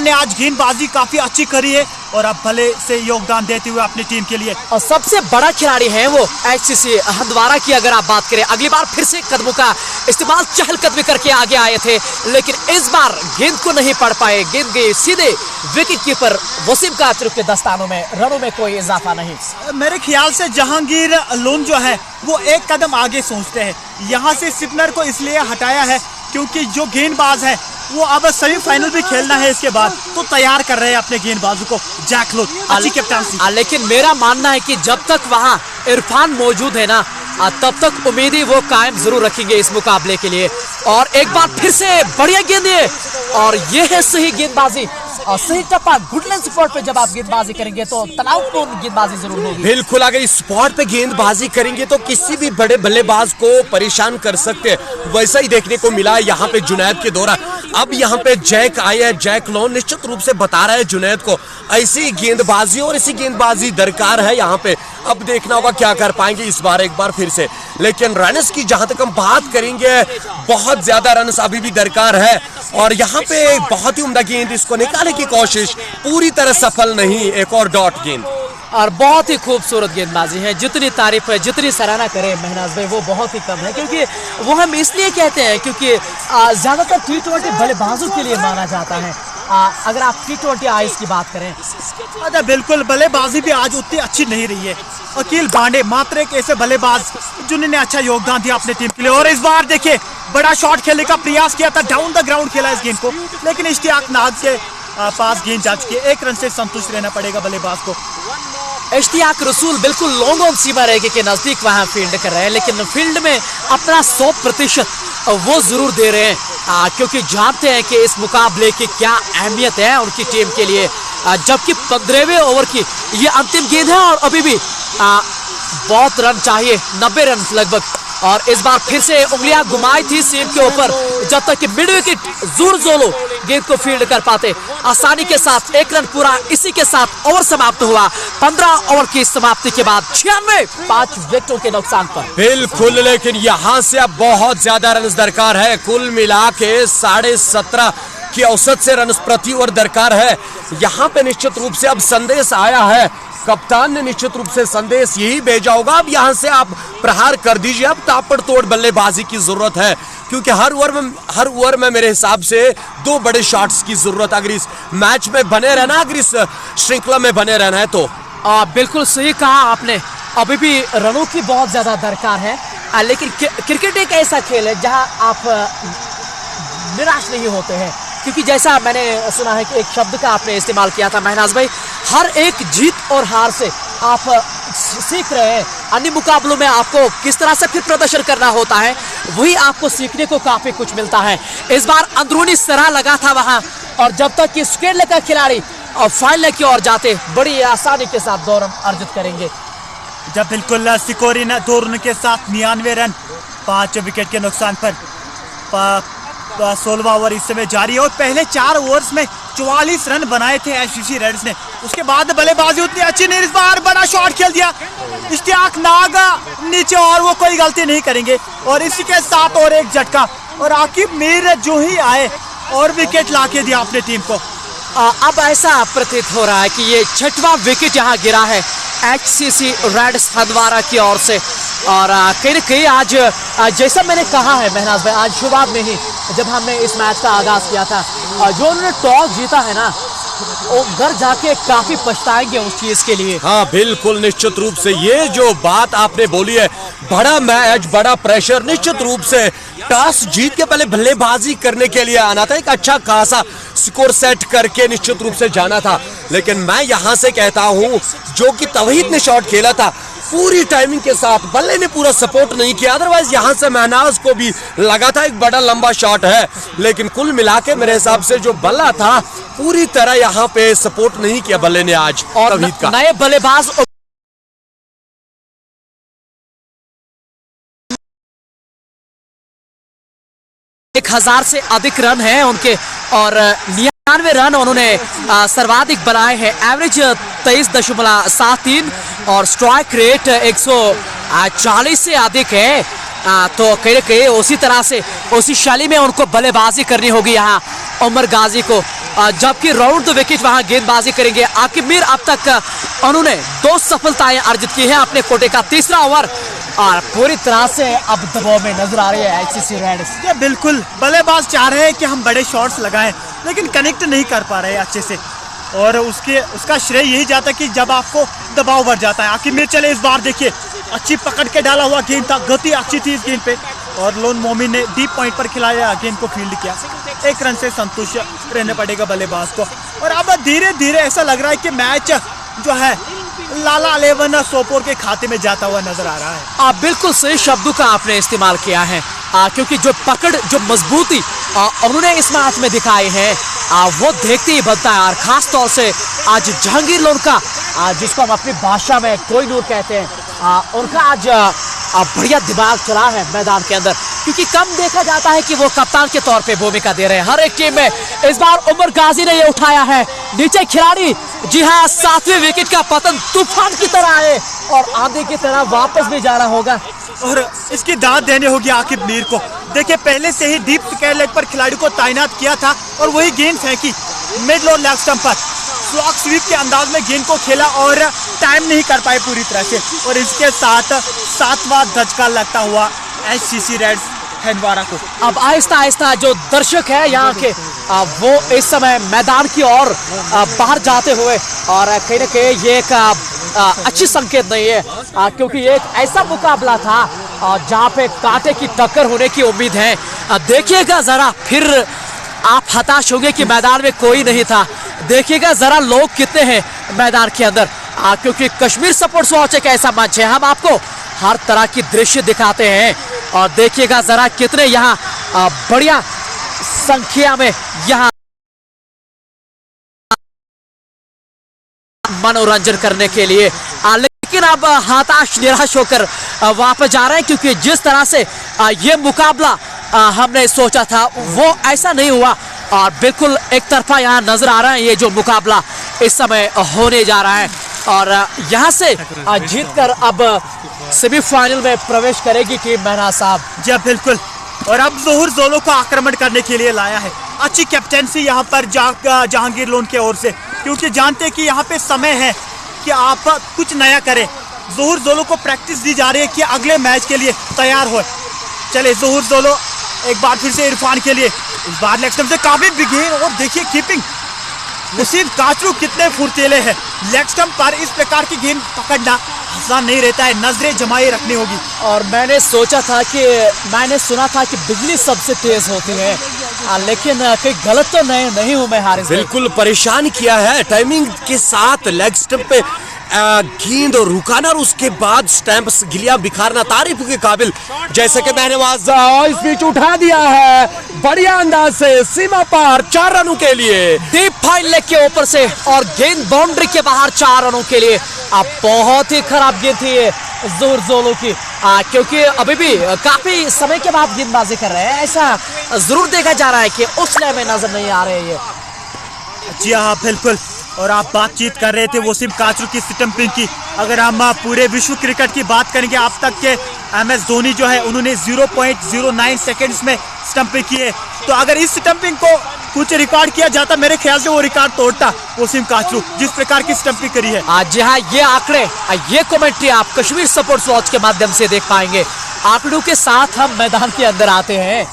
ने आज गेंदबाजी काफी अच्छी करी है, और अब भले से योगदान देते हुए अपनी टीम के लिए। और सबसे बड़ा खिलाड़ी है वो एचसीसी हंदवारा की अगर आप बात करें। अगली बार फिर से कदमों का इस्तेमाल चहलकदमी करके आगे आए थे, लेकिन इस बार गेंद को नहीं पढ़ पाए, गेंद गई सीधे विकेट कीपर वसीम काचरू के दस्तानों में, रनों में कोई इजाफा नहीं। मेरे ख्याल से जहांगीर लोन जो है वो एक कदम आगे सोचते हैं। यहाँ से स्पिनर को इसलिए हटाया है क्योंकि जो गेंदबाज है वो अब सेमीफाइनल भी खेलना है इसके बाद, तो तैयार कर रहे हैं अपने गेंदबाजों को। जैक लोन अच्छी कैप्टनसी। लेकिन मेरा मानना है कि जब तक वहां इरफान मौजूद है ना, तब तक उम्मीदें वो कायम जरूर रखेंगे इस मुकाबले के लिए। और एक बार फिर से बढ़िया गेंद है, और ये है सही गेंदबाजी और सही टप्पा। गुडलैंड स्पॉट पे जब आप गेंदबाजी करेंगे तो तनावपूर्ण गेंदबाजी जरूर होगी। बिल्कुल, अगर इस स्पॉट पे गेंदबाजी करेंगे तो किसी भी बड़े बल्लेबाज को परेशान कर सकते हैं। वैसा ही देखने को मिला यहाँ पे जुनैद के दौरान। अब यहाँ पे जैक आए हैं, जैक लोन निश्चित रूप से बता रहा है जुनैद को ऐसी गेंदबाजी और ऐसी गेंदबाजी दरकार है यहाँ पे। अब देखना होगा क्या कर पाएंगे इस बार एक बार फिर से। लेकिन रन्स की जहां तक हम बात करेंगे, बहुत ज्यादा रन्स अभी भी दरकार है। और यहाँ पे बहुत ही उम्दा गेंद, इसको निकालने की कोशिश पूरी तरह सफल नहीं। एक और डॉट गेंद और बहुत ही खूबसूरत गेंदबाजी है। जितनी तारीफ है, जितनी सराहना करें महनाज भाई, वो बहुत ही कम है। क्योंकि वो हम इसलिए कहते हैं क्योंकि ज्यादातर T20 बल्लेबाजों के लिए माना जाता है। अगर आप T20 आइस की बात करें, अच्छा बिल्कुल, बल्लेबाजी भी आज उतनी अच्छी नहीं रही है। अकील बांडे मात्र एक ऐसे बल्लेबाज जिन्होंने अच्छा योगदान दिया अपने टीम के लिए। और इस बार देखिए बड़ा शॉट खेलने का प्रयास किया था, डाउन द ग्राउंड खेला इस गेंद को, लेकिन इश्तियाक नाग के पास गेंद जा चुकी है। 1 रन से संतुष्ट रहना पड़ेगा बल्लेबाज को। इश्तियाक रसूल बिल्कुल लॉन्ग ऑन सीमा रेखा के नजदीक वहां फील्ड कर रहे हैं, लेकिन फील्ड में अपना 100% वो जरूर दे रहे हैं, क्योंकि जानते हैं कि इस मुकाबले की क्या अहमियत है उनकी टीम के लिए। जबकि 15वें ओवर की ये अंतिम गेंद है और अभी भी बहुत रन चाहिए, 90 रन लगभग। और इस बार फिर से उंगलियां घुमाई थी सीम के ऊपर, जब तक कि मिड विकेट ज़ोलो गेंद को फील्ड कर पाते। आसानी के साथ 1 रन पूरा, इसी के साथ ओवर समाप्त हुआ। 15 ओवर की समाप्ति के बाद 96, 5 विकेटों के नुकसान पर। बिल्कुल, लेकिन यहाँ से अब बहुत ज्यादा रन दरकार है। कुल मिला के 17.5 की औसत से रन प्रति ओवर दरकार है। यहाँ पे निश्चित रूप से अब संदेश आया है, कप्तान ने निश्चित रूप से संदेश यही भेजा होगा, अब यहाँ से आप प्रहार कर दीजिए। अब ताबड़तोड़ बल्लेबाजी की जरूरत है, क्योंकि हर ओवर में मेरे हिसाब से 2 बड़े शॉट्स की जरूरत, अगर इस मैच में बने रहना, अगर इस श्रृंखला में बने रहना है तो। बिल्कुल सही कहा आपने, अभी भी रनों की बहुत ज्यादा दरकार है। लेकिन क्रिकेट एक ऐसा खेल है जहां आप निराश नहीं होते हैं, क्योंकि जैसा मैंने सुना है कि एक शब्द का आपने इस्तेमाल किया था महनाज भाई, हर एक जीत और हार से आप सीख रहे हैं। अन्य मुकाबलों में आपको किस तरह से फिर प्रदर्शन करना होता है, वही आपको सीखने को काफी कुछ मिलता है। इस बार अंदरूनी सरा लगा था वहां, और जब तक कि स्क्वेयर का खिलाड़ी और फाइनल की ओर जाते, बड़ी आसानी के साथ 2 रन अर्जित करेंगे। जब बिल्कुल सिकोरी ने 2 रन के साथ 99 रन 5 विकेट के नुकसान पर 16वां ओवर इस समय जारी है। और पहले 4 ओवर्स में 44 रन बनाए थे एससीसी रेड्स ने। उसके बाद बल्लेबाजी उतनी अच्छी नहीं, इस बार बड़ा शॉट खेल दिया इश्तियाक नाग नीचे, और वो कोई गलती नहीं करेंगे। और इसी के साथ और एक झटका, और आकिब मीर जो ही आए और विकेट लाके दिया अपनी टीम को। अब ऐसा प्रतीत हो रहा है कि ये 6वां विकेट यहाँ गिरा है एचसीसी रेड्स हंदवाड़ा की ओर से। और कहीं न कहीं आज जैसा मैंने कहा है महनाज भाई, आज शुरुआत में ही जब हमने इस मैच का आगाज किया था, जो उन्होंने टॉस जीता है ना, वो घर जाके काफी पछताएंगे उस चीज के लिए। हाँ बिल्कुल, निश्चित रूप से ये जो बात आपने बोली है, बड़ा मैच, बड़ा प्रेशर, निश्चित रूप से टॉस जीत के पहले बल्लेबाजी करने के लिए आना था, एक अच्छा खासा स्कोर सेट करके निश्चित रूप से जाना था। लेकिन मैं यहाँ से कहता हूँ, जो कि तौहीद ने शॉट खेला था पूरी टाइमिंग के साथ, बल्ले ने पूरा सपोर्ट नहीं किया, अदरवाइज यहाँ से महनाज को भी लगा था एक बड़ा लंबा शॉट है। लेकिन कुल मिला के मेरे हिसाब से जो बल्ला था पूरी तरह यहाँ पे सपोर्ट नहीं किया बल्ले ने आज। और नए बल्लेबाज 1000 से अधिक रन है उनके, और 99 रन उन्होंने सर्वाधिक बनाए हैं। एवरेज 23.73 और स्ट्राइक रेट 140 से अधिक है। तो कहीं न कहीं उसी तरह से उसी शैली में उनको बल्लेबाजी करनी होगी यहाँ उमर गाजी को। जबकि राउंड द विकेट वहां गेंदबाजी करेंगे आकिब मीर। अब तक उन्होंने 2 सफलताएं अर्जित की है अपने कोटे का 3रा ओवर, और पूरी तरह से अब दबाव में नजर आ रही है एचसीसी रेड्स। ये बिल्कुल बल्लेबाज चाह रहे हैं कि हम बड़े शॉट्स लगाएं, लेकिन कनेक्ट नहीं कर पा रहे अच्छे से, और उसका श्रेय यही जाता है कि जब आपको दबाव बढ़ जाता है। आकिब मीर चले, इस बार देखिए अच्छी पकड़ के डाला हुआ गेंद था, गति अच्छी थी इस गेंद पे, और लोन मोमिन ने डीप पॉइंट पर खिलाया, गेंद को फील्ड किया। 1 रन से संतुष्ट रहना पड़ेगा बल्लेबाज को। और अब धीरे धीरे ऐसा लग रहा है कि मैच जो है लाला 11 सोपोर के खाते में जाता हुआ नजर आ रहा है। बिल्कुल सही शब्दों का आपने इस्तेमाल किया है, क्योंकि जो पकड़, जो मजबूती उन्होंने इस मैच में दिखाई है, वो देखते ही बनता है। और खास तौर से आज जहांगीर लोन का, जिसको हम अपनी भाषा में कोई नूर कहते हैं, उनका आज बढ़िया दिमाग चला है मैदान के अंदर। क्योंकि कम देखा जाता है कि वो कप्तान के तौर पे भूमिका दे रहे हैं हर एक टीम में। इस बार उमर गाजी ने ये उठाया है, नीचे खिलाड़ी, जी हाँ, 7वें विकेट का पतन तूफान की तरह है और आंधी की तरह वापस भी जाना होगा और इसकी दाद देनी होगी आकिब मीर को। देखिए पहले से ही डीप स्क्वायर लेग पर खिलाड़ी को तैनात किया था और वही गेंद फेंकी मिड और लेग स्टंप पर, स्लॉग स्वीप के अंदाज में गेंद को खेला और टाइम नहीं कर पाए पूरी तरह से। और इसके साथ 7वां धचका लगता हुआ एचसीसी रेड्स हैंडवारा को। अब आहिस्ता आहिस्ता जो दर्शक है यहाँ के वो इस समय मैदान की ओर बाहर जाते हुए, और कहीं ना कहीं ये एक अच्छी संकेत नहीं है क्योंकि ये एक ऐसा मुकाबला था जहाँ पे कांटे की टक्कर होने की उम्मीद है। देखिएगा जरा, फिर आप हताश होंगे कि मैदान में कोई नहीं था। देखिएगा जरा लोग कितने हैं मैदान के अंदर, क्योंकि कश्मीर स्पोर्ट्स वॉच एक ऐसा मंच है, हम आपको हर तरह की दृश्य दिखाते हैं। और देखिएगा जरा कितने यहाँ बढ़िया संख्या में यहाँ मनोरंजन करने के लिए, लेकिन अब हताश निराश होकर वापस जा रहे हैं क्योंकि जिस तरह से ये मुकाबला हमने सोचा था वो ऐसा नहीं हुआ और बिल्कुल एक तरफा यहाँ नजर आ रहा है ये जो मुकाबला इस समय होने जा रहा है। और यहाँ से जीतकर अब सेमीफाइनल में प्रवेश करेगी टीम मेहना साहब। जी बिल्कुल, और अब ज़ोहर जोलो को आक्रमण करने के लिए लाया है। अच्छी कैप्टेंसी यहाँ पर जहांगीर लोन की ओर से, क्योंकि जानते हैं कि यहाँ पे समय है कि आप कुछ नया करें। ज़ोहर जोलो को प्रैक्टिस दी जा रही है कि अगले मैच के लिए तैयार हो। चले ज़ोहर जोलो एक बार फिर से इरफान के लिए, इस बार लेग स्टंप से काफी बिगेन, और देखिए कीपिंग वसीम काचरू कितने फुर्तीले हैं। लेग स्टंप पर इस प्रकार की गेंद पकड़ना आसान नहीं रहता है, नजरें जमाए रखनी होगी। और मैंने सुना था कि बिजली सबसे तेज होती है, लेकिन कहीं गलत तो नहीं हूं मैं हारिस? बिल्कुल परेशान किया है टाइमिंग के साथ लेग स्टंप पे गेंद और रुकाना और उसके बाद स्टैंप्स गिलिया बिखारना तारीफ के काबिल। जैसे कि मैंने इस बीच उठा दिया है बढ़िया अंदाज से सीमा पार 4 रनों के लिए, डीप फाइन लेग के ऊपर से, और गेंद बाउंड्री के बाहर 4 रनों के लिए। अब बहुत ही खराब गेंद थी ये ज़ोहर जोलो की, क्योंकि अभी भी काफी समय के बाद गेंदबाजी कर रहे हैं, ऐसा जरूर देखा जा रहा है कि उस लय में नजर नहीं आ रहे ये। जी हाँ बिल्कुल, और आप बातचीत कर रहे थे वसीम काचरू की स्टंपिंग की। अगर हम पूरे विश्व क्रिकेट की बात करेंगे, अब तक के MS धोनी जो है उन्होंने 0.09 सेकंड्स में स्टंपिंग की है। तो अगर इस स्टंपिंग को कुछ रिकॉर्ड किया जाता, मेरे ख्याल से वो रिकॉर्ड तोड़ता वसीम काचरू, जिस प्रकार की स्टंपिंग करी है। जी हाँ, ये आंकड़े, ये कमेंट्री आप कश्मीर स्पोर्ट्स वॉच के माध्यम से देख पाएंगे। आंकड़ों के साथ हम मैदान के अंदर आते हैं।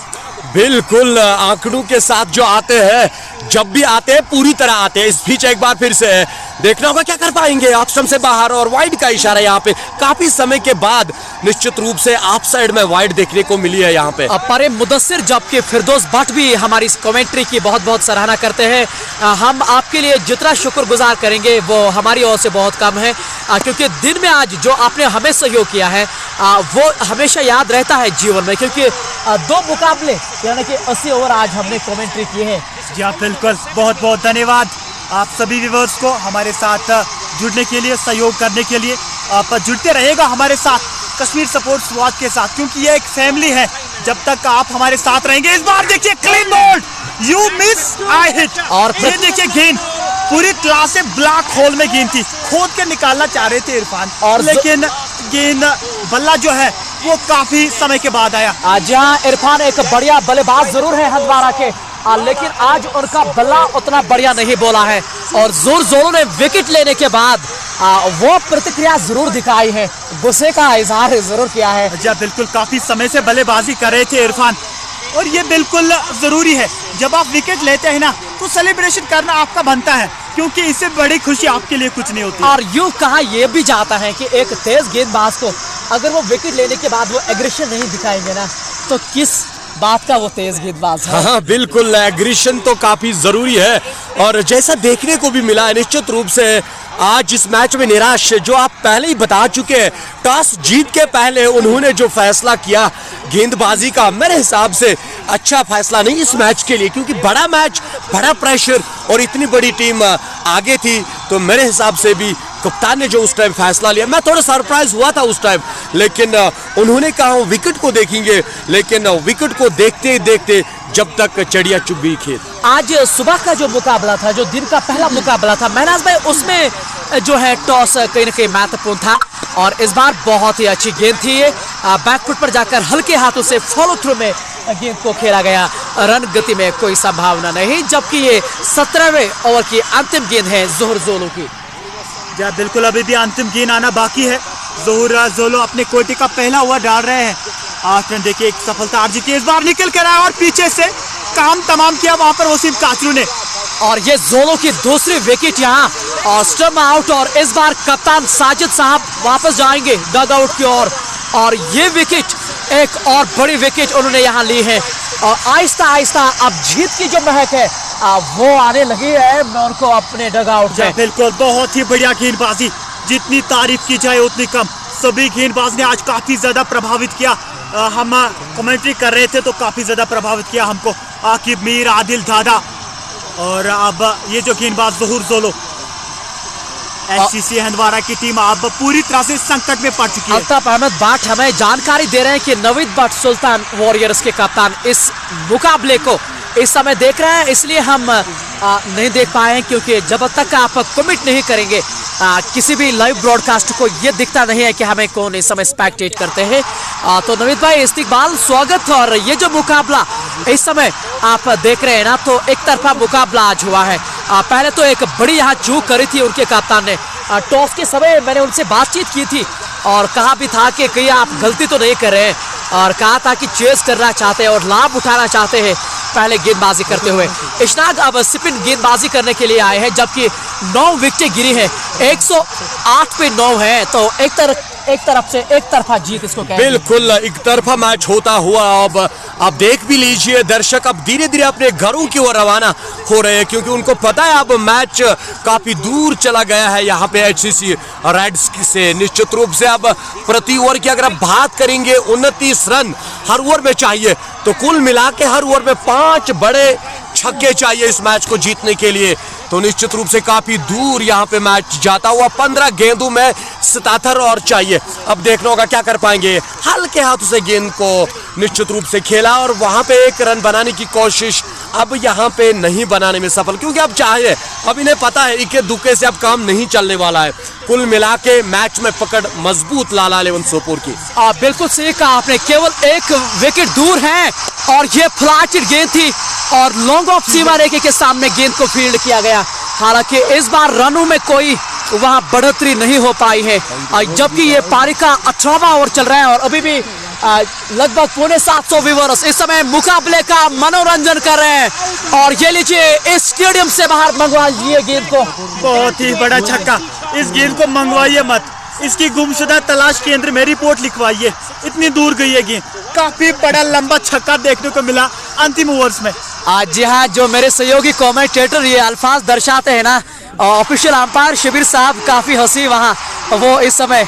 बिल्कुल, आंकड़ों के साथ जो आते हैं, जब भी आते हैं पूरी तरह आते हैं। इस बीच एक बार फिर से देखना होगा क्या कर पाएंगे। ऑफ स्टंप से बाहर और वाइड का इशारा यहाँ पे काफी समय के बाद निश्चित रूप से ऑफ साइड में वाइड देखने को मिली है यहाँ पे। परे मुदस्सिर जबकि फिरदौस भट्ट भी हमारी इस कमेंट्री की बहुत बहुत सराहना करते हैं। हम आपके लिए जितना शुक्रगुजार करेंगे वो हमारी ओर से बहुत कम है, क्योंकि दिन में आज जो आपने हमें सहयोग किया है वो हमेशा याद रहता है जीवन में, क्योंकि 2 मुकाबले यानी कि 80 ओवर आज हमने कमेंट्री की है। जी हाँ बिल्कुल, बहुत बहुत धन्यवाद आप सभी व्यूअर्स को हमारे साथ जुड़ने के लिए, सहयोग करने के लिए। आप जुड़ते रहिएगा हमारे साथ कश्मीर स्पोर्ट्स वॉच के साथ, क्योंकि ये एक फैमिली है। जब तक आप हमारे साथ रहेंगे। इस बार देखिए clean bowled, you miss I hit, और ये देखिए गेंद पूरी क्लास से ब्लैक होल में गेंद थी, खोद के निकालना चाह रहे थे इरफान, और लेकिन गेंद बल्ला जो है वो काफी समय के बाद आया। जहाँ इरफान एक बढ़िया बल्लेबाज जरूर है हंदवाड़ा के, लेकिन आज उनका बल्ला उतना बढ़िया नहीं बोला है, और ज़ोहर जोलो ने विकेट लेने के बाद वो प्रतिक्रिया जरूर दिखाई है, गुस्से का इजहार जरूर किया है। जी बिल्कुल, काफी समय से बल्लेबाजी कर रहे थे इरफान, और ये बिल्कुल जरूरी है। जब आप विकेट लेते हैं ना तो सेलिब्रेशन करना आपका बनता है, क्योंकि इससे बड़ी खुशी आपके लिए कुछ नहीं होती। और यूं कहा यह भी जाता है कि एक तेज गेंदबाज को अगर वो विकेट लेने के बाद वो एग्रेशन नहीं दिखाएंगे ना, तो किस बात का वो तेज गेंदबाज है। हाँ बिल्कुल, एग्रेशन तो काफी जरूरी है, और जैसा देखने को भी मिला है निश्चित रूप से आज इस मैच में निराश, जो आप पहले ही बता चुके हैं, टॉस जीत के पहले उन्होंने जो फैसला किया गेंदबाजी का, मेरे हिसाब से अच्छा फैसला नहीं इस मैच के लिए, क्योंकि बड़ा मैच, बड़ा प्रेशर और इतनी बड़ी टीम आगे थी, तो मेरे हिसाब से भी कप्तान ने जो उस टाइम फैसला लिया, मैं थोड़ा सरप्राइज हुआ था उस टाइम, लेकिन उन्होंने कहा विकेट को देखेंगे, लेकिन विकेट को देखते देखते जब तक चिड़िया चुग गई खेत। आज सुबह का जो मुकाबला था, जो दिन का पहला मुकाबला था महनाज भाई, उसमें जो है टॉस कहीं ना कहीं महत्वपूर्ण था और इस बार बहुत ही अच्छी गेंद थी ये। बैकफुट पर जाकर हल्के हाथों से फॉलो थ्रू में गेंद को खेला गया, रन गति में कोई संभावना नहीं, जबकि ये 17वें ओवर की अंतिम गेंद है जोहर जोलो की। जी बिल्कुल, अभी भी अंतिम गेंद आना बाकी है। जोहर जोलो अपने कोटे का पहला ओवर डाल रहे हैं। 8 रन देखिए, एक सफलता अर्जित की, इस बार निकल कर आया और पीछे से काम तमाम किया वहां पर वसीम काचरू ने। और ये जोलो की दूसरी विकेट यहाँ और स्टम्प आउट, और इस बार कप्तान साजिद साहब वापस जाएंगे डग आउट की ओर और ये विकेट एक और बड़ी विकेट उन्होंने यहाँ ली है और आहिस्ता आहिस्ता अब जीत की जो महक है वो आने लगी है मैं उनको अपने डग आउट में। बिल्कुल, बहुत ही बढ़िया गेंदबाजी, जितनी तारीफ की जाए उतनी कम। सभी गेंदबाज ने आज काफी ज्यादा प्रभावित किया। हम कमेंट्री कर रहे थे तो काफी ज्यादा प्रभावित किया हमको आकिब मीर, आदिल दादा और अब ये जो गेंदबाज जोहर जोलो, एचसीसी हंदवाड़ा की टीम अब पूरी तरह से संकट में पड़ चुकी है। अल्ताफ अहमद बाट हमें जानकारी दे रहे हैं कि नवीद भट्ट सुल्तान वॉरियर्स के कप्तान इस मुकाबले को इस समय देख रहे हैं, इसलिए हम नहीं देख पाए हैं क्योंकि जब तक आप कमिट नहीं करेंगे किसी भी लाइव ब्रॉडकास्ट को ये दिखता नहीं है कि हमें कौन इस समय स्पेक्टेट करते हैं। तो नवीद भाई इस्तिकबाल, स्वागत। और ये जो मुकाबला इस समय आप देख रहे हैं ना, तो एक तरफा मुकाबला आज हुआ है। पहले तो एक बड़ी यहाँ चूक करी थी उनके कप्तान ने। टॉस के समय मैंने उनसे बातचीत की थी और कहा भी था कि कहीं आप गलती तो नहीं कर रहे हैं, और कहा था कि चेस करना चाहते हैं और लाभ उठाना चाहते हैं पहले गेंदबाजी करते हुए। इशनाक अब स्पिन गेंदबाजी करने के लिए आए हैं, जबकि 9 विकेटें गिरी हैं, 108 पे 9 है, तो एक तरफ से एक तरफा जीत इसको कहते हैं। बिल्कुल एक तरफा मैच होता हुआ अब आप देख भी लीजिए, दर्शक अब धीरे धीरे अपने घरों की ओर रवाना हो रहे हैं क्योंकि उनको पता है अब मैच काफी दूर चला गया है यहाँ पे एचसीसी रेड्स से। निश्चित रूप से अब प्रति ओवर की अगर आप बात करेंगे 29 रन हर ओवर में चाहिए, तो कुल मिला के हर ओवर में 5 बड़े छक्के चाहिए इस मैच को जीतने के लिए, तो निश्चित रूप से काफी दूर यहाँ पे मैच जाता हुआ। 15 गेंदों में 77 और चाहिए। अब देखना होगा क्या कर पाएंगे। हल्के हाथों से गेंद को निश्चित रूप से खेला और वहां पे एक रन बनाने की कोशिश अब यहाँ पे नहीं बनाने में सफल, क्योंकि अब चाहे अब इन्हें पता है इक्के दुक्के से अब काम नहीं चलने वाला है। कुल मिला के मैच में पकड़ मजबूत लाला लेवनसोपुर की। बिल्कुल सही कहा आपने, केवल एक विकेट दूर है और ये फ्लैटेड गेंद थी और लॉन्ग ऑफ सीमा रेखे के सामने गेंद को फील्ड किया गया। हालांकि इस बार रनों में कोई वहां बढ़ोतरी नहीं हो पाई है, जबकि ये पारी का 18वां ओवर चल रहा है और अभी भी लगभग 750 व्यूअर्स इस समय मुकाबले का मनोरंजन कर रहे हैं। और ये लीजिए, इस स्टेडियम से बाहर मंगवा लीजिए गेंद को। बहुत ही बड़ा छक्का, इस गेंद को मंगवाइए मत, इसकी गुमशुदा तलाश केंद्र में रिपोर्ट लिखवाइए, इतनी दूर गई है गेंद। काफी बड़ा लंबा छक्का देखने को मिला अंतिम ओवर्स में। जी हाँ, जो मेरे सहयोगी कमेंटेटर ये अल्फाज दर्शाते हैं ना, ऑफिशियल अंपायर शिबिर साहब काफी हंसी वहाँ वो इस समय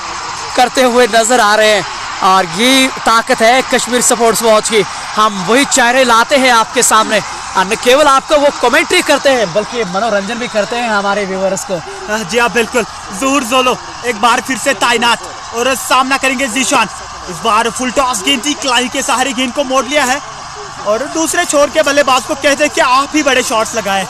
करते हुए नजर आ रहे हैं और ये ताकत है कश्मीर स्पोर्ट्स वॉच की। हम वही चेहरे लाते हैं आपके सामने, न केवल आपको वो कमेंट्री करते हैं बल्कि मनोरंजन भी करते हैं हमारे व्यूअर्स को। जी हाँ बिल्कुल, जोहर जोलो एक बार फिर से तैनात और सामना करेंगे जीशान। इस बार फुल टॉस गेंद थी, क्लाई के सहारे गेंद को मोड़ लिया है और दूसरे छोर के बल्लेबाज को कहते हैं कि आप ही बड़े शॉट्स लगाए।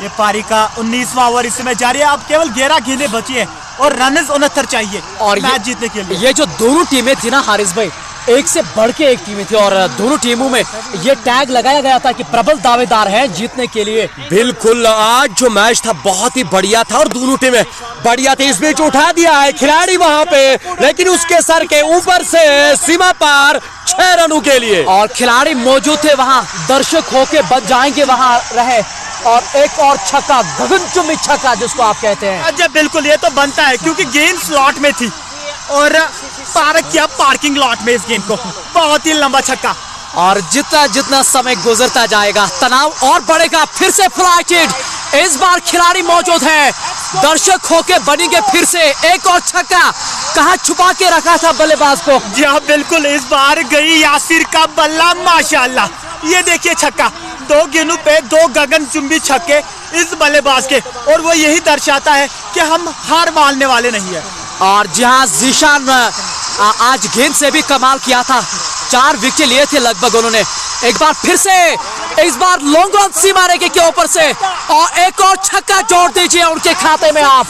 ये पारी का 19वां ओवर इस समय जारी है। अब केवल 11 गेंदें बची है और रन 69 चाहिए और मैच जीतने के लिए। ये जो दोनों टीमें थी ना हारिस भाई, एक से बढ़ के एक टीमें थी और दोनों टीमों में ये टैग लगाया गया था कि प्रबल दावेदार हैं जीतने के लिए। बिल्कुल, आज जो मैच था बहुत ही बढ़िया था और दोनों टीमें बढ़िया थी। इस बीच उठा दिया है खिलाड़ी वहां पे, लेकिन उसके सर के ऊपर से सीमा पार 6 रनों के लिए और खिलाड़ी मौजूद थे वहां, दर्शक होके बच जाएंगे वहां रहे और एक और छक्का, गगनचुंबी छक्का जिसको आप कहते हैं। अच्छा बिल्कुल, ये तो बनता है क्योंकि गेंद स्लॉट में थी और पार्क किया पार्किंग लॉट में इस गेंद को। बहुत ही लंबा छक्का और जितना जितना समय गुजरता जाएगा तनाव और बढ़ेगा। फिर से फ्लाइटेड, इस बार खिलाड़ी मौजूद है, दर्शक होके बनेंगे फिर से। एक और छक्का, कहां छुपा के रखा था बल्लेबाज को। जी हाँ बिल्कुल, इस बार गई यासिर का बल्ला, माशाल्लाह। ये देखिए छक्का, 2 गेंदों पे 2 गगनचुंबी छक्के इस बल्लेबाज के, और वो यही दर्शाता है कि हम हार मानने वाले नहीं है। और जहां जीशान आज गेंद से भी कमाल किया था, 4 विकेट लिए थे लगभग उन्होंने। एक बार फिर से इस बार लॉन्ग ऑन सीमा रेखे के ऊपर से और एक और छक्का जोड़ दीजिए उनके खाते में आप।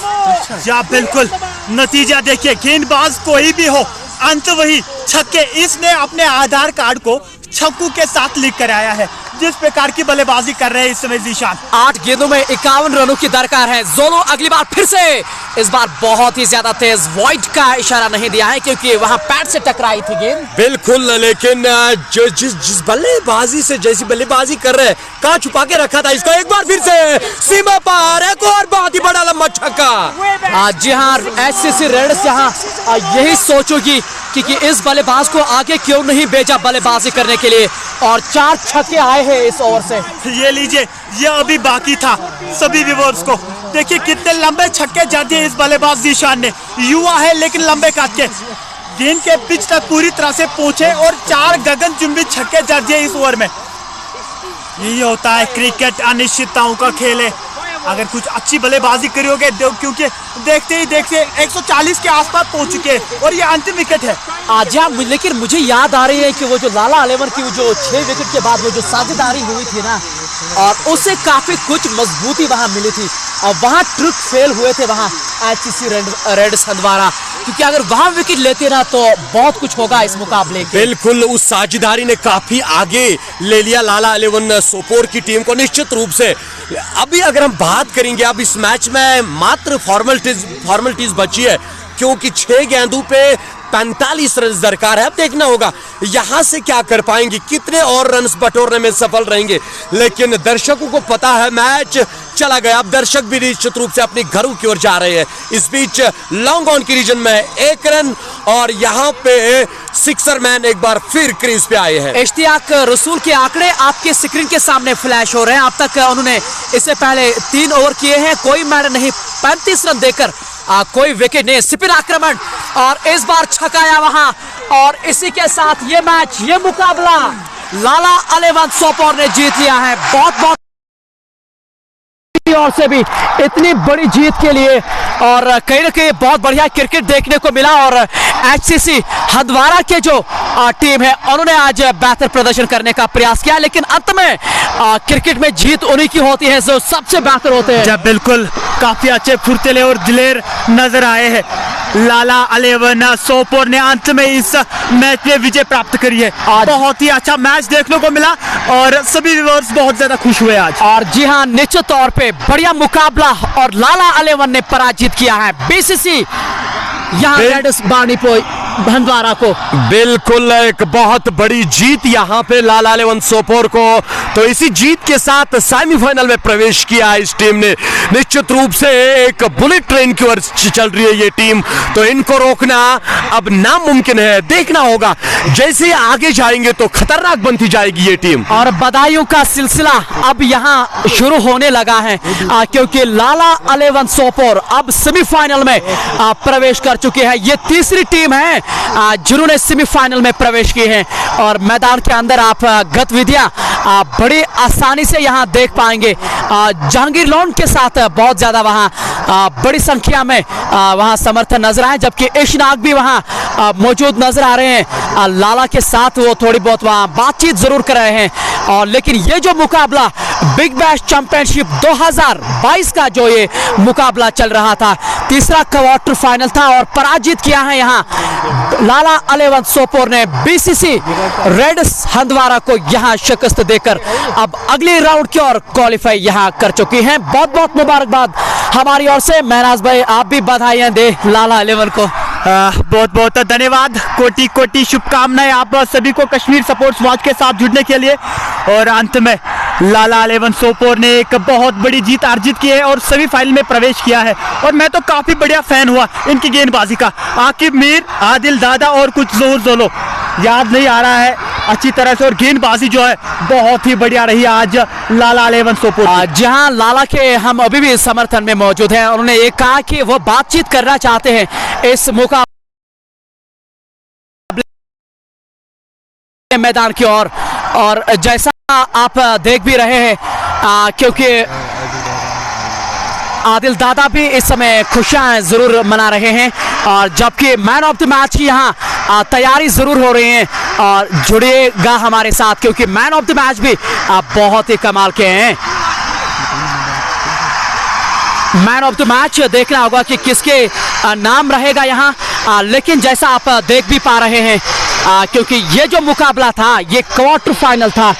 या बिल्कुल, नतीजा देखिए, गेंदबाज कोई भी हो, अंत वही छक्के। इसने अपने आधार कार्ड को छक्कों के साथ लिख कर आया है। जिस प्रकार की बल्लेबाजी कर रहे हैं इस समय जीशान। 8 गेंदों में 51 रनों की दरकार है। जोलो अगली बार फिर से, इस बार बहुत ही ज्यादा तेज, वाइड का इशारा नहीं दिया है क्योंकि वहां पैड से टकराई थी गेंद। बिल्कुल, लेकिन जिस बल्लेबाजी से जैसी बल्लेबाजी कर रहे हैं, कहाँ छुपा के रखा था इसको। एक बार फिर से सीमा पार, एक और बहुत ही बड़ा लंबा छक्का। जी हाँ, एचसीसी रेड्स यहाँ यही सोचोगी कि इस बल्लेबाज को आगे क्यों नहीं भेजा बल्लेबाजी करने के लिए, और 4 छक्के आए हैं इस ओवर से। ये लीजिए, ये अभी बाकी था सभी व्यूअर्स को। देखिए कितने लंबे छक्के जड़ दिए इस बल्लेबाज जीशान ने। युवा है लेकिन लंबे कद के, गेंद के पिच तक पूरी तरह से पहुंचे और 4 गगनचुंबी छक्के जड़ दिए इस ओवर में। यही होता है क्रिकेट, अनिश्चितताओं का खेल है। अगर कुछ अच्छी बल्लेबाजी करी होगी, क्योंकि देखते ही देखते 140 के आसपास पहुंच चुके हैं और ये अंतिम विकेट है। आज लेकिन मुझे याद आ रही है कि वो जो लाला अलेवन की जो 6 विकेट के बाद वो जो साझेदारी हुई थी ना, और उससे काफी कुछ मजबूती वहां मिली थी, और वहां ट्रिक फेल हुए थे वहां एचसीसी रेड्स हंदवाड़ा, क्योंकि अगर वहां विकेट लेते ना तो बहुत कुछ होगा इस मुकाबले के। बिल्कुल, उस साझेदारी ने काफी आगे ले लिया लाला अलेवन सोपोर की टीम को निश्चित रूप से। अभी अगर हम बात करेंगे, अब इस मैच में मात्र फॉर्मेलिटीज बची है, क्योंकि 6 गेंदों पे 45 रन दरकार है। अब देखना होगा यहां से क्या कर पाएंगे, कितने और रन्स बटोरने में सफल रहेंगे। लेकिन दर्शकों को पता है मैच चला गया, अब दर्शक भी निश्चित रूप से अपने घरों की ओर जा रहे हैं। इस बीच लॉन्ग ऑन की रीजन में 1 रन, और यहाँ पे सिक्सर मैन एक बार फिर क्रीज पे आए हैं। इश्तियाक रसूल के आंकड़े आपके स्क्रीन के सामने फ्लैश हो रहे हैं। अब तक उन्होंने इससे पहले 3 ओवर किए हैं, कोई मैच नहीं, 35 रन देकर कोई विकेट नहीं, स्पिन आक्रमण, और इस बार छकाया वहां। और इसी के साथ ये मैच, ये मुकाबला लाला अलेवन सोपोर ने जीत लिया है। बहुत और से भी इतनी बड़ी जीत के लिए, और कहीं ना कहीं बहुत बढ़िया क्रिकेट देखने को मिला। और एचसीसी हंदवाड़ा के जो टीम है उन्होंने आज बेहतर प्रदर्शन करने का प्रयास किया, लेकिन अंत में क्रिकेट में जीत उन्हीं की होती है जो सबसे बेहतर होते हैं। जब बिल्कुल काफी अच्छे फुर्तीले और दिलेर नजर आए हैं। लाला अलेवन सोपोर ने अंत में इस मैच में विजय प्राप्त करी है। बहुत ही अच्छा मैच देखने को मिला और सभी व्यूअर्स बहुत ज्यादा खुश हुए आज। और जी हाँ, निश्चित तौर पे बढ़िया मुकाबला, और लाला अलेवन ने पराजित किया है बीसीसी यहाँ रेड्स बानीपोई हंदवाड़ा को। बिल्कुल, एक बहुत बड़ी जीत यहाँ पे लाला अलेवन सोपोर को। तो इसी जीत के साथ सेमीफाइनल में प्रवेश किया इस टीम ने। निश्चित रूप से एक बुलेट ट्रेन की ओर चल रही है ये टीम, तो इनको रोकना अब नामुमकिन है। देखना होगा जैसे आगे जाएंगे तो खतरनाक बनती जाएगी ये टीम। और बधाइयों का सिलसिला अब यहाँ शुरू होने लगा है, क्योंकि लाला अलेवन सोपोर अब सेमीफाइनल में प्रवेश कर चुके हैं। ये तीसरी टीम है जिन्होंने सेमीफाइनल में प्रवेश की है, और मैदान के अंदर आप गतिविधियां बड़ी आसानी से यहाँ देख पाएंगे। जहांगीर लॉन के साथ बहुत ज्यादा वहाँ बड़ी संख्या में वहाँ समर्थन नजर आए, जबकि इशनाक भी वहाँ मौजूद नजर आ रहे हैं। लाला के साथ वो थोड़ी बहुत वहाँ बातचीत जरूर कर रहे हैं। और लेकिन ये जो मुकाबला बिग बैश चैंपियनशिप 2022 का जो ये मुकाबला चल रहा था, तीसरा क्वार्टर फाइनल था, और पराजित किया है यहाँ लाला अलेवन सोपोर ने बीसीसी रेड्स हंदवाड़ा को यहाँ शिकस्त देकर अब अगले राउंड की ओर क्वालिफाई यहाँ कर चुकी हैं। बहुत बहुत मुबारकबाद हमारी ओर से। महराज भाई, आप भी बधाइयां दे लाला अलेवन को। बहुत बहुत धन्यवाद, कोटि कोटि शुभकामनाएं आप सभी को कश्मीर स्पोर्ट्स वॉच के साथ जुड़ने के लिए। और अंत में लाला अलेवन सोपोर ने एक बहुत बड़ी जीत अर्जित की है और सेमीफाइनल में प्रवेश किया है, और मैं तो काफी बढ़िया फैन हुआ इनकी गेंदबाजी का। आकिब मीर, आदिल दादा और कुछ जोहर जोलो याद नहीं आ रहा है अच्छी तरह से, और गेंदबाजी जो है बहुत ही बढ़िया रही आज लाला अलेवन सोपोर। जहां लाला के हम अभी भी समर्थन में मौजूद हैं। उन्होंने ये कहा कि वो बातचीत करना चाहते हैं इस मुकाबले मैदान की ओर, और जैसा आप देख भी रहे हैं क्योंकि आदिल दादा भी इस समय खुशियां जरूर मना रहे हैं और जबकि मैन ऑफ द मैच की यहाँ तैयारी जरूर हो रही है और जुड़िएगा हमारे साथ क्योंकि मैन ऑफ द मैच भी बहुत ही कमाल के हैं। मैन ऑफ द मैच देखना होगा कि किसके नाम रहेगा यहाँ लेकिन जैसा आप देख भी पा रहे हैं क्योंकि ये जो मुकाबला था ये क्वार्टर फाइनल था,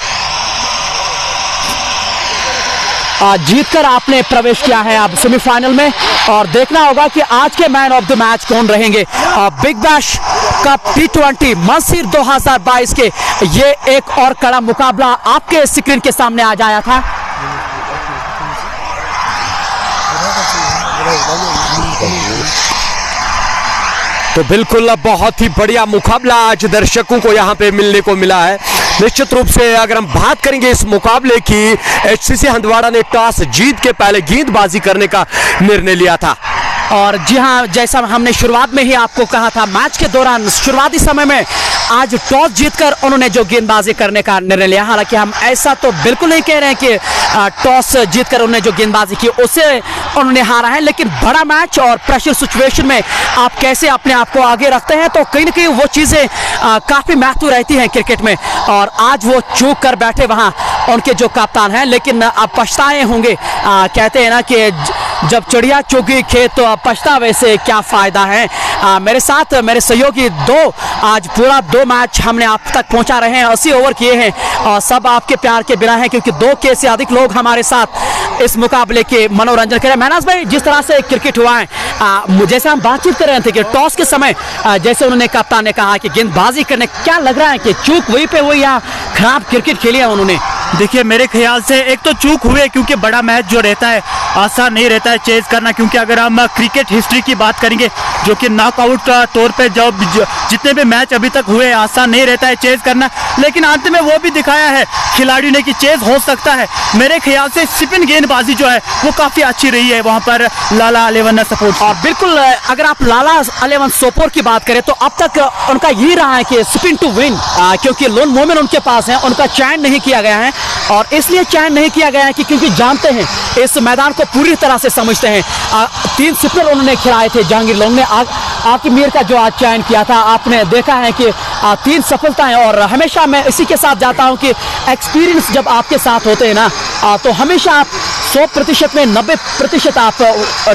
जीतकर आपने प्रवेश किया है अब सेमीफाइनल में और देखना होगा कि आज के मैन ऑफ द मैच कौन रहेंगे। Big bash cup T20 Mangsir 2022 के ये एक और कड़ा मुकाबला आपके स्क्रीन के सामने आ जाया था। तो बिल्कुल बहुत ही बढ़िया मुकाबला आज दर्शकों को यहाँ पे मिलने को मिला है। निश्चित रूप से अगर हम बात करेंगे इस मुकाबले की, HCC हंदवाड़ा ने टॉस जीत के पहले गेंदबाजी करने का निर्णय लिया था और जी हाँ, जैसा हमने शुरुआत में ही आपको कहा था मैच के दौरान शुरुआती समय में आज टॉस जीतकर उन्होंने जो गेंदबाजी करने का निर्णय लिया। हालांकि हम ऐसा तो बिल्कुल नहीं कह रहे हैं कि टॉस जीतकर उन्होंने जो गेंदबाजी की उससे उन्होंने हारा है, लेकिन बड़ा मैच और प्रेशर सिचुएशन में आप कैसे अपने आप को आगे रखते हैं तो कहीं ना कहीं वो चीज़ें काफ़ी महत्व रहती हैं क्रिकेट में और आज वो चूक कर बैठे वहाँ उनके जो कप्तान हैं, लेकिन अब पछताए होंगे। कहते हैं ना कि जब चिड़िया चुगी खेत तो पछतावे से क्या फ़ायदा है। मेरे साथ मेरे सहयोगी आज पूरा 2 मैच हमने आप तक पहुंचा रहे हैं, 80 ओवर किए हैं और सब आपके प्यार के बिना है क्योंकि 2 के से अधिक लोग हमारे साथ इस मुकाबले के मनोरंजन करें। महनाज भाई, जिस तरह से क्रिकेट हुआ है जैसे हम बातचीत कर रहे थे कि टॉस के समय जैसे उन्होंने कप्तान ने कहा कि गेंदबाजी करने, क्या लग रहा है कि चूक वहीं पे हुई या खराब क्रिकेट खेली है उन्होंने? देखिए, मेरे ख्याल से एक तो चूक हुए क्योंकि बड़ा मैच जो रहता है आसान नहीं रहता है चेज करना, क्योंकि अगर हम क्रिकेट हिस्ट्री की बात करेंगे जो कि नॉकआउट का तौर पे जब जितने भी मैच अभी तक हुए आसान नहीं रहता है चेज करना, लेकिन अंत में वो भी दिखाया है खिलाड़ी ने कि चेज हो सकता है। मेरे ख्याल से स्पिन गेंदबाजी जो है वो काफ़ी अच्छी रही है वहाँ पर लाला अलेवन सोपोर। और बिल्कुल अगर आप लाला अलेवन सोपोर की बात करें तो अब तक उनका यही रहा है कि स्पिन टू विन, क्योंकि लोन मोमेंट उनके पास है, उनका चयन नहीं किया गया है और इसलिए चयन नहीं किया गया है कि क्योंकि जानते हैं इस मैदान को पूरी तरह से समझते हैं। 3 स्पिनर उन्होंने खिलाए थे, जहांगीर लोंग ने आकिब मीर का जो आज चयन किया था आपने देखा है कि 3 सफलताएं। और हमेशा मैं इसी के साथ जाता हूं कि एक्सपीरियंस जब आपके साथ होते हैं ना तो हमेशा आप 100% में 90% आप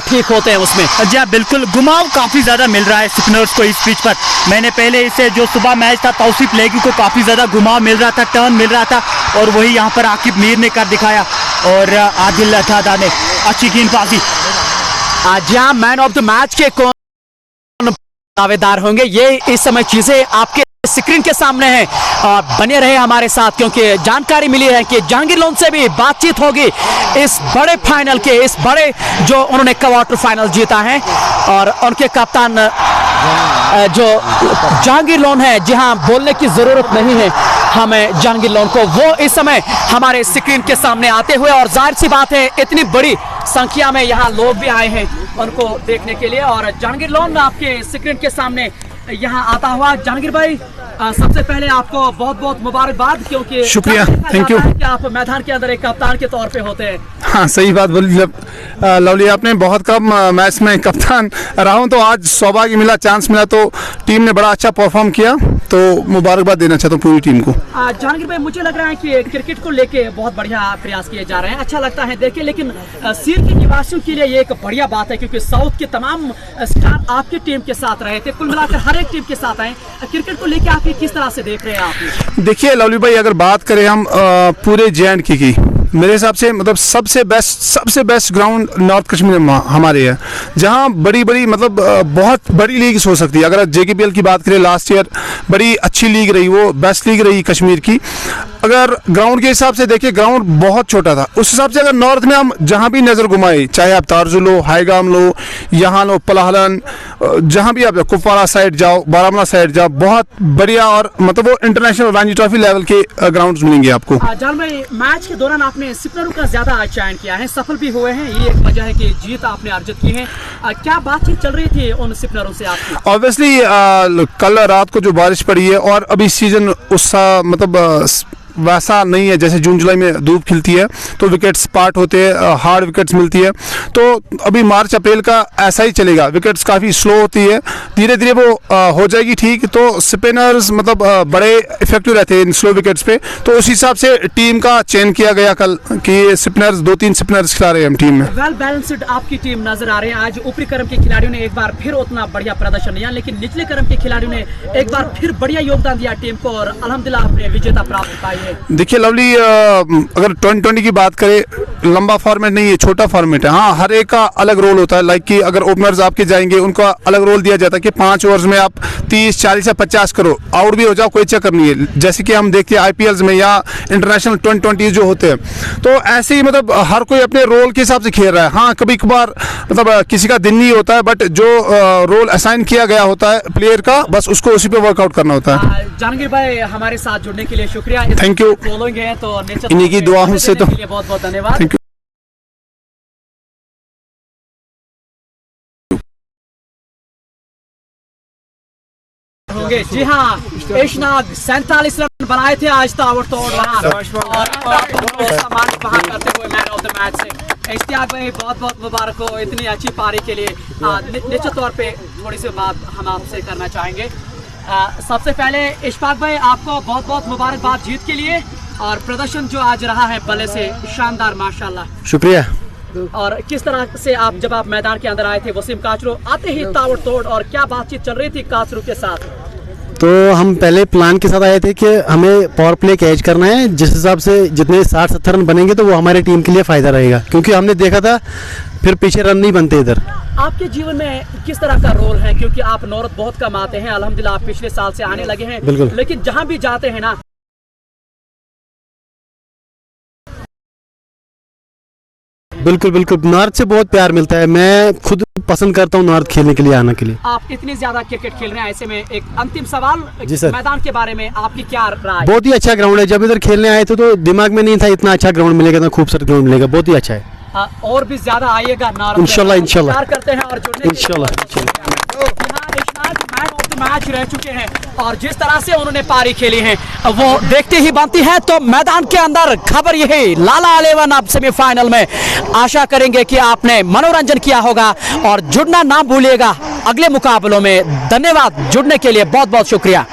ठीक होते हैं उसमें। जी हाँ, बिल्कुल घुमाव काफ़ी ज़्यादा मिल रहा है स्पिनर्स को इस पिच पर। मैंने पहले इसे जो सुबह मैच था तौसीफ लेगी को काफ़ी ज़्यादा घुमाव मिल रहा था, टर्न मिल रहा था और वही यहाँ पर आकिब मीर ने कर दिखाया और आदिल दादा ने अच्छी गेंदबाजी। आज यहाँ मैन ऑफ द मैच के कौन दावेदार होंगे ये इस समय चीजें आपके स्क्रीन के सामने हैं और बने रहे हमारे साथ क्योंकि जानकारी मिली है कि जहांगीर लोन से भी बातचीत होगी इस बड़े फाइनल के, इस बड़े जो उन्होंने क्वार्टर फाइनल जीता है और उनके कप्तान जो जहांगीर लोन है। जी हाँ, बोलने की जरूरत नहीं है हमें जहांगीर लोन को, वो इस समय हमारे स्क्रीन के सामने आते हुए और जाहिर सी बात है इतनी बड़ी संख्या में यहाँ लोग भी आए हैं उनको देखने के लिए और जहांगीर लोन आपके स्क्रीन के सामने यहाँ आता हुआ। जहांगीर भाई, सबसे पहले आपको बहुत बहुत मुबारकबाद क्योंकि शुक्रिया, थैंक यू कि आप मैदान के अंदर एक कप्तान के तौर पे होते हैं। हाँ, सही बात बोली लवली आपने। बहुत कम मैच में कप्तान रहा हूँ तो आज सौभाग्य मिला, चांस मिला तो टीम ने बड़ा अच्छा परफॉर्म किया, तो मुबारकबाद देना चाहता हूँ पूरी टीम को। जहांगीर भाई, मुझे लग रहा है कि क्रिकेट को लेके बहुत बढ़िया प्रयास किए जा रहे हैं, अच्छा लगता है देखिए, लेकिन सीर के निवासियों के लिए ये एक बढ़िया बात है क्योंकि साउथ के तमाम स्टार आपकी टीम के साथ रहे थे, कुल मिलाकर हर एक टीम के साथ आए। क्रिकेट को लेके आप किस तरह से देख रहे हैं आप? देखिए लवली भाई, अगर बात करें हम पूरे J&K की, मेरे हिसाब से मतलब सबसे बेस्ट ग्राउंड नॉर्थ कश्मीर में हमारे है, जहां बड़ी मतलब बहुत बड़ी लीग्स हो सकती है। अगर JKPL की बात करें, लास्ट ईयर बड़ी अच्छी लीग रही, वो बेस्ट लीग रही कश्मीर की। अगर ग्राउंड के हिसाब से देखिए, ग्राउंड बहुत छोटा था, उस हिसाब से अगर नॉर्थ में हम जहां भी नज़र घुमाए, चाहे आप तारजु लो, हाईगाम लो, यहाँ लो, पलाहलन, जहाँ भी आप कुपवाड़ा साइड जाओ, बारामूला साइड जाओ, बहुत बढ़िया और मतलब वो इंटरनेशनल रणजी ट्रॉफी लेवल के ग्राउंड्स मिलेंगे आपको। जान भाई, मैच के दौरान आपने स्पिनरों का ज्यादा चयन किया है, सफल भी हुए हैं, ये एक वजह है कि जीत आपने अर्जित की है। क्या बातचीत चल रही थी उन स्पिनरों से आपकी? ऑब्वियसली कल रात को जो बारिश पड़ी है और अभी सीजन उस मतलब वैसा नहीं है जैसे जून जुलाई में धूप खिलती है तो विकेट्स पार्ट होते हैं, हार्ड विकेट्स मिलती है। तो अभी मार्च अप्रैल का ऐसा ही चलेगा, विकेट्स काफ़ी स्लो होती है, धीरे धीरे वो हो जाएगी ठीक। तो स्पिनर्स मतलब बड़े इफेक्टिव रहते हैं इन स्लो विकेट्स पे, तो उस हिसाब से टीम का चयन किया गया कल कि स्पिनर्स 2-3 स्पिनर्स खिला रहे हैं हम टीम में। वेल बैलेंस्ड आपकी टीम नजर आ रही है। आज ऊपरी क्रम के खिलाड़ियों ने एक बार फिर उतना बढ़िया प्रदर्शन नहीं, लेकिन निचले क्रम के खिलाड़ियों ने एक बार फिर बढ़िया योगदान दिया टीम को और अल्हम्दुलिल्लाह अपने विजेता प्राप्त पाई है। देखिए लवली, अगर 2020 की बात करें, लंबा फॉर्मेट नहीं है, छोटा फॉर्मेट है। हाँ, हर एक का अलग रोल होता है। लाइक कि अगर ओपनर्स आपके जाएंगे उनका अलग रोल दिया जाता है कि 5 ओवर्स में आप 30, 40 या 50 करो, आउट भी हो जाओ, कोई चक्कर नहीं है। जैसे कि हम देखते हैं IPLs में या इंटरनेशनल 2020 जो होते हैं, तो ऐसे ही मतलब हर कोई अपने रोल के हिसाब से खेल रहा है। हाँ, कभी कभार मतलब किसी का दिन नहीं होता है, बट जो रोल असाइन किया गया होता है प्लेयर का, बस उसको उसी पे वर्कआउट करना होता है। जहांगीर भाई, हमारे साथ जुड़ने के लिए शुक्रिया। Thank you. फॉलोइंग है तो इन्हीं की दुआओं से तो बहुत बहुत धन्यवाद। Thank you. होंगे। जी हाँ, इशनाक 47 रन बनाए थे आज ताबड़तोड़ वहाँ और सम्मानित वहाँ करते हुए मैन ऑफ द मैच से। इश्तियाक भाई, बहुत बहुत मुबारक हो इतनी अच्छी पारी के लिए। निश्चित तौर पे थोड़ी सी बात हम आपसे करना चाहेंगे। सबसे पहले इशफाक भाई, आपको बहुत बहुत मुबारकबाद जीत के लिए, और प्रदर्शन जो आज रहा है बल्ले से शानदार माशाल्लाह। शुक्रिया। और किस तरह से आप जब आप मैदान के अंदर आए थे, वसीम काचरू आते ही ताबड़तोड़, और क्या बातचीत चल रही थी काचरू के साथ? तो हम पहले प्लान के साथ आए थे कि हमें पावर प्ले कैच करना है, जिस हिसाब से जितने 60-70 रन बनेंगे तो वो हमारी टीम के लिए फ़ायदा रहेगा, क्योंकि हमने देखा था फिर पीछे रन नहीं बनते इधर। आपके जीवन में किस तरह का रोल है, क्योंकि आप नौरत बहुत कम आते हैं, अल्हम्दुलिल्लाह आप पिछले साल से आने लगे हैं, बिल्कुल। लेकिन जहाँ भी जाते हैं ना, बिल्कुल बिल्कुल, नॉर्थ से बहुत प्यार मिलता है। मैं खुद पसंद करता हूँ नॉर्थ खेलने के लिए, आने के लिए। आप इतनी ज्यादा क्रिकेट खेल रहे हैं, ऐसे में एक अंतिम सवाल, जी सर। मैदान के बारे में आपकी क्या राय? बहुत ही अच्छा ग्राउंड है। जब इधर खेलने आए थे तो दिमाग में नहीं था इतना अच्छा ग्राउंड मिलेगा, इतना खूबसूरत ग्राउंड मिलेगा, बहुत ही अच्छा है। और भी ज्यादा आइएगा नॉर्थ, इंशाल्लाह इंशाल्लाह प्यार करते हैं और जुड़ने इंशाल्लाह। मैच रह चुके हैं, और जिस तरह से उन्होंने पारी खेली है वो देखते ही बनती है। तो मैदान के अंदर खबर यही, लाला इलेवन अब सेमीफाइनल में। आशा करेंगे कि आपने मनोरंजन किया होगा, और जुड़ना ना भूलिएगा अगले मुकाबलों में। धन्यवाद, जुड़ने के लिए बहुत बहुत शुक्रिया।